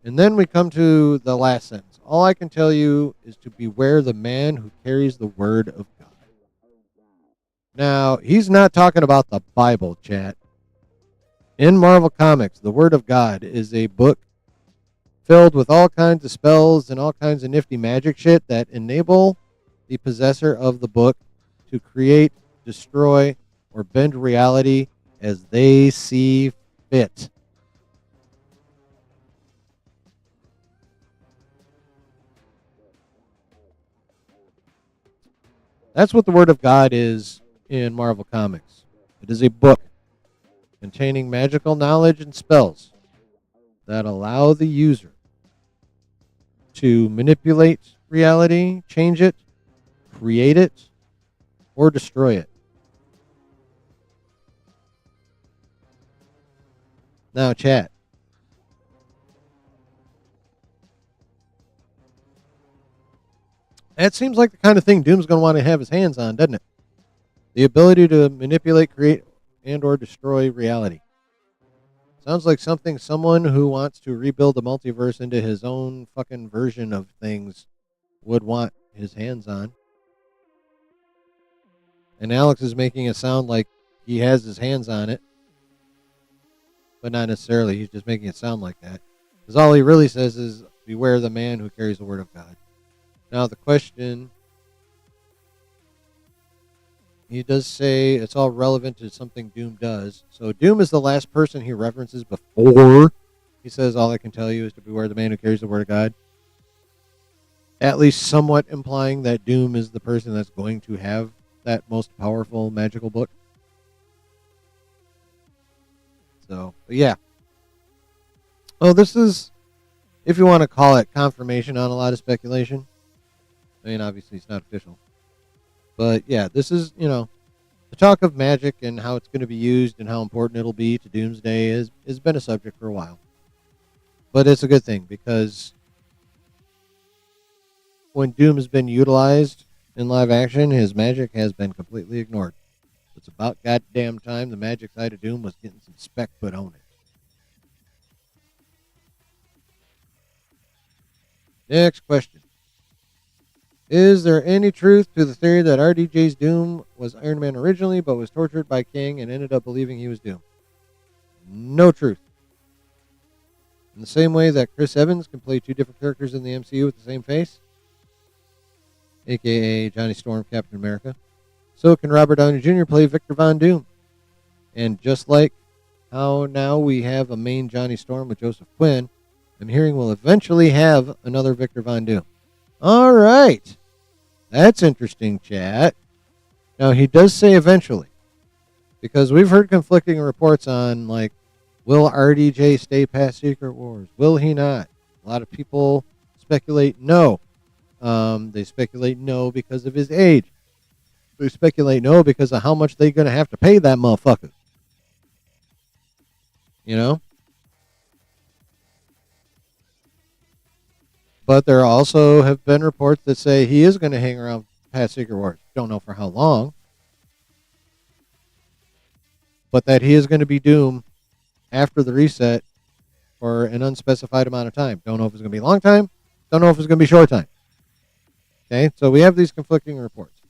And then we come to the last sentence. All I can tell you is to beware the man who carries the word of God. Now, he's not talking about the Bible, chat. In Marvel Comics, the Word of God is a book filled with all kinds of spells and all kinds of nifty magic shit that enable the possessor of the book to create, destroy, or bend reality as they see fit. That's what the Word of God is in Marvel Comics. It is a book containing magical knowledge and spells that allow the user to manipulate reality, change it, create it, or destroy it. Now, chat. That seems like the kind of thing Doom's going to want to have his hands on, doesn't it? The ability to manipulate, create, and or destroy reality. Sounds like something someone who wants to rebuild the multiverse into his own fucking version of things would want his hands on. And Alex is making it sound like he has his hands on it. But not necessarily. He's just making it sound like that. Because all he really says is, beware the man who carries the word of God. Now the question, he does say it's all relevant to something Doom does. So Doom is the last person he references before he says, all I can tell you is to beware the man who carries the word of God. At least somewhat implying that Doom is the person that's going to have that most powerful magical book. So, yeah. Oh, this is, if you want to call it, confirmation on a lot of speculation. I mean, obviously it's not official. But, yeah, this is, the talk of magic and how it's going to be used and how important it'll be to Doomsday has been a subject for a while. But it's a good thing because when Doom has been utilized in live action, his magic has been completely ignored. It's about goddamn time the magic side of Doom was getting some spec put on it. Next question. Is there any truth to the theory that RDJ's Doom was Iron Man originally, but was tortured by King and ended up believing he was Doom? No truth. In the same way that Chris Evans can play two different characters in the MCU with the same face, a.k.a. Johnny Storm, Captain America, so can Robert Downey Jr. play Victor Von Doom. And just like how now we have a main Johnny Storm with Joseph Quinn, I'm hearing we'll eventually have another Victor Von Doom. All right. That's interesting, chat. Now, he does say eventually, because we've heard conflicting reports on, like, will RDJ stay past Secret Wars? Will he not? A lot of people speculate no. They speculate no because of his age. They speculate no because of how much they're going to have to pay that motherfucker. But there also have been reports that say he is going to hang around past Secret Wars. Don't know for how long. But that he is going to be Doom after the reset for an unspecified amount of time. Don't know if it's going to be a long time. Don't know if it's going to be a short time. Okay, so we have these conflicting reports.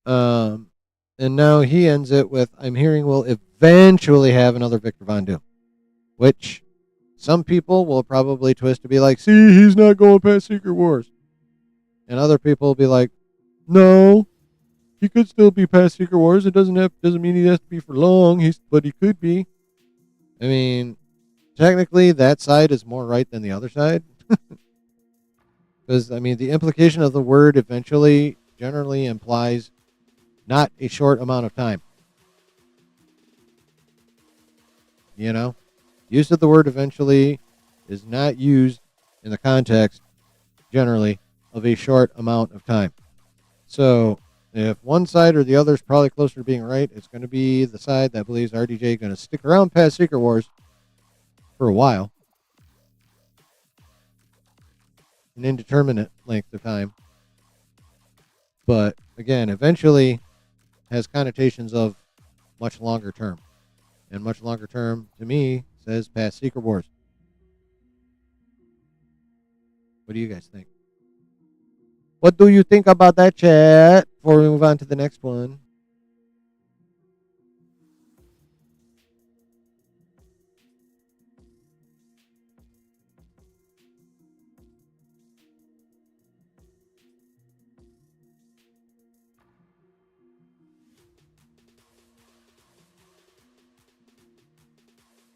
And now he ends it with, I'm hearing we'll eventually have another Victor Von Doom. Which some people will probably twist to be like, see, he's not going past Secret Wars. And other people will be like, no, he could still be past Secret Wars. It doesn't mean he has to be for long, but he could be. I mean, technically that side is more right than the other side. Because, I mean, the implication of the word eventually generally implies not a short amount of time. You know? Use of the word eventually is not used in the context, generally, of a short amount of time. So, if one side or the other is probably closer to being right, it's going to be the side that believes RDJ is going to stick around past Secret Wars for a while. An indeterminate length of time. But, again, eventually has connotations of much longer term. And much longer term, to me, says past Secret Wars. What do you guys think? What do you think about that, chat? Before we move on to the next one.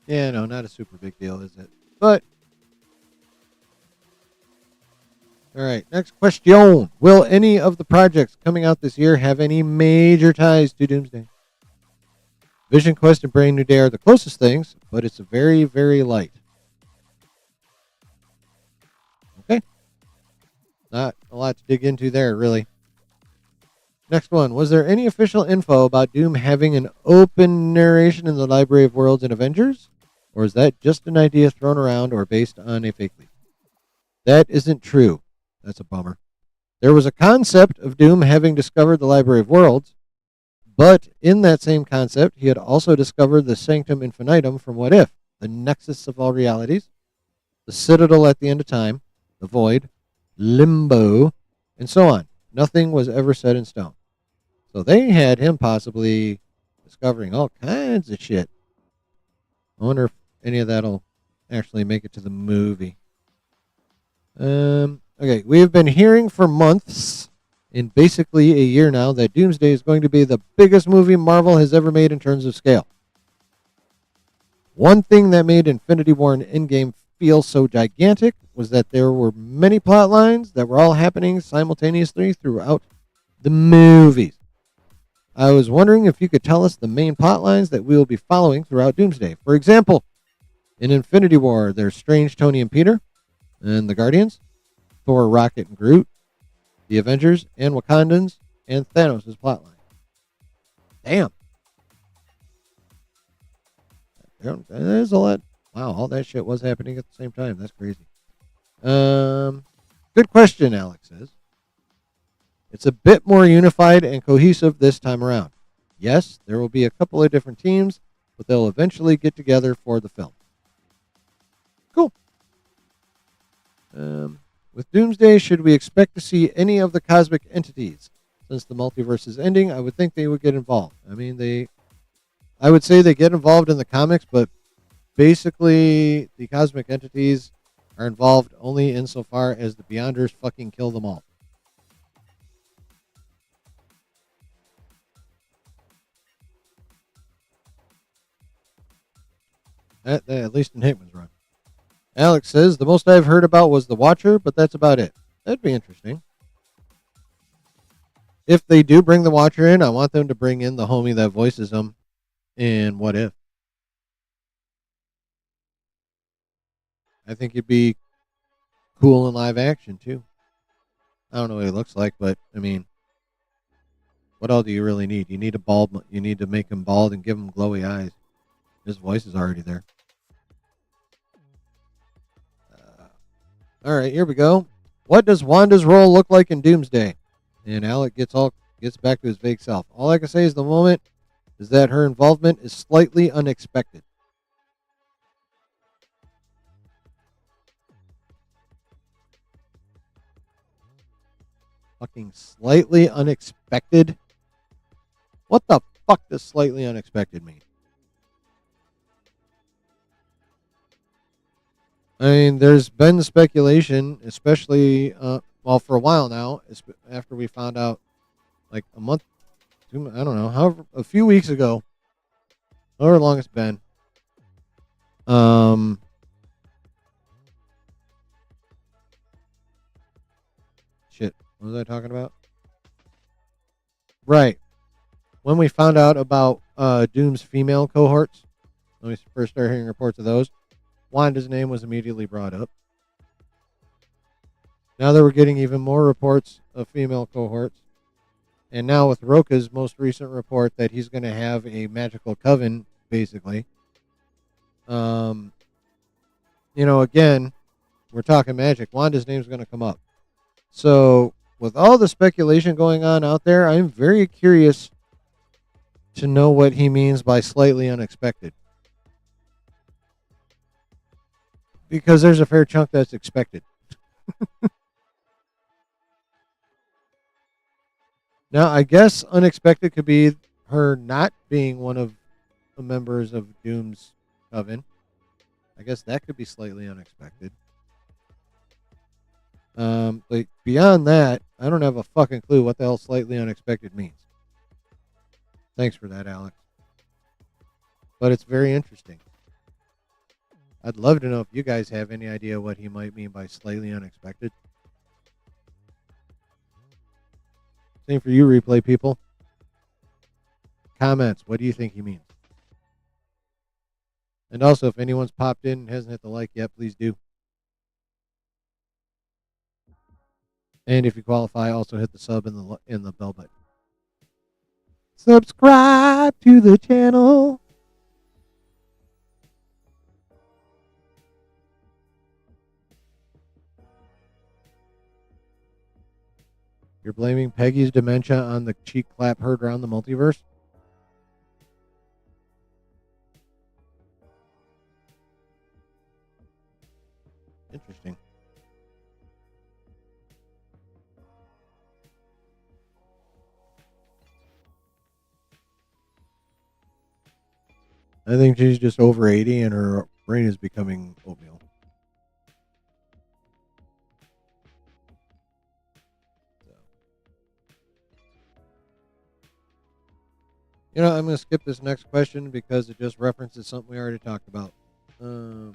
Yeah, no, not a super big deal, is it? But, all right, next question. Will any of the projects coming out this year have any major ties to Doomsday? Vision Quest and Brand New Day are the closest things, but it's very, very light. Okay. Not a lot to dig into there, really. Next one. Was there any official info about Doom having an open narration in the Library of Worlds in Avengers? Or is that just an idea thrown around or based on a fake leak? That isn't true. That's a bummer. There was a concept of Doom having discovered the Library of Worlds, but in that same concept, he had also discovered the Sanctum Infinitum from What If, the nexus of all realities, the Citadel at the end of time, the Void, Limbo, and so on. Nothing was ever set in stone. So they had him possibly discovering all kinds of shit. I wonder if any of that'll actually make it to the movie. Okay, we have been hearing for months, in basically a year now, that Doomsday is going to be the biggest movie Marvel has ever made in terms of scale. One thing that made Infinity War and Endgame feel so gigantic was that there were many plot lines that were all happening simultaneously throughout the movies. I was wondering if you could tell us the main plot lines that we will be following throughout Doomsday. For example, in Infinity War, there's Strange, Tony, and Peter, and the Guardians, Thor, Rocket, and Groot, the Avengers, and Wakandans, and Thanos' plotline. Damn. There's a lot. Wow, all that shit was happening at the same time. That's crazy. Good question, Alex says. It's a bit more unified and cohesive this time around. Yes, there will be a couple of different teams, but they'll eventually get together for the film. Cool. With Doomsday, should we expect to see any of the cosmic entities? Since the multiverse is ending, I would think they would get involved. I mean, I would say they get involved in the comics, but basically the cosmic entities are involved only insofar as the Beyonders fucking kill them all. At least in Hickman's run. Alex says, the most I've heard about was the Watcher, but that's about it. That'd be interesting. If they do bring the Watcher in, I want them to bring in the homie that voices him in What If. I think it'd be cool in live action, too. I don't know what he looks like, but, I mean, what all do you really need? You need a bald, you need to make him bald and give him glowy eyes. His voice is already there. All right, here we go. What does Wanda's role look like in Doomsday? And Alec gets back to his vague self. All I can say is the moment is that her involvement is slightly unexpected. Fucking slightly unexpected? What the fuck does slightly unexpected mean? I mean, there's been speculation, especially, for a while now, after we found out, like a month, I don't know, a few weeks ago, however long it's been, shit. What was I talking about? Right. When we found out about Doom's female cohorts, when we first started hearing reports of those, Wanda's name was immediately brought up. Now that we're getting even more reports of female cohorts, and now with Roka's most recent report that he's going to have a magical coven, basically. Again, we're talking magic. Wanda's name's going to come up. So, with all the speculation going on out there, I'm very curious to know what he means by slightly unexpected. Because there's a fair chunk that's expected. Now, I guess unexpected could be her not being one of the members of Doom's coven. I guess that could be slightly unexpected. But beyond that, I don't have a fucking clue what the hell slightly unexpected means. Thanks for that, Alex. But it's very interesting. I'd love to know if you guys have any idea what he might mean by slightly unexpected. Same for you, replay people. Comments. What do you think he means? And also, if anyone's popped in and hasn't hit the like yet, please do. And if you qualify, also hit the sub in the bell button. Subscribe to the channel. You're blaming Peggy's dementia on the cheek clap heard around the multiverse? Interesting. I think she's just over 80 and her brain is becoming oatmeal. I'm going to skip this next question because it just references something we already talked about. All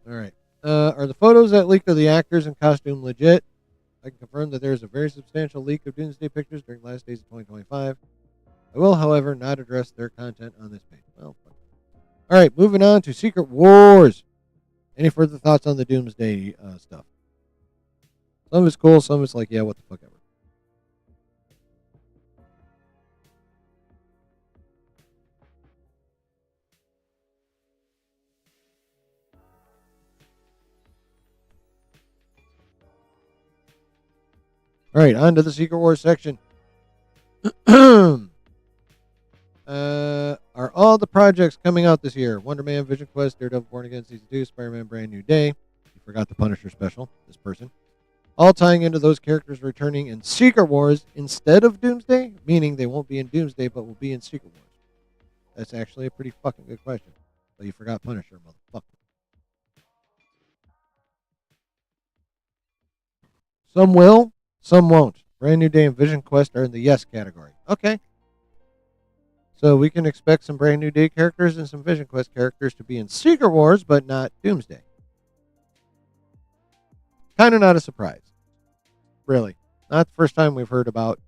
right. Are the photos that leaked of the actors in costume legit? I can confirm that there is a very substantial leak of Doomsday pictures during the last days of 2025. I will, however, not address their content on this page. Well, all right, moving on to Secret Wars. Any further thoughts on the Doomsday stuff? Some of it's cool, some of it's like, yeah, what the fuck ever. All right, on to the Secret Wars section. Are all the projects coming out this year? Wonder Man, Vision Quest, Daredevil Born Again Season 2, Spider-Man Brand New Day. You forgot the Punisher special, this person. All tying into those characters returning in Secret Wars instead of Doomsday, meaning they won't be in Doomsday but will be in Secret Wars. That's actually a pretty fucking good question. But you forgot Punisher, motherfucker. Some will, some won't. Brand New Day and Vision Quest are in the yes category. Okay. So we can expect some Brand New Day characters and some Vision Quest characters to be in Secret Wars, but not Doomsday. Kind of not a surprise. Really. Not the first time we've heard about.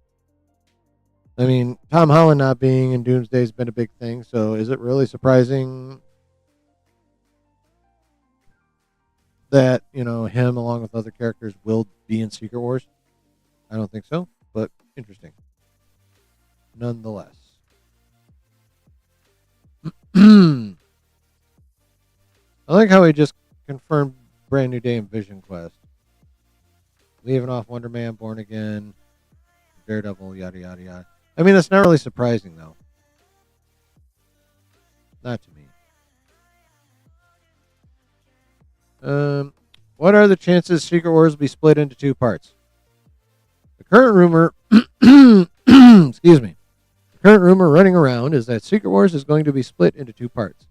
I mean, Tom Holland not being in Doomsday has been a big thing, so is it really surprising that, him along with other characters will be in Secret Wars? I don't think so, but interesting. Nonetheless. I like how he just confirmed Brand New Day and Vision Quest. Leaving off Wonder Man, Born Again, Daredevil, yada, yada, yada. I mean, that's not really surprising, though. Not to me. What are the chances Secret Wars will be split into two parts? The current rumor, excuse me, the current rumor running around is that Secret Wars is going to be split into two parts.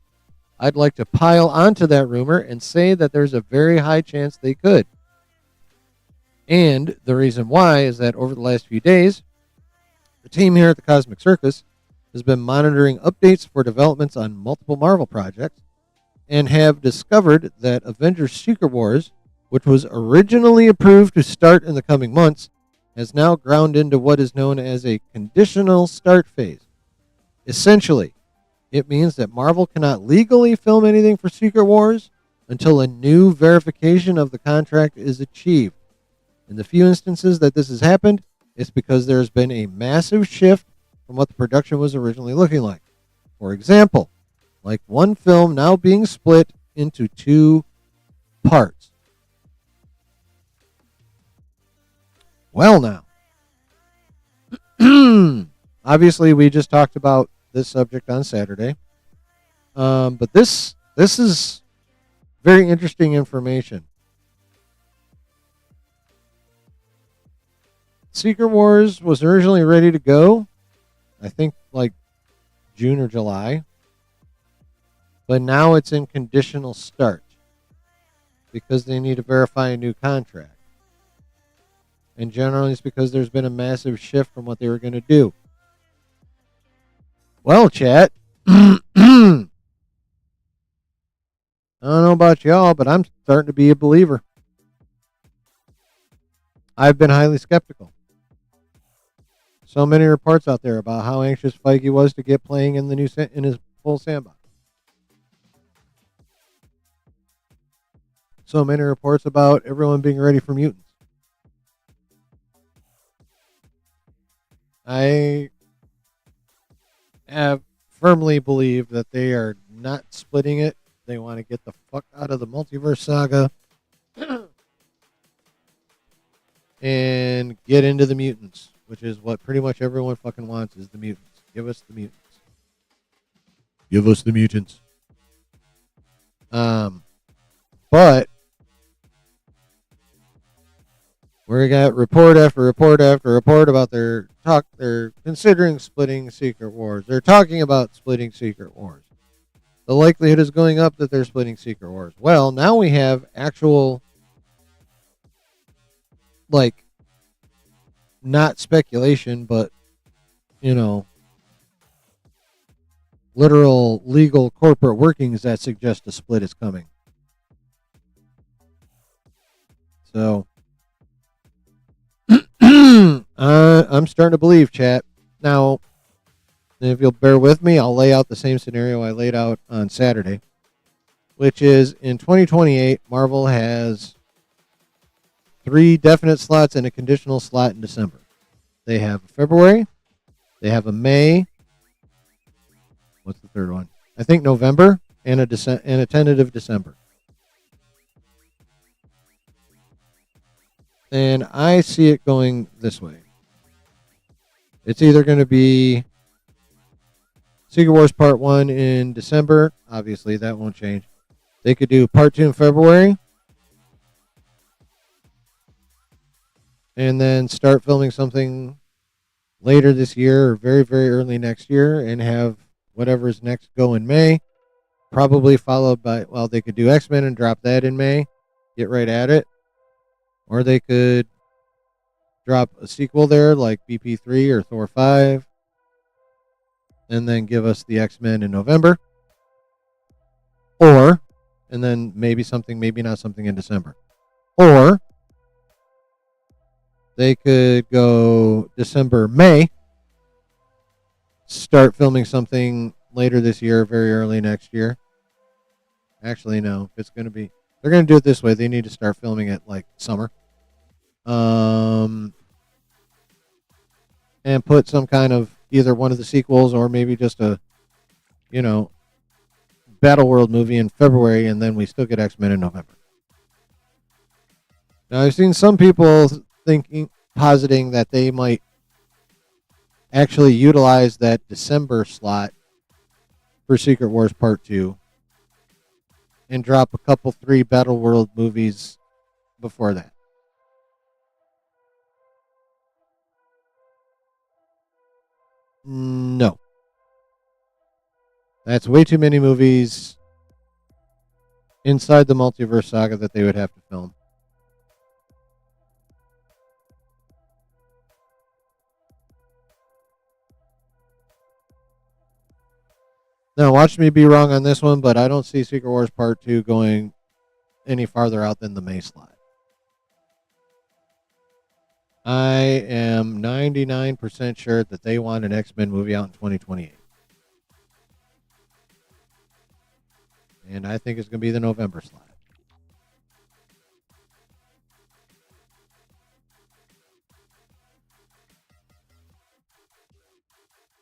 I'd like to pile onto that rumor and say that there's a very high chance they could. And the reason why is that over the last few days, the team here at the Cosmic Circus has been monitoring updates for developments on multiple Marvel projects and have discovered that Avengers Secret Wars, which was originally approved to start in the coming months, has now ground into what is known as a conditional start phase. Essentially, it means that Marvel cannot legally film anything for Secret Wars until a new verification of the contract is achieved. In the few instances that this has happened, it's because there's been a massive shift from what the production was originally looking like. For example, like one film now being split into 2 parts. Well, now, obviously, we just talked about this subject on Saturday, but this is very interesting information. Secret Wars was originally ready to go, I think, like June or July, but now it's in conditional start because they need to verify a new contract. And generally it's because there's been a massive shift from what they were going to do. Well, chat, I don't know about y'all, but I'm starting to be a believer. I've been highly skeptical. So many reports out there about how anxious Feige was to get playing in the new in his full sandbox. So many reports about everyone being ready for mutants. I have firmly believed that they are not splitting it. They want to get the fuck out of the multiverse saga and get into the mutants, which is what pretty much everyone fucking wants, is the mutants. Give us the mutants. Give us the mutants. But we got report after report after report about their talk. They're considering splitting Secret Wars. They're talking about splitting Secret Wars. The likelihood is going up that they're splitting Secret Wars. Well, now we have actual, like, not speculation, but, you know, literal legal corporate workings that suggest a split is coming. So, I'm starting to believe, chat. Now, if you'll bear with me, I'll lay out the same scenario I laid out on Saturday, which is in 2028, Marvel has 3 definite slots and a conditional slot in December. They have February, they have a May, what's the third one? I think November, and a tentative December. And I see it going this way. It's either going to be Secret Wars Part 1 in December. Obviously, that won't change. They could do Part 2 in February. And then start filming something later this year or very, very early next year and have whatever's next go in May. Probably followed by, well, they could do X-Men and drop that in May. Get right at it. Or they could drop a sequel there like BP3 or Thor 5 and then give us the X-Men in November. Or, and then maybe something, maybe not something in December. Or they could go December, May, start filming something later this year, very early next year. Actually, no, if it's going to be, they're going to do it this way. They need to start filming it like summer. And put some kind of either one of the sequels or maybe just a, you know, Battle World movie in February, and then we still get X-Men in November. Now, I've seen some people positing that they might actually utilize that December slot for Secret Wars Part 2 and drop a couple 3 Battle World movies before that. No. That's way too many movies inside the multiverse saga that they would have to film. Now, watch me be wrong on this one, but I don't see Secret Wars Part 2 going any farther out than the May slot. I am 99% sure that they want an X-Men movie out in 2028. And I think it's going to be the November slot.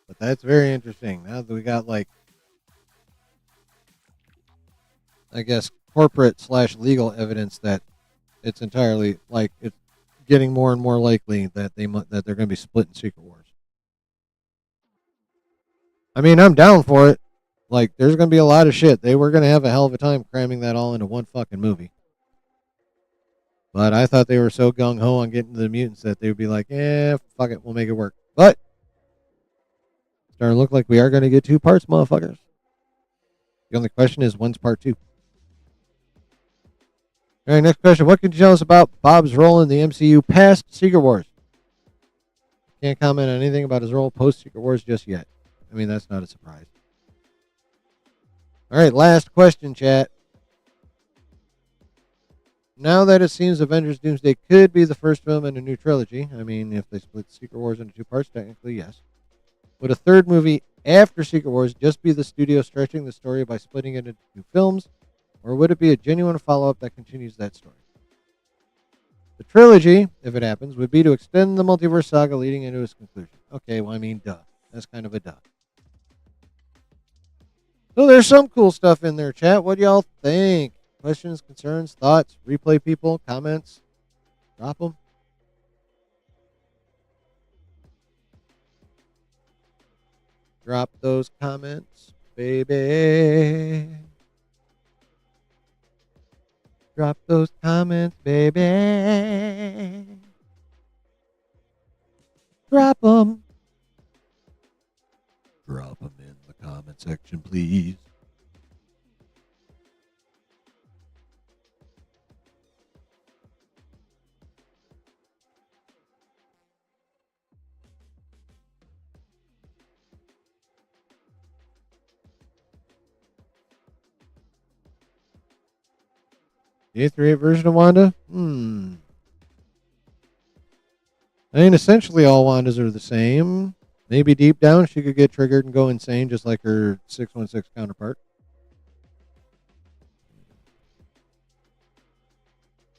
But that's very interesting. Now that we got, like, I guess, corporate/legal evidence that it's entirely, like, it's getting more and more likely that they're going to be splitting Secret Wars. I mean, I'm down for it. Like, there's going to be a lot of shit. They were going to have a hell of a time cramming that all into one fucking movie. But I thought they were so gung-ho on getting to the mutants that they would be like, fuck it, we'll make it work. But it's starting to look like we are going to get 2 parts, motherfuckers. The only question is, when's part 2? All right, next question. What can you tell us about Bob's role in the MCU past Secret Wars? Can't comment on anything about his role post Secret Wars just yet. I mean, that's not a surprise. All right, last question, chat. Now that it seems Avengers Doomsday could be the first film in a new trilogy, I mean, if they split Secret Wars into 2 parts, technically, yes. Would a third movie after Secret Wars just be the studio stretching the story by splitting it into 2 films? Or would it be a genuine follow-up that continues that story? The trilogy, if it happens, would be to extend the multiverse saga leading into its conclusion. Okay, well, I mean, duh. That's kind of a duh. So there's some cool stuff in there, chat. What do y'all think? Questions, concerns, thoughts, replay people, comments? Drop them. Drop those comments, baby. Drop those comments, baby. Drop them. Drop them in the comment section, please. The 838 version of Wanda? I mean, essentially all Wandas are the same. Maybe deep down she could get triggered and go insane just like her 616 counterpart.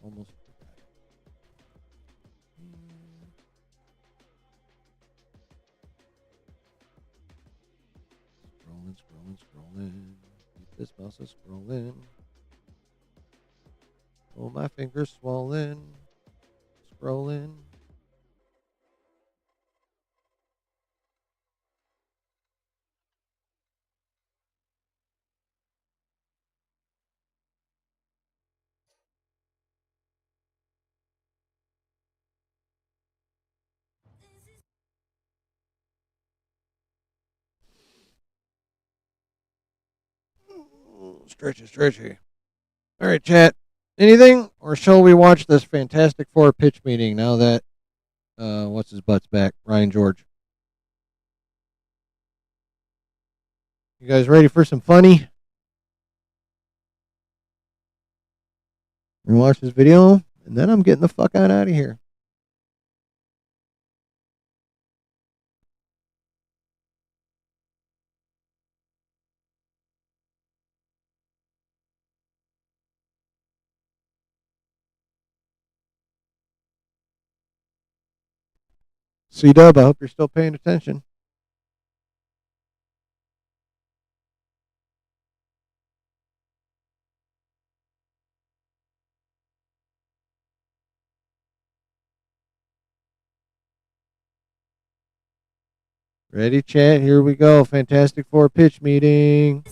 Almost. Scrolling. Keep this mouse scrolling. Oh, my fingers swollen. Scrolling. Stretchy. All right, chat. Anything? Or shall we watch this Fantastic Four pitch meeting now that, what's his butt's back? Ryan George. You guys ready for some funny? And watch this video, and then I'm getting the fuck out of here. C-Dub, I hope you're still paying attention. Ready, chat? Here we go. Fantastic Four pitch meeting.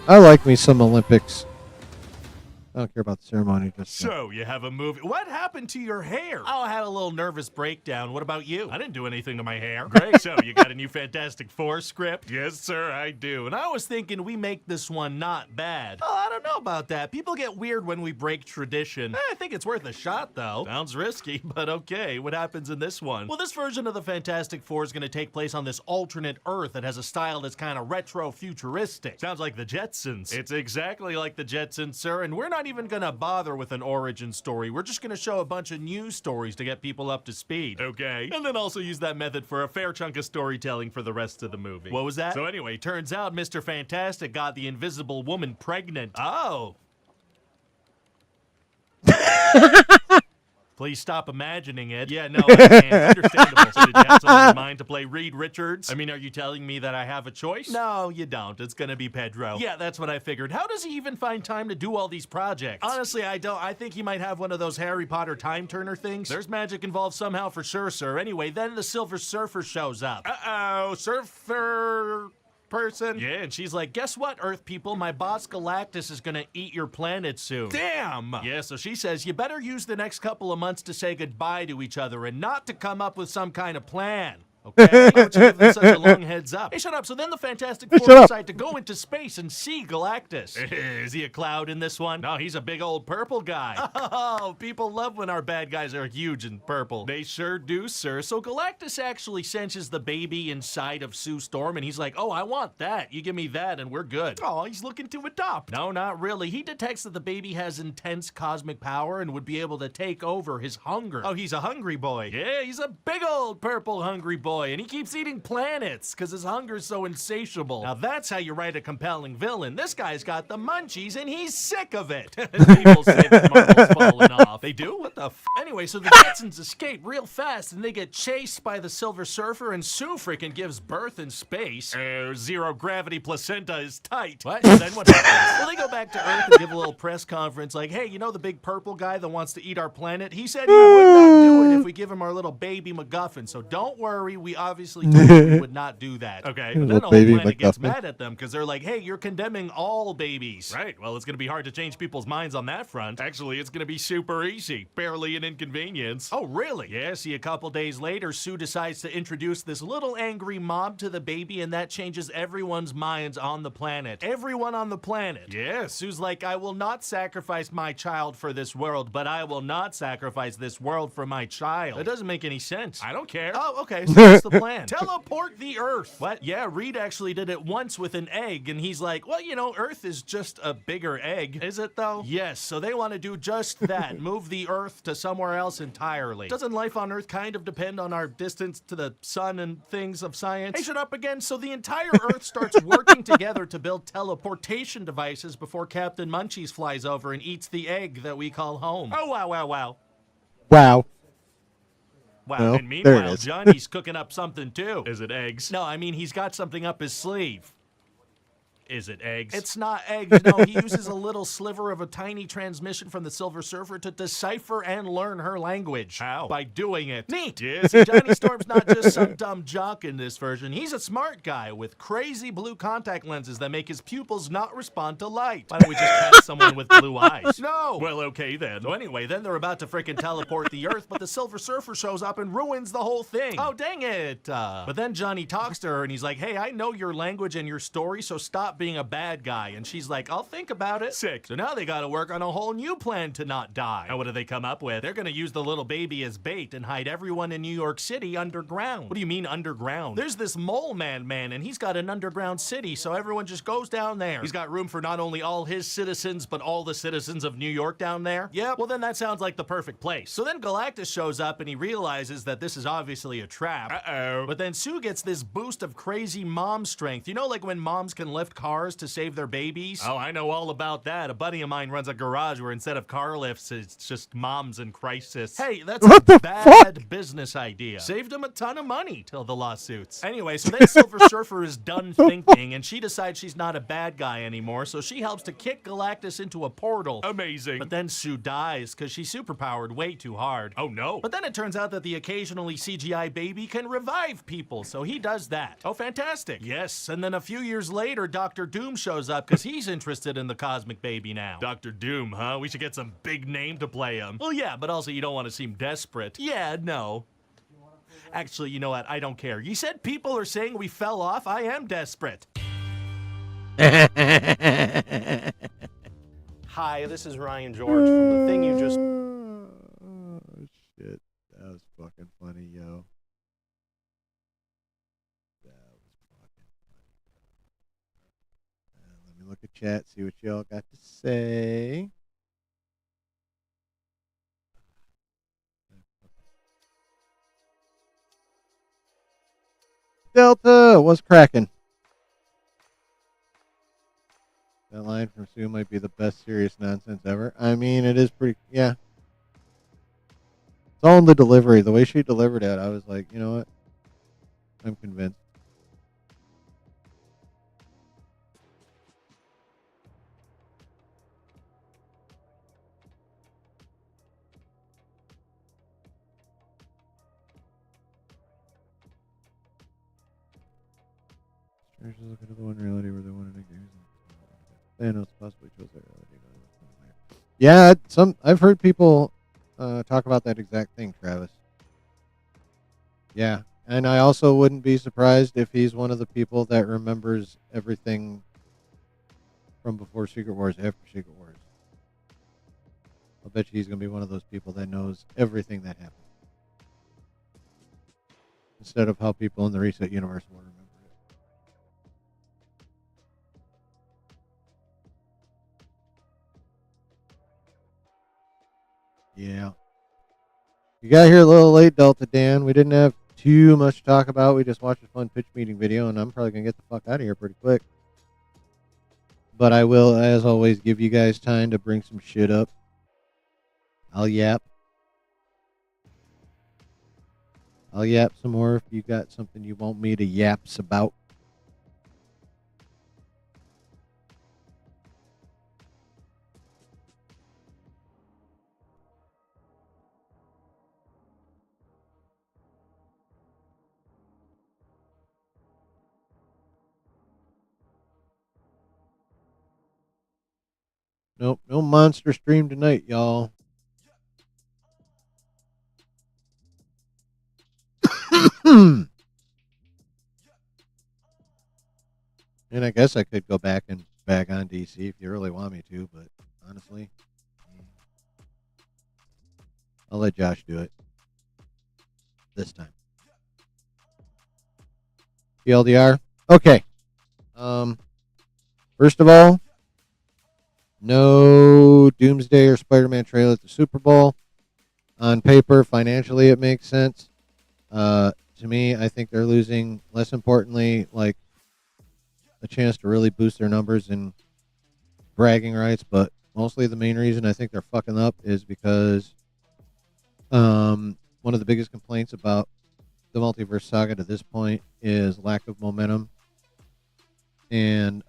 I like me some Olympics. I don't care about the ceremony. Just So, you have a movie. What happened to your hair? Oh, I had a little nervous breakdown. What about you? I didn't do anything to my hair. Great. So, you got a new Fantastic Four script? Yes, sir, I do. And I was thinking we make this one not bad. Oh, I don't know about that. People get weird when we break tradition. I think it's worth a shot, though. Sounds risky, but okay. What happens in this one? Well, this version of the Fantastic Four is going to take place on this alternate Earth that has a style that's kind of retro-futuristic. Sounds like the Jetsons. It's exactly like the Jetsons, sir, and we're not even going to bother with an origin story. We're just going to show a bunch of news stories to get people up to speed. Okay. And then also use that method for a fair chunk of storytelling for the rest of the movie. What was that? So anyway, turns out Mr. Fantastic got the Invisible Woman pregnant. Oh. Please stop imagining it. Yeah, no, I can't. Understandable. So did you have someone in mind to play Reed Richards? I mean, are you telling me that I have a choice? No, you don't. It's gonna be Pedro. Yeah, that's what I figured. How does he even find time to do all these projects? Honestly, I don't. I think he might have one of those Harry Potter time turner things. There's magic involved somehow for sure, sir. Anyway, then the Silver Surfer shows up. Uh-oh, Surfer person. Yeah, and she's like, guess what, Earth people? My boss Galactus is gonna eat your planet soon. Damn! Yeah, so she says, you better use the next couple of months to say goodbye to each other and not to come up with some kind of plan. Okay? Why would you give them such a long heads up? Hey, shut up. So then the Fantastic Four decide to go into space and see Galactus. Is he a cloud in this one? No, he's a big old purple guy. Oh, people love when our bad guys are huge and purple. They sure do, sir. So Galactus actually senses the baby inside of Sue Storm, and he's like, oh, I want that. You give me that, and we're good. Oh, he's looking to adopt. No, not really. He detects that the baby has intense cosmic power and would be able to take over his hunger. Oh, he's a hungry boy. Yeah, he's a big old purple hungry boy. And he keeps eating planets because his hunger's so insatiable. Now that's how you write a compelling villain. This guy's got the munchies and he's sick of it. People say that Marvel's falling off. They do? What the f? Anyway, so the Jetsons escape real fast and they get chased by the Silver Surfer, and Sue freaking gives birth in space. Zero gravity placenta is tight. What? And then what happens? Well, they go back to Earth and give a little press conference like, hey, you know the big purple guy that wants to eat our planet? He said he would not do it if we give him our little baby MacGuffin. So don't worry, we obviously told you we would not do that. Okay, but then the whole planet gets mad at them because they're like, hey, you're condemning all babies. Right, well, it's going to be hard to change people's minds on that front. Actually, it's going to be super easy. Barely an inconvenience. Oh, really? Yeah, see, a couple days later, Sue decides to introduce this little angry mob to the baby, and that changes everyone's minds on the planet. Everyone on the planet. Yeah, Sue's like, I will not sacrifice my child for this world, but I will not sacrifice this world for my child. That doesn't make any sense. I don't care. Oh, okay, so that's the plan. Teleport the Earth. What? Yeah, Reed actually did it once with an egg, and he's like, well, you know, Earth is just a bigger egg. Is it, though? Yes, so they want to do just that. Move the Earth to somewhere else entirely. Doesn't life on Earth kind of depend on our distance to the sun and things of science? Hey, shut up again. So the entire Earth starts working together to build teleportation devices before Captain Munchies flies over and eats the egg that we call home. Oh, wow, wow, wow. Wow. Wow, well, and meanwhile, Johnny's cooking up something too. Is it eggs? No, I mean, he's got something up his sleeve. Is it eggs? It's not eggs, no. He uses a little sliver of a tiny transmission from the Silver Surfer to decipher and learn her language. How? By doing it. Neat! Yeah, see, Johnny Storm's not just some dumb jock in this version. He's a smart guy with crazy blue contact lenses that make his pupils not respond to light. Why don't we just cast someone with blue eyes? No! Well, okay then. So anyway, then they're about to frickin' teleport the Earth, but the Silver Surfer shows up and ruins the whole thing. Oh, dang it! But then Johnny talks to her and he's like, hey, I know your language and your story, so stop being a bad guy. And she's like, I'll think about it. Sick. So now they gotta work on a whole new plan to not die. Now what do they come up with? They're gonna use the little baby as bait and hide everyone in New York City underground. What do you mean underground? There's this mole man, and he's got an underground city, so everyone just goes down there. He's got room for not only all his citizens, but all the citizens of New York down there. Yeah, well then that sounds like the perfect place. So then Galactus shows up and he realizes that this is obviously a trap. Uh-oh. But then Sue gets this boost of crazy mom strength. You know, like when moms can lift cars to save their babies? Oh, I know all about that. A buddy of mine runs a garage where instead of car lifts, it's just moms in crisis. Hey, that's a bad business idea. Saved him a ton of money till the lawsuits. Anyway, so then Silver Surfer is done thinking, and she decides she's not a bad guy anymore, so she helps to kick Galactus into a portal. Amazing. But then Sue dies because she's superpowered way too hard. Oh, no. But then it turns out that the occasionally CGI baby can revive people, so he does that. Oh, fantastic. Yes, and then a few years later, Dr. Dr. Doom shows up because he's interested in the cosmic baby now. Dr. Doom, huh? We should get some big name to play him. Well, yeah, but also you don't want to seem desperate. Yeah, no. Actually, you know what? I don't care. You said people are saying we fell off. I am desperate. Hi, this is Ryan George from the thing you just... Oh, shit. That was fucking funny, yo. That was fucking funny. Let me look at chat, see what y'all got to say. Delta, what's cracking? That line from Sue might be the best serious nonsense ever. I mean, it is pretty, yeah. It's all in the delivery. The way she delivered it, I was like, you know what? I'm convinced. Strangers looking at the one reality where they wanted to use Thanos possibly chose that reality. Yeah, I've heard people talk about that exact thing, Travis. Yeah, and I also wouldn't be surprised if he's one of the people that remembers everything from before Secret Wars, after Secret Wars. I'll bet you he's going to be one of those people that knows everything that happened. Instead of how people in the Reset universe will remember it. Yeah. You got here a little late, Delta Dan. We didn't have too much to talk about. We just watched a fun pitch meeting video, and I'm probably going to get the fuck out of here pretty quick. But I will, as always, give you guys time to bring some shit up. I'll yap. I'll yap some more if you got something you want me to yaps about. Nope, no monster stream tonight, y'all. And I guess I could go back and bag on DC if you really want me to, but honestly, I'll let Josh do it this time. TLDR? Okay. First of all, no Doomsday or Spider-Man trailer at the Super Bowl. On paper, financially, it makes sense. To me, I think they're losing, less importantly, like a chance to really boost their numbers and bragging rights, but mostly the main reason I think they're fucking up is because one of the biggest complaints about the multiverse saga to this point is lack of momentum and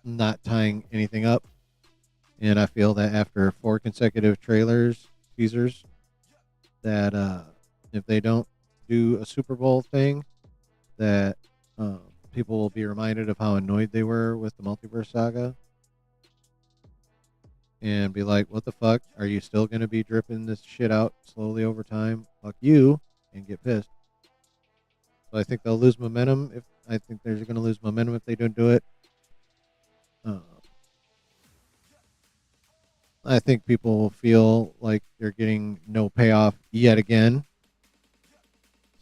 not tying anything up. And I feel that after 4 consecutive teasers, that if they don't do a Super Bowl thing, that people will be reminded of how annoyed they were with the multiverse saga and be like, what the fuck? Are you still going to be dripping this shit out slowly over time? Fuck you, and get pissed. So I think they'll lose momentum. I think they're going to lose momentum if they don't do it. I think people will feel like they're getting no payoff yet again.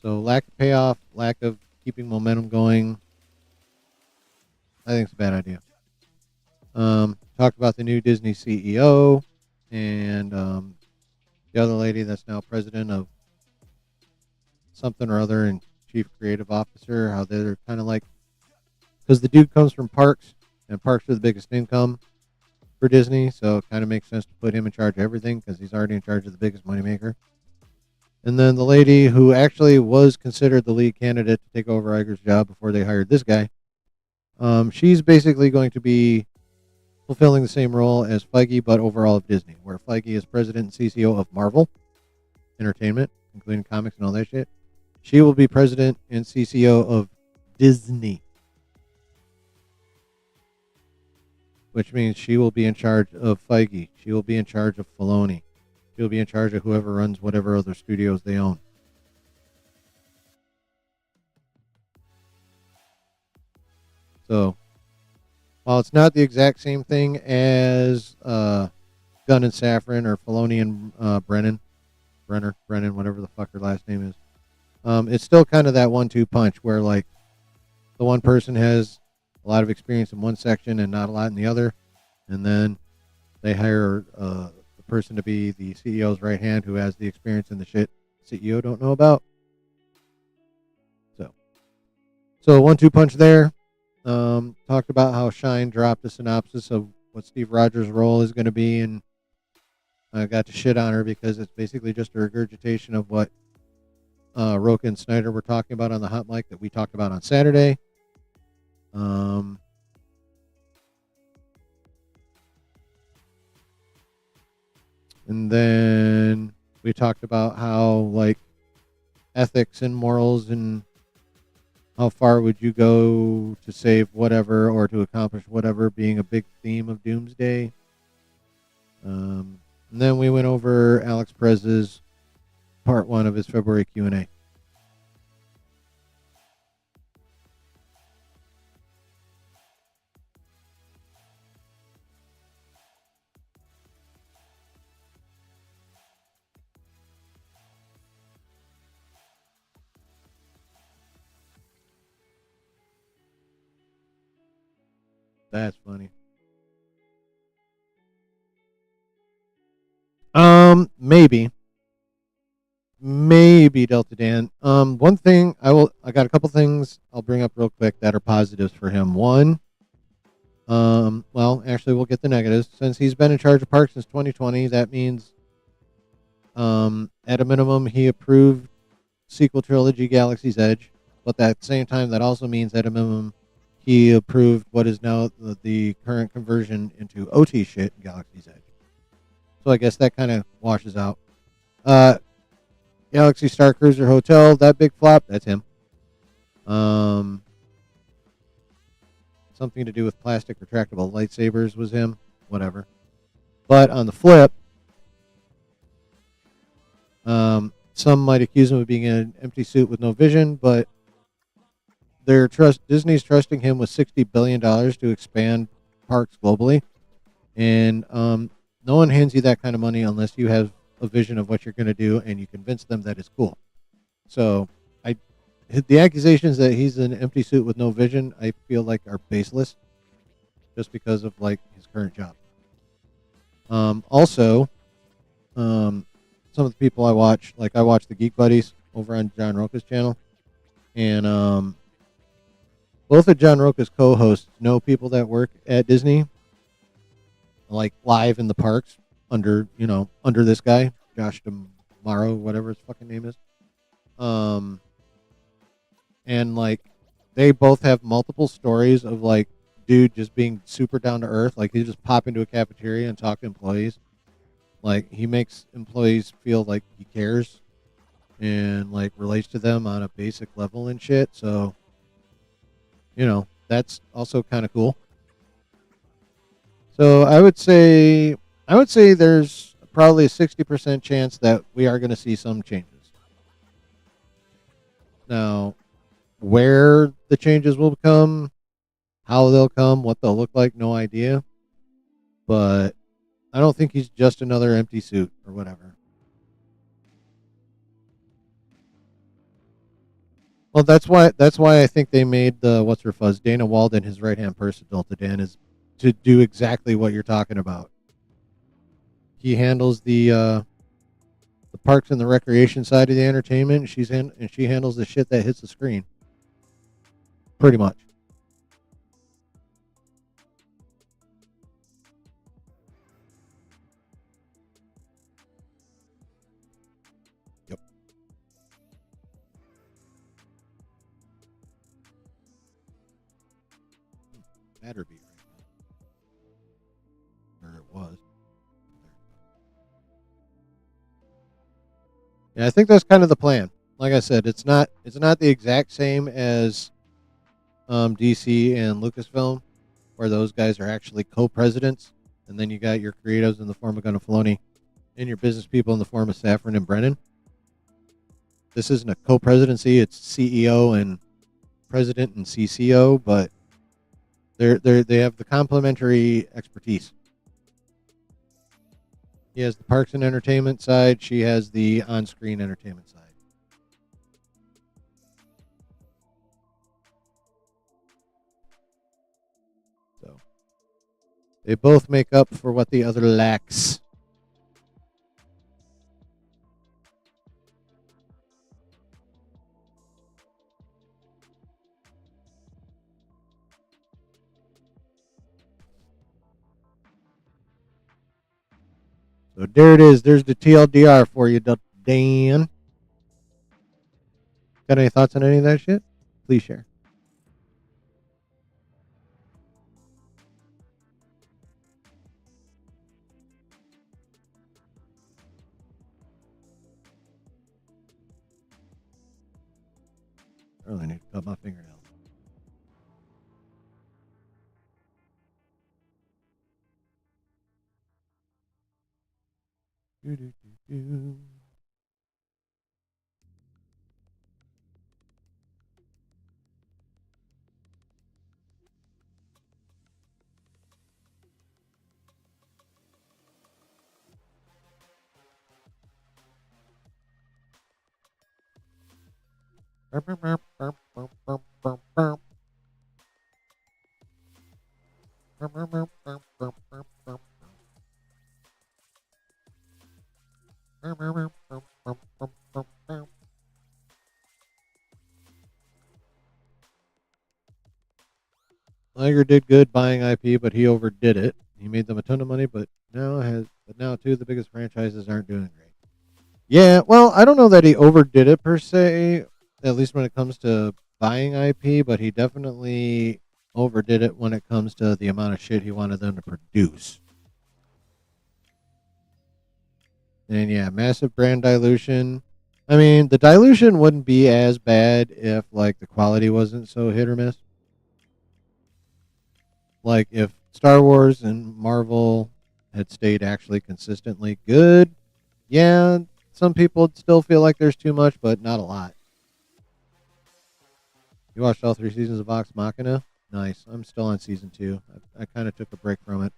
So lack of payoff, lack of keeping momentum going, I think it's a bad idea. Talked about the new Disney CEO and the other lady that's now president of something or other and chief creative officer, how they're kind of like, because the dude comes from parks, and parks are the biggest income for Disney, so it kind of makes sense to put him in charge of everything because he's already in charge of the biggest moneymaker. And then the lady who actually was considered the lead candidate to take over Iger's job before they hired this guy, she's basically going to be fulfilling the same role as Feige, but overall of Disney, where Feige is president and CCO of Marvel Entertainment, including comics and all that shit. She will be president and CCO of Disney. Which means she will be in charge of Feige. She will be in charge of Filoni. She will be in charge of whoever runs whatever other studios they own. So, while it's not the exact same thing as Gunn and Safran or Filoni and Brennan, whatever the fuck her last name is, it's still kind of that 1-2 punch where like the one person has a lot of experience in one section and not a lot in the other, and then they hire the person to be the CEO's right hand who has the experience in the shit CEO don't know about. So 1-2 punch there. Talked about how Shine dropped a synopsis of what Steve Rogers' role is going to be, and I got to shit on her because it's basically just a regurgitation of what Roca and Snyder were talking about on the hot mic that we talked about on Saturday. And then we talked about how like ethics and morals and how far would you go to save whatever or to accomplish whatever being a big theme of Doomsday. And then we went over Alex Perez's part 1 of his February Q&A. That's funny. Maybe Delta Dan. One thing I got a couple things I'll bring up real quick that are positives for him. One, well, actually we'll get the negatives. Since he's been in charge of parks since 2020, that means at a minimum he approved sequel trilogy Galaxy's Edge, but at the same time that also means at a minimum he approved what is now the current conversion into OT shit in Galaxy's Edge. So I guess that kind of washes out. Galaxy Star Cruiser Hotel, that big flop, that's him. Something to do with plastic retractable lightsabers was him. Whatever. But on the flip, some might accuse him of being in an empty suit with no vision, but Disney's trusting him with $60 billion to expand parks globally. And no one hands you that kind of money unless you have a vision of what you're going to do and you convince them that it's cool. So the accusations that he's in an empty suit with no vision, I feel like are baseless just because of like his current job. Also, some of the people I watch, like I watch the Geek Buddies over on John Roca's channel, and both of John Roca's co-hosts know people that work at Disney, like live in the parks under this guy, Josh Tomorrow, whatever his fucking name is. And like they both have multiple stories of like dude just being super down to earth. Like he just pop into a cafeteria and talk to employees. Like he makes employees feel like he cares and like relates to them on a basic level and shit. So, that's also kind of cool. So I would say there's probably a 60% chance that we are going to see some changes. Now, where the changes will come, how they'll come, what they'll look like, no idea. But I don't think he's just another empty suit or whatever. Well, that's why I think they made the what's her fuzz Dana Walden his right hand person, Delta Dan, is to do exactly what you're talking about. He handles the parks and the recreation side of the entertainment. And she handles the shit that hits the screen. Pretty much. Yep. Better be right now. Or it was. Yeah, I think that's kind of the plan. Like I said, it's not the exact same as DC and Lucasfilm, where those guys are actually co-presidents, and then you got your creatives in the form of Gunnar Filoni and your business people in the form of Safran and Brennan. This isn't a co-presidency; it's CEO and president and CCO, but they have the complementary expertise. He has the parks and entertainment side. She has the on-screen entertainment side. So they both make up for what the other lacks. So there it is. There's the TLDR for you, Dan. Got any thoughts on any of that shit? Please share. I really need to cut my fingernails. Do. Liger did good buying IP, but he overdid it. He made them a ton of money, but now two of the biggest franchises aren't doing great. Yeah, well, I don't know that he overdid it per se, at least when it comes to buying IP, but he definitely overdid it when it comes to the amount of shit he wanted them to produce. And yeah, massive brand dilution. I mean, the dilution wouldn't be as bad if like the quality wasn't so hit or miss. Like if Star Wars and Marvel had stayed actually consistently good, yeah, some people would still feel like there's too much, but not a lot. You watched all 3 seasons of Vox Machina? Nice. I'm still on season 2. I kind of took a break from it.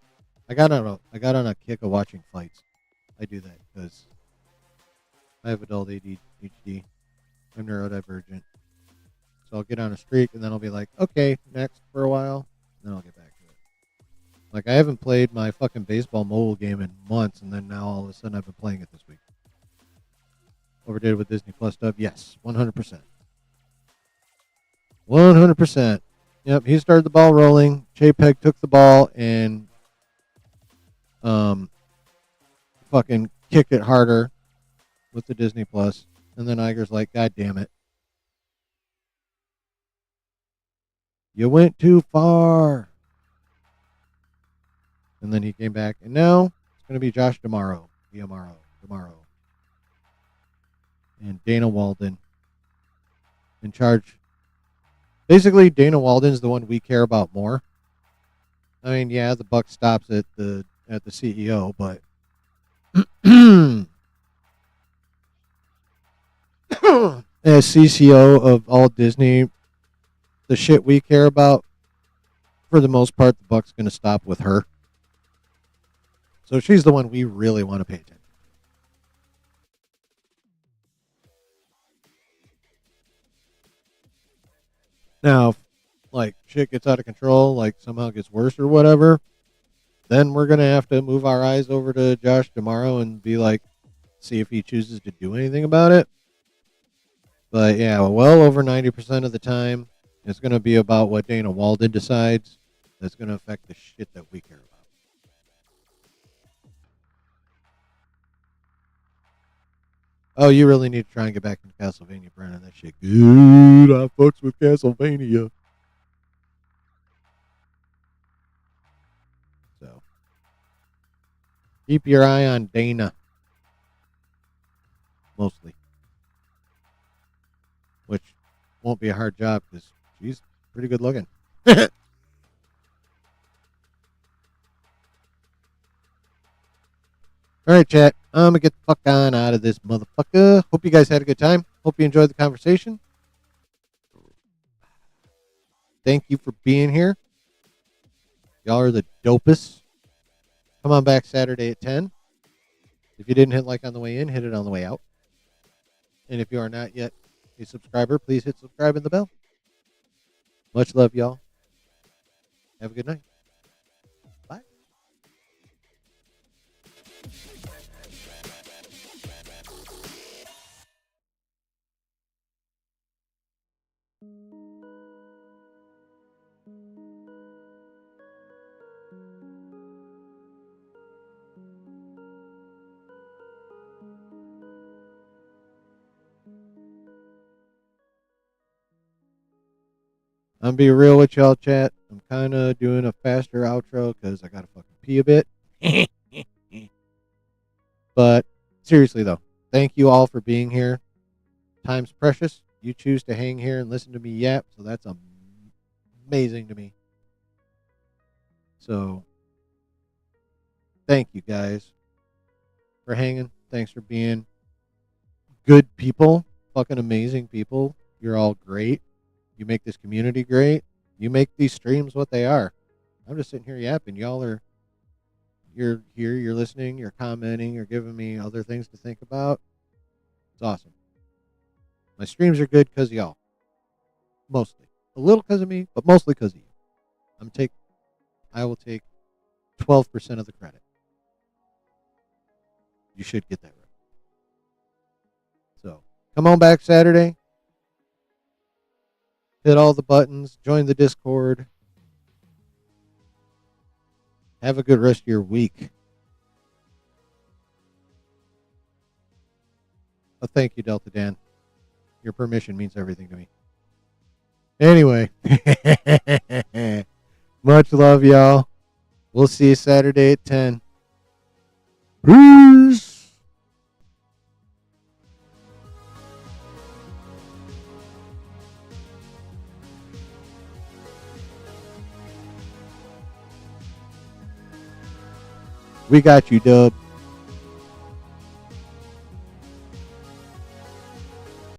I got on a kick of watching fights. I do that because I have adult ADHD. I'm neurodivergent. So I'll get on a streak and then I'll be like, okay, next for a while. Then I'll get back to it. Like I haven't played my fucking baseball mobile game in months, and then now all of a sudden I've been playing it this week. Overdid it with Disney Plus stuff? Yes, 100%. 100%. Yep, he started the ball rolling. JPEG took the ball and fucking kicked it harder with the Disney Plus. And then Iger's like, God damn it. You went too far. And then he came back. And now it's going to be Josh D'Amaro. D'Amaro. And Dana Walden in charge. Basically, Dana Walden's the one we care about more. I mean, yeah, the buck stops at the CEO, but as CCO of all Disney, the shit we care about, for the most part, the buck's going to stop with her. So she's the one we really want to pay attention. Now, if, like, shit gets out of control, like somehow gets worse or whatever, then we're going to have to move our eyes over to Josh D'Amaro and be like, see if he chooses to do anything about it. But yeah, well over 90% of the time, it's going to be about what Dana Walden decides that's going to affect the shit that we care about. Oh, you really need to try and get back into Castlevania, Brennan. That shit good. I fucks with Castlevania. So, keep your eye on Dana. Mostly. Which won't be a hard job because she's Pretty good looking. All right, chat. I'm going to get the fuck on out of this motherfucker. Hope you guys had a good time. Hope you enjoyed the conversation. Thank you for being here. Y'all are the dopest. Come on back Saturday at 10. If you didn't hit like on the way in, hit it on the way out. And if you are not yet a subscriber, please hit subscribe and the bell. Much love, y'all. Have a good night. Bye. I'm being real with y'all, chat. I'm kind of doing a faster outro because I got to fucking pee a bit. But seriously, though, thank you all for being here. Time's precious. You choose to hang here and listen to me yap, so that's amazing to me. So thank you guys for hanging. Thanks for being good people, fucking amazing people. You're all great. You make this community great. You make these streams what they are. I'm just sitting here yapping. You're here, you're listening, you're commenting, you're giving me other things to think about. It's awesome. My streams are good because of y'all. Mostly. A little because of me, but mostly because of you. I will take 12% of the credit. You should get that right. So, come on back Saturday. Hit all the buttons. Join the Discord. Have a good rest of your week. Thank you, Delta Dan. Your permission means everything to me. Anyway. Much love, y'all. We'll see you Saturday at 10. Peace. We got you, Dub.